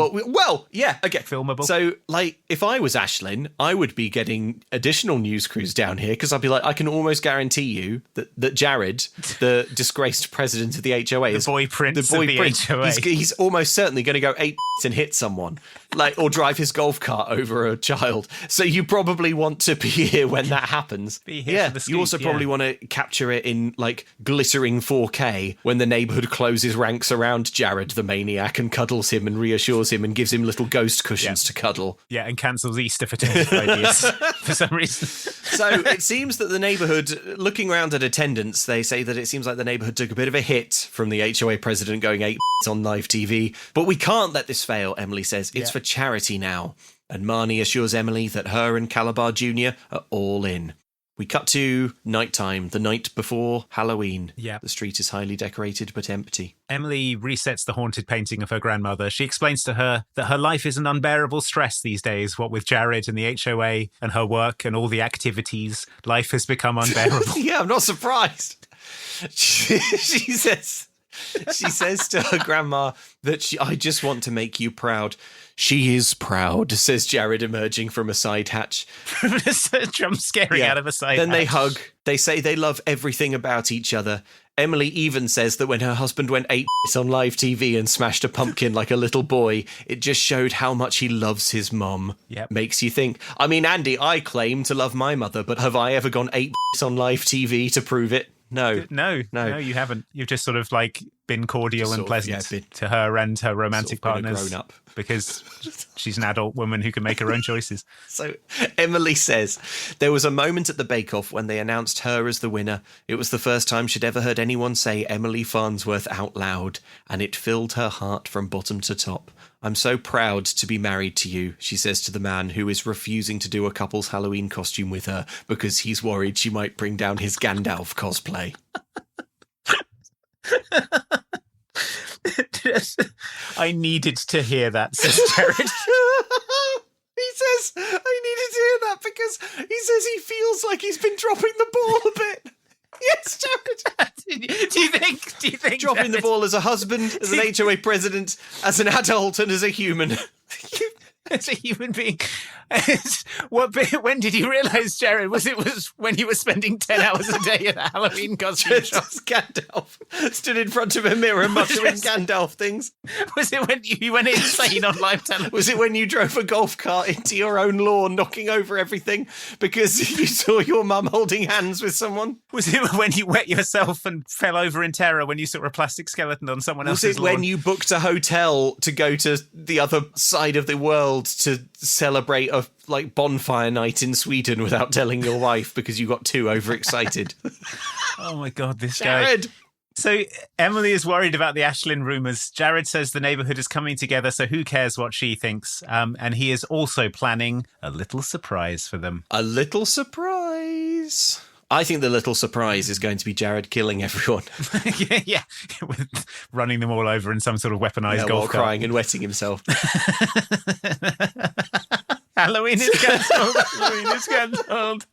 yeah, okay, filmable. So, like, if I was Ashlyn, I would be getting additional news crews down here because I'd be like, I can almost guarantee you that Jared, the disgraced president of the HOA, the boy prince of the HOA, he's almost certainly going to go 8 and hit someone, like, or drive his golf cart over a child. So you probably want to be here when that happens. You also probably want to capture it in like glittering 4K when the neighborhood closes ranks around Jared the maniac and cuddles him and reassures him and gives him little ghost cushions to cuddle. Yeah, and cancels Easter for 25 years for some reason. So it seems that the neighborhood, looking around at attendance, they say that it seems like the neighborhood took a bit of a hit from the HOA president going 8 on live TV. But we can't let this fail, Emily says. It's for charity now. And Marnie assures Emily that her and Kalabar Jr. are all in. We cut to nighttime, the night before Halloween. Yeah. The street is highly decorated but empty. Emily resets the haunted painting of her grandmother. She explains to her that her life is an unbearable stress these days, what with Jared and the HOA and her work and all the activities. Life has become unbearable. Yeah, I'm not surprised. She says to her grandma that I just want to make you proud. She is proud, says Jared, emerging from a side hatch. Jump scaring out of a side Then hatch. they hug. They say they love everything about each other. Emily even says that when her husband went 8 on live TV and smashed a pumpkin like a little boy, it just showed how much he loves his mum. Yep. Makes you think. I mean, Andy, I claim to love my mother, but have I ever gone 8 on live TV to prove it? No, you haven't. You've just sort of like been cordial Just and sort of, pleasant yeah, to her and her romantic sort of been a partners. grown-up. Because she's an adult woman who can make her own choices. So Emily says, there was a moment at the bake-off when they announced her as the winner. It was the first time she'd ever heard anyone say Emily Farnsworth out loud, and it filled her heart from bottom to top. I'm so proud to be married to you, she says to the man who is refusing to do a couple's Halloween costume with her because he's worried she might bring down his Gandalf cosplay. I needed to hear that, says Jared. He says, I needed to hear that because he says he feels like he's been dropping the ball a bit. Yes, Jared. Do you think dropping Jared, the ball as a husband, as an HOA president, as an adult, and as a human? as a human being? When did you realise, Jared? Was when you were spending 10 hours a day at a Halloween costume shop? Gandalf stood in front of a mirror muttering Gandalf things. Was it when you went insane on live television? Was it when you drove a golf cart into your own lawn, knocking over everything because you saw your mum holding hands with someone? Was it when you wet yourself and fell over in terror when you saw a plastic skeleton on someone else's lawn? Was it when you booked a hotel to go to the other side of the world to celebrate a bonfire night in Sweden without telling your wife because you got too overexcited? Oh my God, this Jared! guy. So Emily is worried about the Ashlyn rumours. Jared says the neighbourhood is coming together, so who cares what she thinks? And he is also planning a little surprise for them. A little surprise? I think the little surprise is going to be Jared killing everyone. yeah. With running them all over in some sort of weaponised golf while cart. crying and wetting himself. Halloween is cancelled. Halloween is cancelled.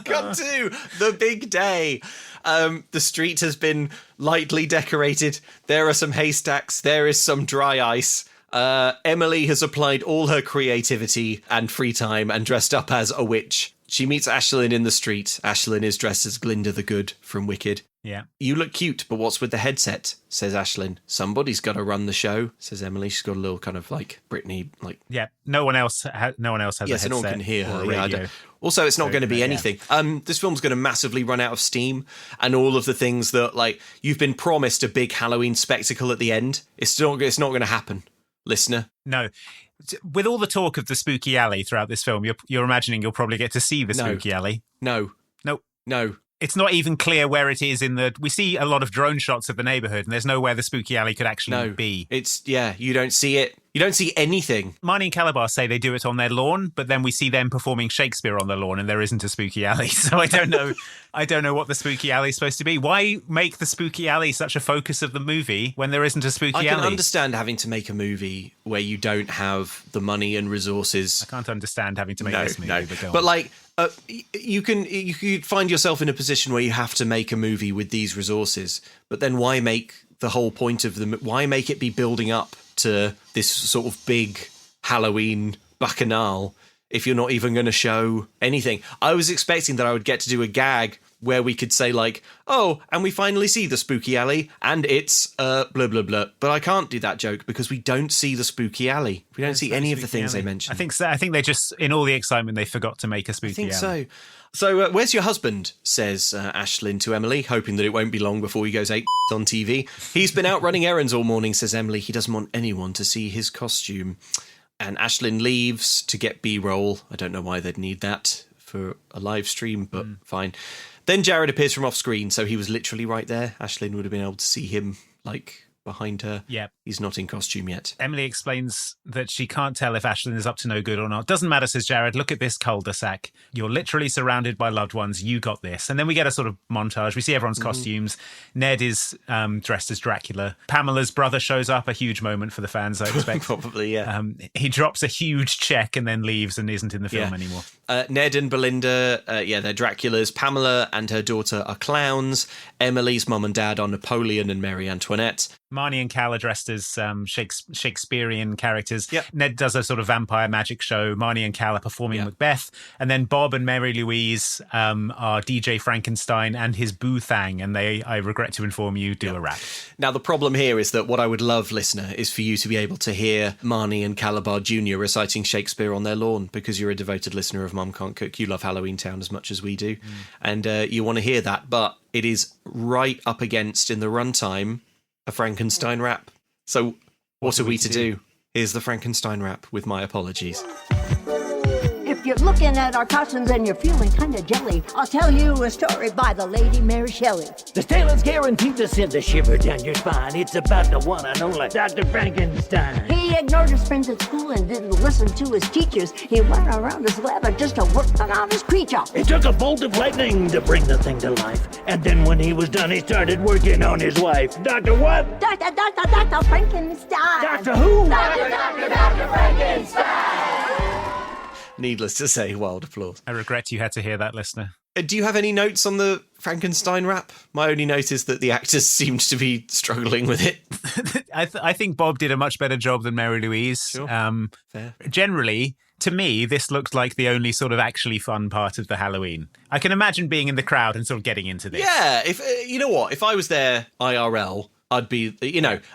Got to the big day. The street has been lightly decorated. There are some haystacks. There is some dry ice. Emily has applied all her creativity and free time and dressed up as a witch. She meets Ashlyn in the street. Ashlyn is dressed as Glinda the Good from Wicked. Yeah. You look cute, but what's with the headset? Says Ashlyn. Somebody's got to run the show, says Emily. She's got a little kind of Britney, Yeah, no one else has a headset. Yes, no one can hear her. Yeah, Yeah, also, it's not going to be anything. This film's going to massively run out of steam, and all of the things that you've been promised a big Halloween spectacle at the end. It's not going to happen, listener. No. With all the talk of the spooky alley throughout this film, you're imagining you'll probably get to see the spooky alley. No. It's not even clear where it is we see a lot of drone shots of the neighbourhood, and there's nowhere the spooky alley could actually be. You don't see it. You don't see anything. Marnie and Kalabar say they do it on their lawn, but then we see them performing Shakespeare on their lawn, and there isn't a spooky alley. So I don't know. I don't know what the spooky alley is supposed to be. Why make the spooky alley such a focus of the movie when there isn't a spooky alley? I can understand having to make a movie where you don't have the money and resources. I can't understand having to make this movie. But you could find yourself in a position where you have to make a movie with these resources. But then why make the whole point of why make it be building up to this sort of big Halloween bacchanal if you're not even going to show anything? I was expecting that I would get to do a gag where we could say and we finally see the spooky alley and it's blah, blah, blah. But I can't do that joke because we don't see the spooky alley. We don't see any of the things they mentioned. I think so. I think they just, in all the excitement, they forgot to make a spooky alley. I think so. So, where's your husband? Says Ashlyn to Emily, hoping that it won't be long before he goes ape on TV. He's been out running errands all morning, says Emily. He doesn't want anyone to see his costume. And Ashlyn leaves to get B-roll. I don't know why they'd need that for a live stream, but fine. Then Jared appears from off screen, so he was literally right there. Ashlyn would have been able to see him, behind her. Yeah. He's not in costume yet. Emily explains that she can't tell if Ashlyn is up to no good or not. Doesn't matter, says Jared. Look at this cul-de-sac. You're literally surrounded by loved ones. You got this. And then we get a sort of montage. We see everyone's costumes. Ned is dressed as Dracula. Pamela's brother shows up. A huge moment for the fans, I expect. Probably, yeah. He drops a huge check and then leaves and isn't in the film anymore. Ned and Belinda, they're Draculas. Pamela and her daughter are clowns. Emily's mum and dad are Napoleon and Mary Antoinette. Marnie and Cal are dressed as Shakespearean characters. Yep. Ned does a sort of vampire magic show. Marnie and Cal are performing Macbeth. And then Bob and Mary Louise are DJ Frankenstein and his Boo Thang. And they, I regret to inform you, do a rap. Now, the problem here is that what I would love, listener, is for you to be able to hear Marnie and Kalabar Jr. reciting Shakespeare on their lawn because you're a devoted listener of Mum Can't Cook. You love Halloweentown as much as we do. And you want to hear that. But it is right up against, in the runtime, a Frankenstein rap. So what are we to do? Here's the Frankenstein rap with my apologies. If you're looking at our costumes and you're feeling kind of jelly, I'll tell you a story by the Lady Mary Shelley. This tale is guaranteed to send a shiver down your spine. It's about the one and only Dr. Frankenstein. He ignored his friends at school and didn't listen to his teachers. He went around his lab just to work on his creature. It took a bolt of lightning to bring the thing to life. And then when he was done, he started working on his wife. Dr. what? Dr. Frankenstein. Doctor who? Dr. Frankenstein. Needless to say, wild applause. I regret you had to hear that, listener. Do you have any notes on the Frankenstein rap? My only note is that the actors seemed to be struggling with it. I think Bob did a much better job than Mary Louise. Sure. Fair. Generally, to me, this looked like the only sort of actually fun part of the Halloween. I can imagine being in the crowd and sort of getting into this. Yeah, if you know what? If I was there IRL, I'd be,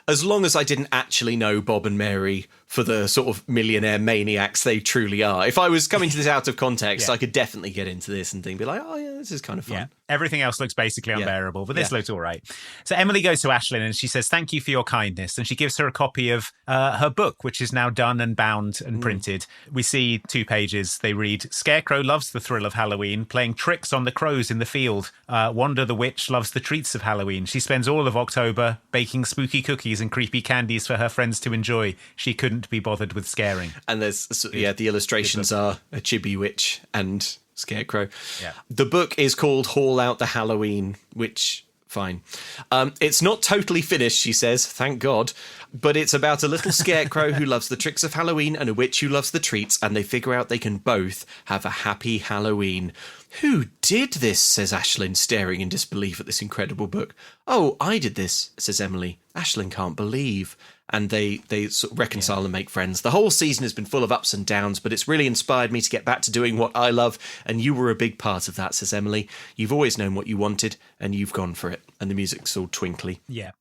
as long as I didn't actually know Bob and Mary for the sort of millionaire maniacs they truly are. If I was coming to this out of context, I could definitely get into this and be like, oh yeah, this is kind of fun. Yeah. Everything else looks basically unbearable, but this looks all right. So Emily goes to Ashlyn and she says, thank you for your kindness. And she gives her a copy of her book, which is now done and bound and printed. We see 2 pages. They read, Scarecrow loves the thrill of Halloween, playing tricks on the crows in the field. Wanda the witch loves the treats of Halloween. She spends all of October baking spooky cookies and creepy candies for her friends to enjoy. She couldn't be bothered with scaring. And there's, the illustrations are a chibi witch and Scarecrow. Yeah. The book is called Haul Out the Halloween, which, fine. It's not totally finished, she says, thank God, but it's about a little scarecrow who loves the tricks of Halloween and a witch who loves the treats, and they figure out they can both have a happy Halloween. Who did this, says Ashlyn, staring in disbelief at this incredible book. Oh, I did this, says Emily. Ashlyn can't believe. And they sort of reconcile and make friends. The whole season has been full of ups and downs, but it's really inspired me to get back to doing what I love, and you were a big part of that, says Emily. You've always known what you wanted, and you've gone for it. And the music's all twinkly. Yeah.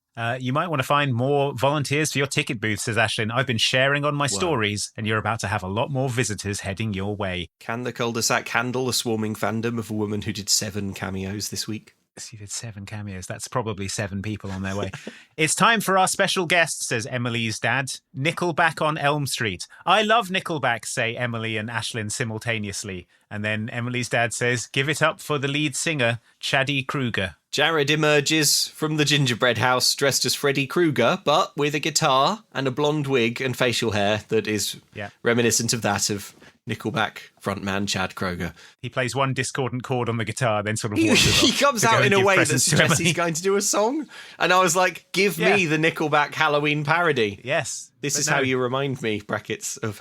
You might want to find more volunteers for your ticket booth, says Ashlyn. I've been sharing on my stories, and you're about to have a lot more visitors heading your way. Can the cul-de-sac handle the swarming fandom of a woman who did 7 cameos this week? She did 7 cameos. That's probably 7 people on their way. It's time for our special guest, says Emily's dad. Nickelback on Elm Street. I love Nickelback, say Emily and Ashlyn simultaneously. And then Emily's dad says, give it up for the lead singer, Chaddy Kruger. Jared emerges from the gingerbread house dressed as Freddy Krueger, but with a guitar and a blonde wig and facial hair that is reminiscent of that of Nickelback frontman Chad Kroger. He plays one discordant chord on the guitar, then sort of wanders off. He comes out in a way that suggests he's going to do a song. And I was like, give me the Nickelback Halloween parody. This is how you remind me, brackets, of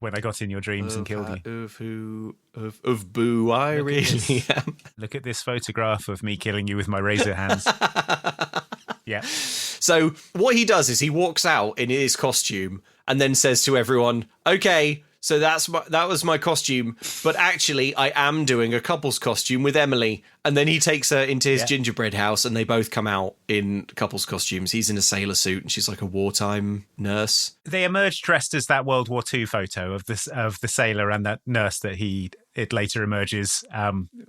when I got in your dreams and killed you. Of Boo, I really am. Look at this photograph of me killing you with my razor hands. Yeah. So what he does is he walks out in his costume and then says to everyone, okay, so that was my costume, but actually I am doing a couple's costume with Emily. And then he takes her into his gingerbread house and they both come out in couple's costumes. He's in a sailor suit and she's like a wartime nurse. They emerged dressed as that World War II photo of the sailor and that nurse that it later emerges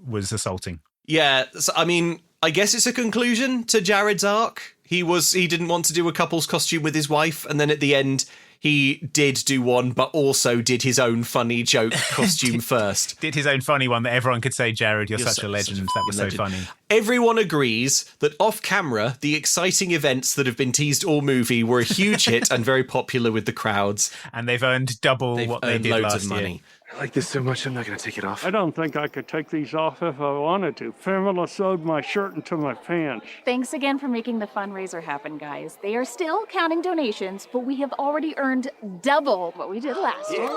was assaulting. Yeah, so, I mean, I guess it's a conclusion to Jared's arc. He didn't want to do a couple's costume with his wife, and then at the end he did do one, but also did his own funny joke costume first. Did his own funny one that everyone could say, Jared, you're such a legend. That was legend. So funny. Everyone agrees that off camera, the exciting events that have been teased all movie were a huge hit and very popular with the crowds. And they've earned double what they did last of money. Year. I like this so much, I'm not going to take it off. I don't think I could take these off if I wanted to. Pamela sewed my shirt into my pants. Thanks again for making the fundraiser happen, guys. They are still counting donations, but we have already earned double what we did last year.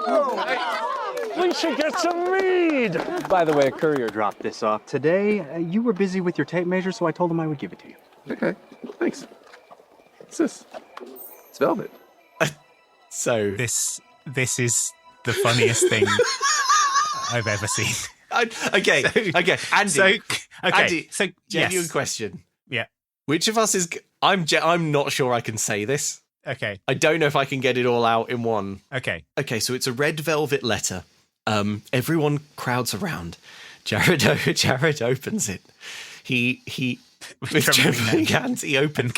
We should get some mead! By the way, a courier dropped this off today. You were busy with your tape measure, so I told him I would give it to you. Okay, thanks. What's this? It's velvet. So This is the funniest thing I've ever seen. Okay, Andy. Andy, so genuine question. Yeah. Which of us is... I'm not sure I can say this. Okay. I don't know if I can get it all out in one. Okay. Okay, so it's a red velvet letter. Everyone crowds around. Jared opens it. He with trembling hands. He opens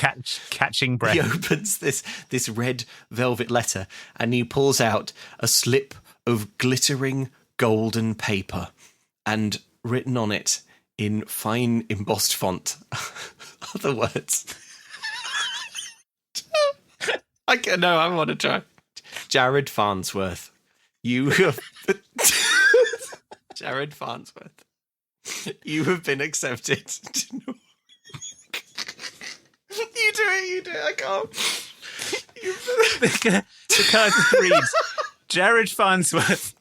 catching breath. He opens this red velvet letter and he pulls out a slip of glittering golden paper, and written on it in fine embossed font are the words. I want to try. Jared Farnsworth, you have... Jared Farnsworth, you have been accepted to... You do it, I can't. The card reads, Jared Farnsworth,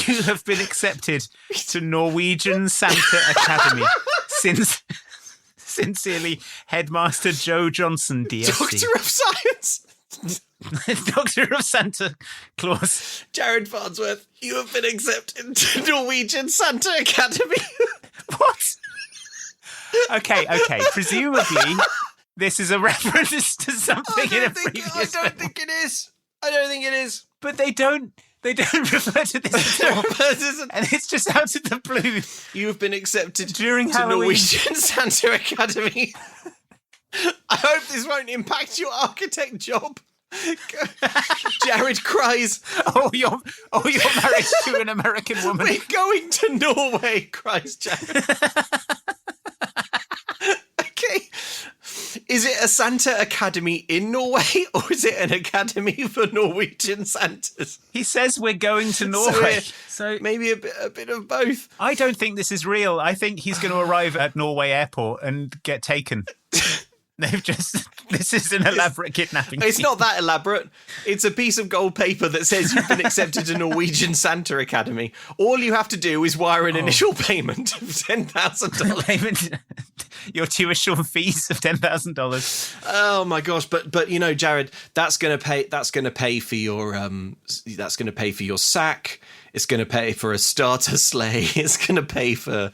you have been accepted to Norwegian Santa Academy. Sincerely, Headmaster Joe Johnson, DSC. Doctor of Science. Doctor of Santa Claus. Jared Farnsworth, you have been accepted to Norwegian Santa Academy. What? Okay. Presumably, this is a reference to something in a previous I don't think it is. But they don't refer to this at all. And it's just out of the blue. You have been accepted during to Halloween. Norwegian Santa Academy. I hope this won't impact your architect job. Jared cries. Oh, you're married to an American woman. We're going to Norway, cries Jared. Okay. Is it a Santa Academy in Norway, or is it an academy for Norwegian Santas? He says we're going to Norway. So maybe a bit of both. I don't think this is real. I think he's going to arrive at Norway airport and get taken. This is an elaborate kidnapping. It's not that elaborate. It's a piece of gold paper that says you've been accepted to Norwegian Santa Academy. All you have to do is wire an initial payment of $10,000. Your tuition fees of $10,000. Oh my gosh! But you know, Jared, that's going to pay for your sack. It's going to pay for a starter sleigh. It's going to pay for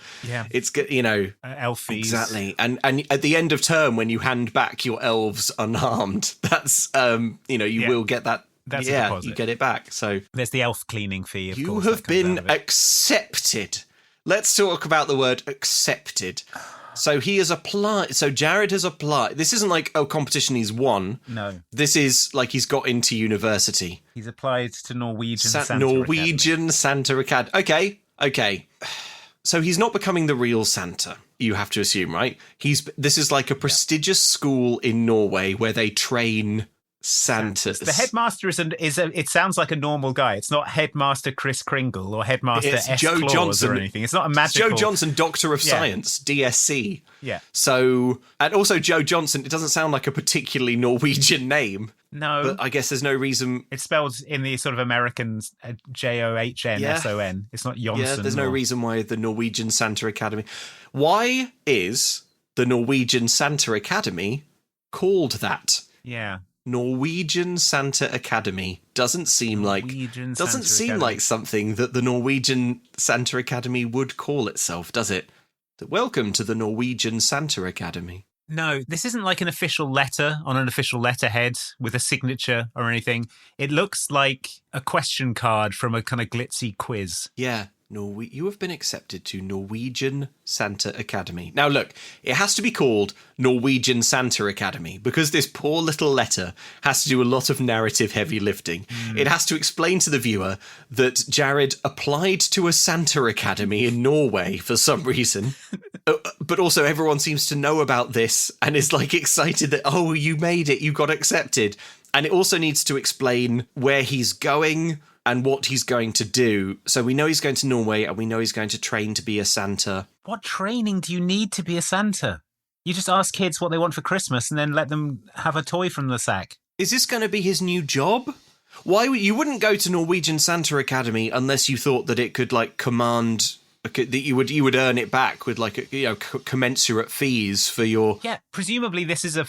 elf fees. Exactly. And at the end of term, when you hand back your elves unharmed, that's you will get that. That's a deposit. You get it back. So there's the elf cleaning fee. You have been accepted. Let's talk about the word accepted. So he has applied. So Jared has applied. This isn't like a competition he's won. No. This is like he's got into university. He's applied to Norwegian Santa Academy. Okay. So he's not becoming the real Santa, you have to assume, right? This is like a prestigious school in Norway where they train Santas. The headmaster it sounds like a normal guy. It's not Headmaster Chris Kringle or Headmaster S. Joe Claus Johnson or anything. It's not a magical... Joe Johnson, Doctor of Science, DSC. Yeah. So, and also Joe Johnson, it doesn't sound like a particularly Norwegian name. No. But I guess there's no reason... It's spelled in the sort of American Johnsson. It's not Jonsson. Yeah, there's no reason why the Norwegian Santa Academy... Why is the Norwegian Santa Academy called that? Yeah. Norwegian Santa Academy doesn't seem like something that the Norwegian Santa Academy would call itself, does it? Welcome to the Norwegian Santa Academy. No, this isn't like an official letter on an official letterhead with a signature or anything. It looks like a question card from a kind of glitzy quiz. Yeah. You have been accepted to Norwegian Santa Academy. Now, look, it has to be called Norwegian Santa Academy because this poor little letter has to do a lot of narrative heavy lifting. It has to explain to the viewer that Jared applied to a Santa Academy in Norway for some reason. But also everyone seems to know about this and is like excited that, oh, you made it, you got accepted. And it also needs to explain where he's going and what he's going to do. So we know he's going to Norway and we know he's going to train to be a Santa. What training do you need to be a Santa? You just ask kids what they want for Christmas and then let them have a toy from the sack. Is this going to be his new job? You wouldn't go to Norwegian Santa Academy unless you thought that it could like command... that you would earn it back with like commensurate fees for your... Yeah, presumably this is a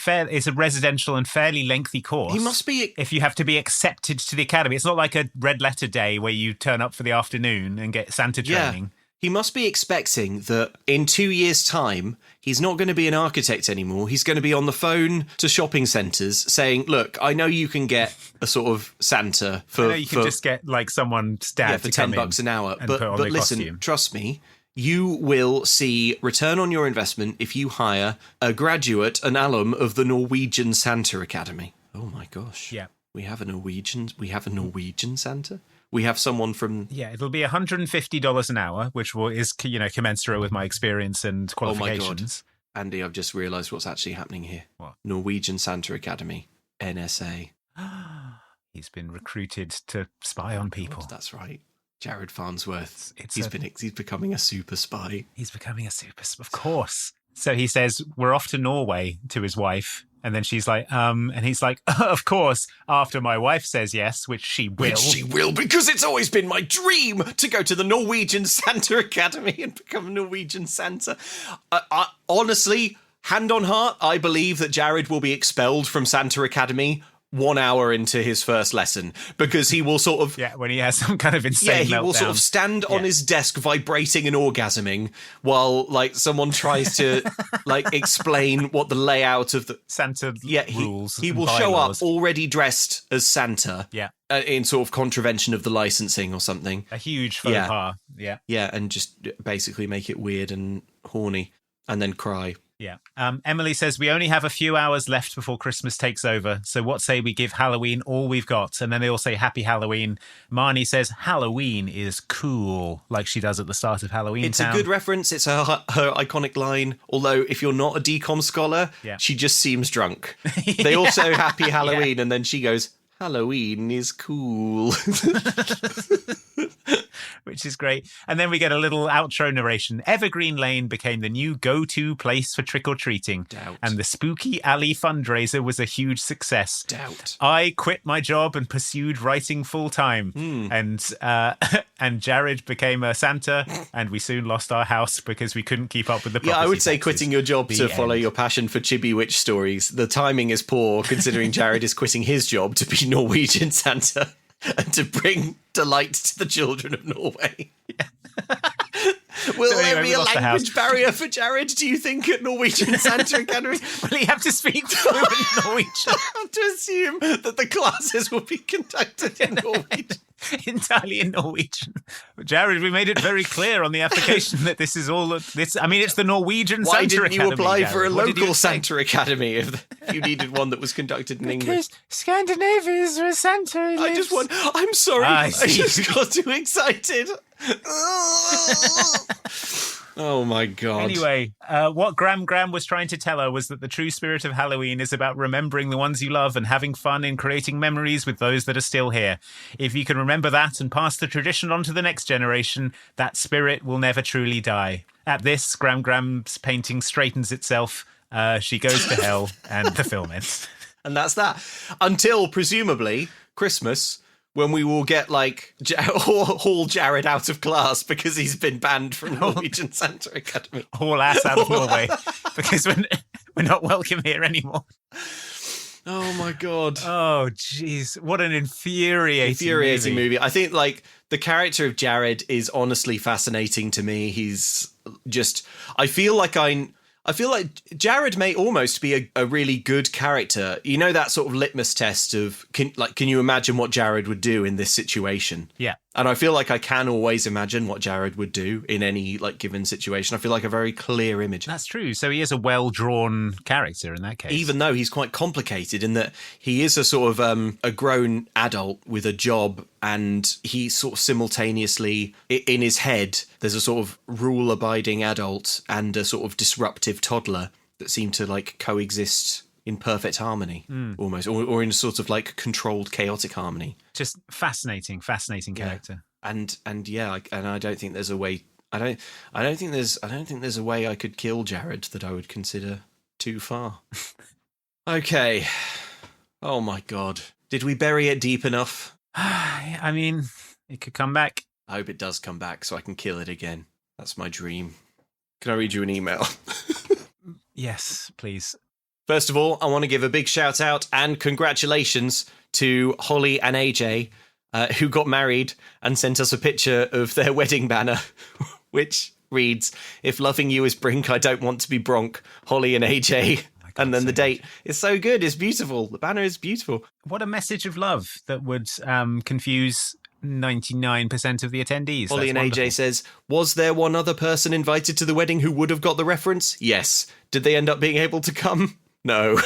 residential and fairly lengthy course. He must be... If you have to be accepted to the academy. It's not like a red letter day where you turn up for the afternoon and get Santa training. Yeah. He must be expecting that in 2 years' time, he's not going to be an architect anymore. He's going to be on the phone to shopping centres saying, look, I know you can get a sort of Santa for... I know you can just get like someone's dad for $10 an hour. But listen, trust me, You will see return on your investment if you hire a graduate, an alum of the Norwegian Santa Academy. Oh my gosh. Yeah. We have a Norwegian Santa? We have someone from... Yeah, it'll be $150 an hour, which is, commensurate with my experience and qualifications. Oh my God. Andy, I've just realised what's actually happening here. What? Norwegian Santa Academy, NSA. He's been recruited to spy on people. God, that's right. Jared Farnsworth. He's becoming a super spy. He's becoming a super spy, of course. So he says, we're off to Norway, to his wife. And then she's like, and he's like, of course, after my wife says yes, which she will. Which she will, because it's always been my dream to go to the Norwegian Santa Academy and become a Norwegian Santa. Honestly, hand on heart, I believe that Jared will be expelled from Santa Academy 1 hour into his first lesson, because he will sort of... Yeah, when he has some kind of insane he will meltdown. sort of stand on his desk vibrating and orgasming while, someone tries to, explain what the layout of the... Santa rules. He will show up already dressed as Santa. Yeah. In sort of contravention of the licensing or something. A huge faux pas. Yeah. Yeah, and just basically make it weird and horny, and then cry. Yeah. Emily says, we only have a few hours left before Christmas takes over. So what say we give Halloween all we've got? And then they all say Happy Halloween. Marnie says, Halloween is cool, like she does at the start of Halloweentown. It's a good reference. It's her iconic line. Although, if you're not a decom scholar, she just seems drunk. They all say Happy Halloween, and then she goes, Halloween is cool. Which is great. And then we get a little outro narration. Evergreen Lane became the new go-to place for trick-or-treating. Doubt. And the Spooky Alley fundraiser was a huge success. Doubt. I quit my job and pursued writing full-time. And Jared became a Santa, and we soon lost our house because we couldn't keep up with the property I would say taxes. quitting your job to follow your passion for chibi witch stories. The timing is poor, considering Jared is quitting his job to be Norwegian Santa and to bring delight to the children of Norway. Will there be a language barrier for Jared, do you think, at Norwegian Santa Academy? Will he have to speak fluent Norwegian? I have to assume that the classes will be conducted in Norwegian. Entirely in Norwegian. Jared, we made it very clear on the application that this is all... it's the Norwegian Why Santa Academy. Why didn't you apply Jared? for a What did you local Santa Academy if you needed one that was conducted in English? Scandinavia is where Santa lives. I'm sorry. I just got too excited. Oh my God. Anyway, what Graham was trying to tell her was that the true spirit of Halloween is about remembering the ones you love and having fun in creating memories with those that are still here. If you can remember that and pass the tradition on to the next generation, that spirit will never truly die. At this, Graham's painting straightens itself. She goes to hell, and the film ends. And that's that. Until, presumably, Christmas, when we will get, haul Jared out of class because he's been banned from Norwegian Santa Academy. Haul ass out of Norway because we're not welcome here anymore. Oh, my God. Oh, jeez. What an infuriating movie. I think, the character of Jared is honestly fascinating to me. He's just... I feel like Jared may almost be a really good character. You know, that sort of litmus test of, can you imagine what Jared would do in this situation? Yeah. And I feel like I can always imagine what Jared would do in any, given situation. I feel like a very clear image. That's true. So he is a well-drawn character in that case. Even though he's quite complicated in that he is a sort of a grown adult with a job, and he sort of simultaneously, in his head, there's a sort of rule-abiding adult and a sort of disruptive toddler that seem to, coexist in perfect harmony, almost, or in a sort of controlled, chaotic harmony. Just fascinating character. And I don't think there's a way. I don't think there's a way I could kill Jared that I would consider too far. Okay. Oh my God. Did we bury it deep enough? I mean, it could come back. I hope it does come back so I can kill it again. That's my dream. Can I read you an email? Yes, please. First of all, I want to give a big shout out and congratulations to Holly and AJ, who got married and sent us a picture of their wedding banner, which reads, "If loving you is brink, I don't want to be bronk, Holly and AJ." And then the date is so good. It's beautiful. The banner is beautiful. What a message of love that would confuse 99% of the attendees. Ollie and That's AJ wonderful. says, was there one other person invited to the wedding who would have got the reference? Yes. Did they end up being able to come? No.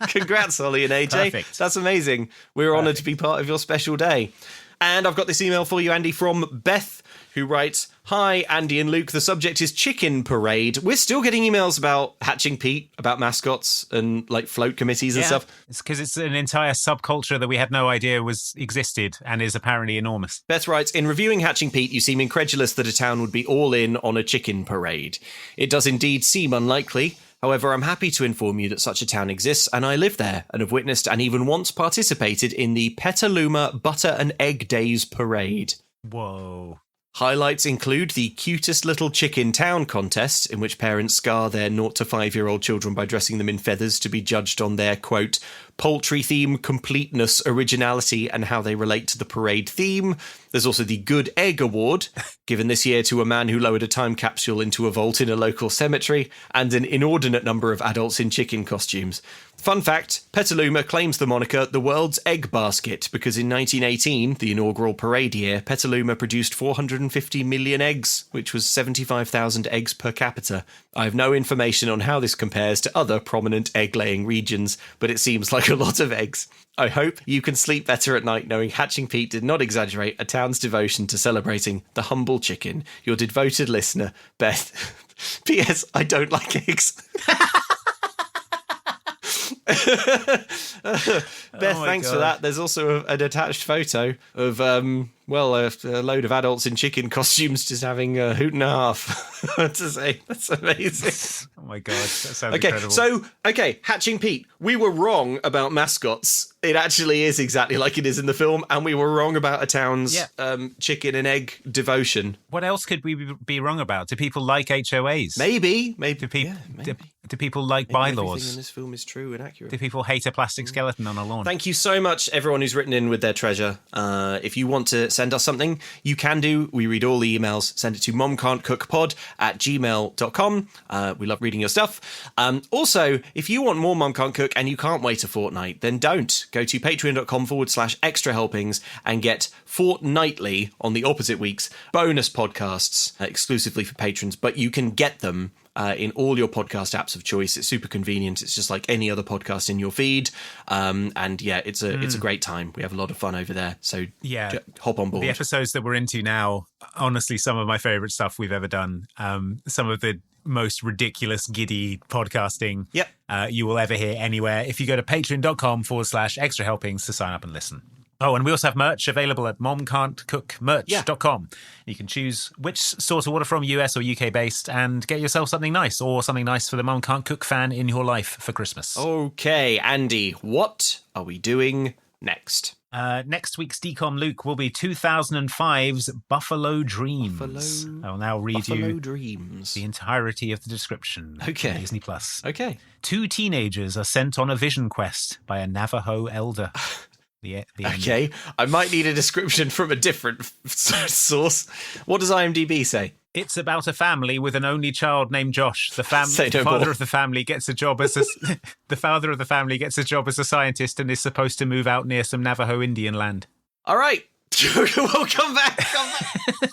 Congrats, Ollie and AJ. Perfect. That's amazing. We're honoured to be part of your special day. And I've got this email for you, Andy, from Beth, who writes, "Hi, Andy and Luke. The subject is chicken parade. We're still getting emails about Hatching Pete, about mascots and like float committees and stuff." It's because it's an entire subculture that we had no idea existed and is apparently enormous. Beth writes, "In reviewing Hatching Pete, you seem incredulous that a town would be all in on a chicken parade. It does indeed seem unlikely. However, I'm happy to inform you that such a town exists, and I live there and have witnessed and even once participated in the Petaluma Butter and Egg Days Parade. Whoa. Highlights include the cutest little chicken town contest, in which parents scar their 0 to 5-year-old children by dressing them in feathers to be judged on their, quote, poultry theme, completeness, originality, and how they relate to the parade theme. There's also the Good Egg Award, given this year to a man who lowered a time capsule into a vault in a local cemetery, and an inordinate number of adults in chicken costumes. Fun fact, Petaluma claims the moniker the world's egg basket because in 1918, the inaugural parade year, Petaluma produced 450 million eggs, which was 75,000 eggs per capita. I have no information on how this compares to other prominent egg-laying regions, but it seems like a lot of eggs. I hope you can sleep better at night knowing Hatching Pete did not exaggerate a town's devotion to celebrating the humble chicken. Your devoted listener, Beth. P.S. I don't like eggs." Beth, thanks for that. There's also an attached photo of a load of adults in chicken costumes just having a hoot and a half. I have to say, that's amazing. Oh my god, that sounds incredible. So Hatching Pete, we were wrong about mascots. It actually is exactly like it is in the film, and we were wrong about a town's chicken and egg devotion. What else could we be wrong about? Do people like HOAs? Maybe. Do people like bylaws? Everything in this film is true and accurate. Do people hate a plastic skeleton on a lawn? Thank you so much, everyone who's written in with their treasure. If you want to send us something, you can do. We read all the emails. Send it to momcan'tcookpod@gmail.com. We love reading your stuff. Also, if you want more Mom Can't Cook and you can't wait a fortnight, then don't. Go to patreon.com/extra helpings and get fortnightly, on the opposite weeks, bonus podcasts exclusively for patrons, but you can get them in all your podcast apps of choice. It's super convenient. It's just like any other podcast in your feed. It's a great time. We have a lot of fun over there. So hop on board. The episodes that we're into now, honestly, some of my favorite stuff we've ever done. Some of the most ridiculous, giddy podcasting you will ever hear anywhere. If you go to patreon.com/extra helpings to sign up and listen. Oh, and we also have merch available at momcan'tcookmerch.com. You can choose which source of order from, US or UK based, and get yourself something nice or something nice for the Mom Can't Cook fan in your life for Christmas. Okay, Andy, what are we doing next? Next week's DCOM, Luke, will be 2005's Buffalo Dreams. I will now read you Dreams. the entirety of the description. Okay. On Disney Plus. Okay. 2 teenagers are sent on a vision quest by a Navajo elder. Okay, I might need a description from a different source. What does IMDb say? It's about a family with an only child named Josh. The father of the family gets a job as the father of the family gets a job as a scientist and is supposed to move out near some Navajo Indian land. All right, we'll come back.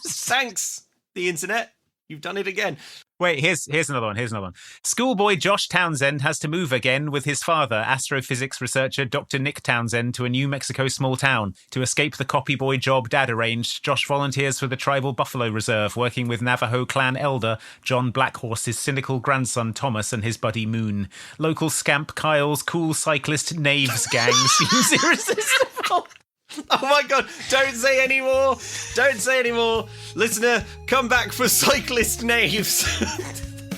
Thanks, the internet. You've done it again. Wait, here's another one. Schoolboy Josh Townsend has to move again with his father, astrophysics researcher Dr. Nick Townsend, to a New Mexico small town. To escape the copyboy job Dad arranged, Josh volunteers for the tribal buffalo reserve, working with Navajo clan elder John Blackhorse's cynical grandson Thomas and his buddy Moon. Local scamp Kyle's cool cyclist Knaves gang seems irresistible. Oh my god, don't say any more. Listener, come back for Cyclist Knaves.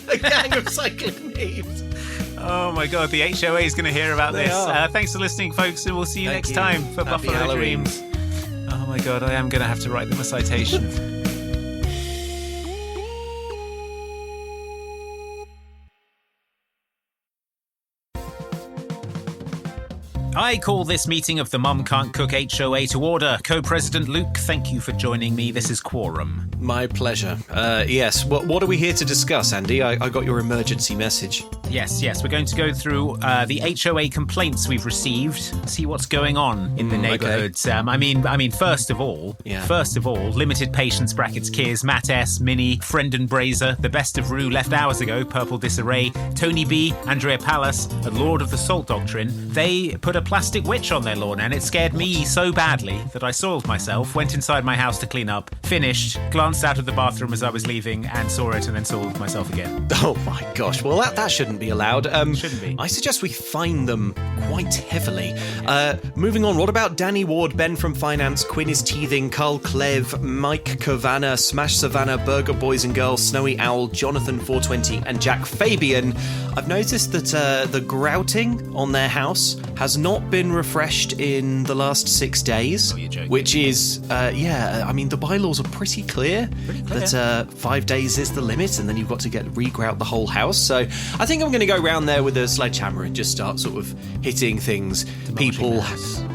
A gang of cyclist knaves. Oh my god, the HOA is going to hear about this. Thanks for listening, folks, and we'll see you next time for Happy Buffalo Halloween. Dreams. Oh my god, I am going to have to write them a citation. I call this meeting of the Mum Can't Cook HOA to order. Co-President Luke, thank you for joining me. This is quorum. My pleasure. Yes, what are we here to discuss, Andy? I got your emergency message. Yes, we're going to go through the HOA complaints we've received, see what's going on in the neighbourhood. Okay. I mean, first of all, Limited Patience brackets Kiers, Matt S, Minnie, Friend and Brazer, The Best of Rue left hours ago, Purple Disarray, Tony B, Andrea Pallas, and Lord of the Salt Doctrine. They put a plastic witch on their lawn, and it scared me so badly that I soiled myself, went inside my house to clean up, finished, glanced out of the bathroom as I was leaving, and saw it, and then soiled myself again. Oh my gosh, well that shouldn't be allowed. Shouldn't be. I suggest we fine them quite heavily. Moving on, what about Danny Ward, Ben from Finance, Quinn is Teething, Carl Clev, Mike Cavanna, Smash Savannah, Burger Boys and Girls, Snowy Owl, Jonathan 420, and Jack Fabian? I've noticed that the grouting on their house has not been refreshed in the last 6 days. Oh, you're joking. Which is, I mean, the bylaws are pretty clear. That 5 days is the limit, and then you've got to re-grout the whole house. So I think I'm going to go round there with a sledgehammer and just start sort of hitting things, people,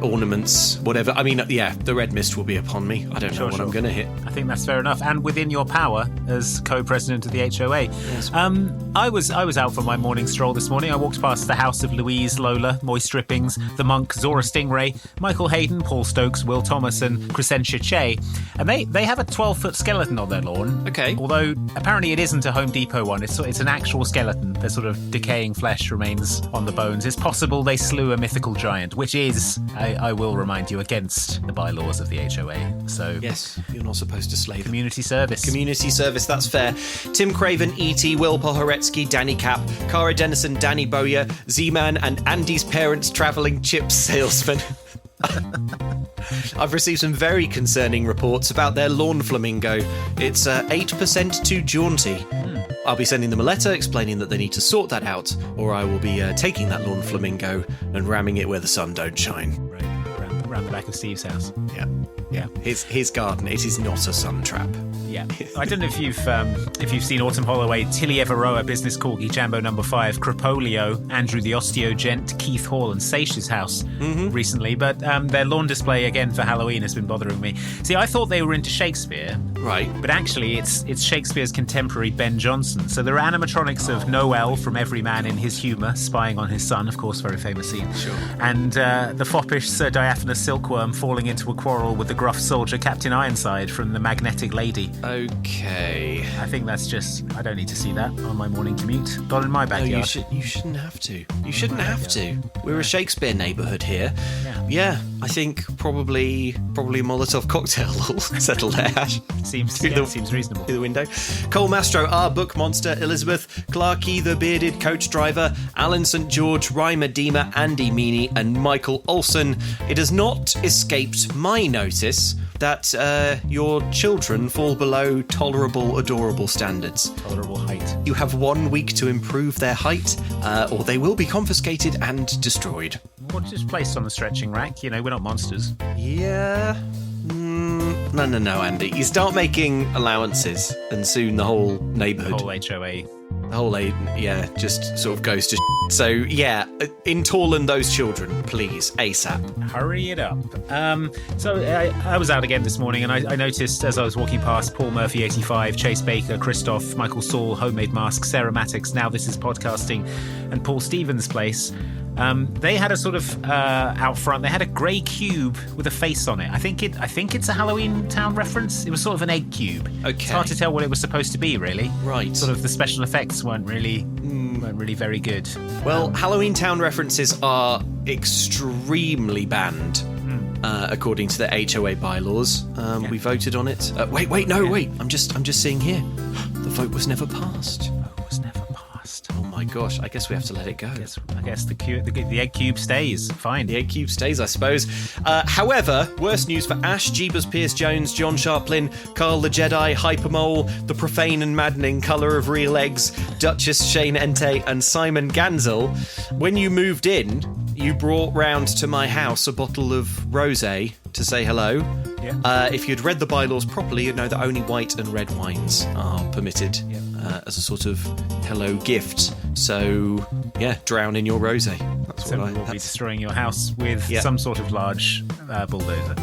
ornaments, whatever. I mean, the red mist will be upon me. I don't know what I'm going to hit. I think that's fair enough, and within your power as co-president of the HOA. Yes. I was out for my morning stroll this morning. I walked past the house of Louise, Lola, Moist Drippings, the monk Zora Stingray, Michael Hayden, Paul Stokes, Will Thomas, and Crescentia Che, and they have a 12-foot skeleton on their lawn. Okay. Although apparently it isn't a Home Depot one. It's an actual skeleton. There's sort of decaying flesh remains on the bones. It's possible they slew a mythical giant, which is, I will remind you, against the bylaws of the HOA. So yes, you're not supposed to slay them. Community service. Community service, that's fair. Tim Craven, E.T., Will Pohoretsky, Danny Cap, Cara Dennison, Danny Bowyer, Z-Man, and Andy's parents' travelling chips salesman. I've received some very concerning reports about their lawn flamingo. It's 8% too jaunty. I'll be sending them a letter explaining that they need to sort that out, or I will be taking that lawn flamingo and ramming it where the sun don't shine. Right, around the back of Steve's house. Yeah. His garden. It is not a sun trap. Yeah. I don't know if you've seen Autumn Holloway, Tilly Everoa, Business Corgi, Jambo Number 5, Cropolio, Andrew the Osteo Gent, Keith Hall, and Seix's house recently, but their lawn display again for Halloween has been bothering me. See, I thought they were into Shakespeare, right? But actually, it's Shakespeare's contemporary Ben Jonson. So there are animatronics of Noel from Every Man in His Humour spying on his son, of course, very famous scene. Sure. And the foppish Sir Diaphanous Silkworm falling into a quarrel with the gruff soldier Captain Ironside from The Magnetic Lady. Okay. I think that's just... I don't need to see that on my morning commute. Not in my backyard. No, you shouldn't have to. You shouldn't have to. We're a Shakespeare neighbourhood here. Yeah. I think probably Molotov cocktail will settle there, Ash. Seems reasonable. Through the window. Cole Mastro, R. Book Monster, Elizabeth, Clarkey the Bearded Coach Driver, Alan St. George, Rymer Deemer, Andy Meany, and Michael Olson. It has not escaped my notice that your children fall below tolerable, adorable standards. Tolerable height. You have 1 week to improve their height, or they will be confiscated and destroyed. Well, just placed on the stretching rack. You know, we're not monsters. Yeah. No, Andy. You start making allowances, and soon the whole neighbourhood... The whole HOA... The whole just sort of goes to So, yeah, entallin those children, please, ASAP. Hurry it up. So I was out again this morning, and I noticed as I was walking past Paul Murphy 85, Chase Baker, Christoph, Michael Saul, Homemade Masks, Sarah Mattix, Now This Is Podcasting, and Paul Stevens' place. They had a sort of out front. They had a grey cube with a face on it. I think it's a Halloweentown reference. It was sort of an egg cube. Okay. It's hard to tell what it was supposed to be, really. Right. Sort of the special effects weren't really very good. Well, Halloweentown references are extremely banned. According to the HOA bylaws. We voted on it. Wait. I'm just seeing here. The vote was never passed. Oh my gosh, I guess we have to let it go. I guess the egg cube stays. Fine. The egg cube stays, I suppose. However, worse news for Ash, Jeebus Pierce Jones, John Sharplin, Carl the Jedi, Hypermole, The Profane and Maddening Colour of Real Eggs, Duchess Shane Ente, and Simon Ganzel. When you moved in, you brought round to my house a bottle of rosé to say hello. Yeah. If you'd read the bylaws properly, you'd know that only white and red wines are permitted as a sort of hello gift So, yeah, drown in your rosé. That's So what we'll be destroying your house with some sort of large bulldozer.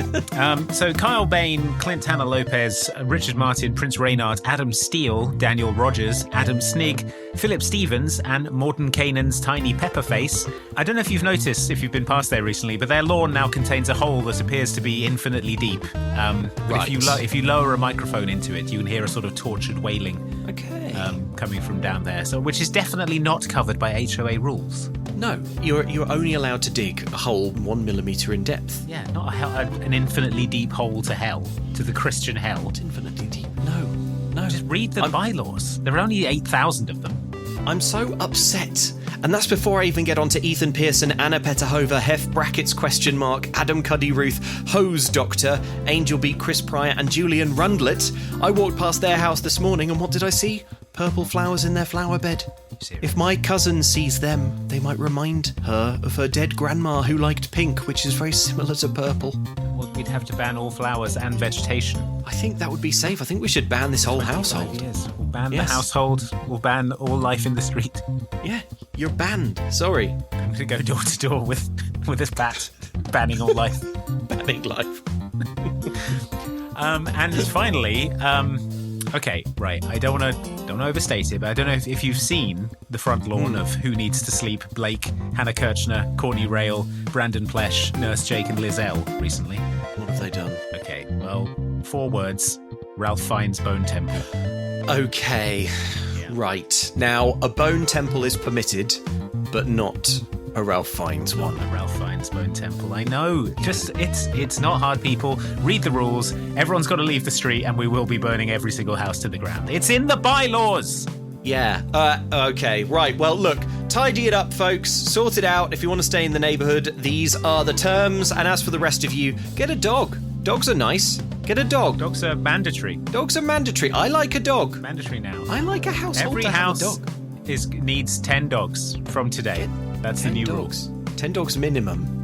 So Kyle Bain, Clint Hannah Lopez, Richard Martin, Prince Reynard, Adam Steele, Daniel Rogers, Adam Snigg, Philip Stevens, and Morton Kanan's Tiny Pepperface. I don't know if you've noticed, if you've been past there recently, but their lawn now contains a hole that appears to be infinitely deep. Right. If you lower a microphone into it, you can hear a sort of tortured wailing. Okay. Coming from down there, so which is definitely not covered by HOA rules. No, you're only allowed to dig a hole 1 millimetre in depth. Yeah, not an infinitely deep hole to hell, to the Christian hell. Not infinitely deep. No. Just read the bylaws. There are only 8,000 of them. I'm so upset. And that's before I even get on to Ethan Pearson, Anna Petahova, Hef Brackets question mark, Adam Cuddy Ruth, Hose Doctor, Angel Beat Chris Pryor, and Julian Rundlet. I walked past their house this morning, and what did I see? Purple flowers in their flower bed. If my cousin sees them, they might remind her of her dead grandma who liked pink, which is very similar to purple. Well, we'd have to ban all flowers and vegetation. I think that would be safe. I think we should ban this whole household. We'll ban the household. We'll ban all life in the street. Yeah, you're banned. Sorry. I'm going to go door to door with this bat, banning all life. Banning life. And finally, okay, right. I don't want to overstate it, but I don't know if you've seen the front lawn of Who Needs to Sleep, Blake, Hannah Kirchner, Courtney Rail, Brandon Plesh, Nurse Jake, and Liz L. recently. What have they done? Okay, well, 4 words: Ralph Fiennes' Bone Temple. Okay, right. Now, a bone temple is permitted, but not a Ralph Fiennes one. A Ralph Fiennes Bone Temple. I know. Just it's not hard, people. Read the rules. Everyone's got to leave the street, and we will be burning every single house to the ground. It's in the bylaws. Yeah. Okay. Right. Well, look. Tidy it up, folks. Sort it out. If you want to stay in the neighbourhood, these are the terms. And as for the rest of you, get a dog. Dogs are nice. Get a dog. Dogs are mandatory. Dogs are mandatory. I like a dog. Mandatory now. I like a household. Every to house have a dog. needs 10 dogs from today. That's the new dogs. rules. 10 dogs minimum.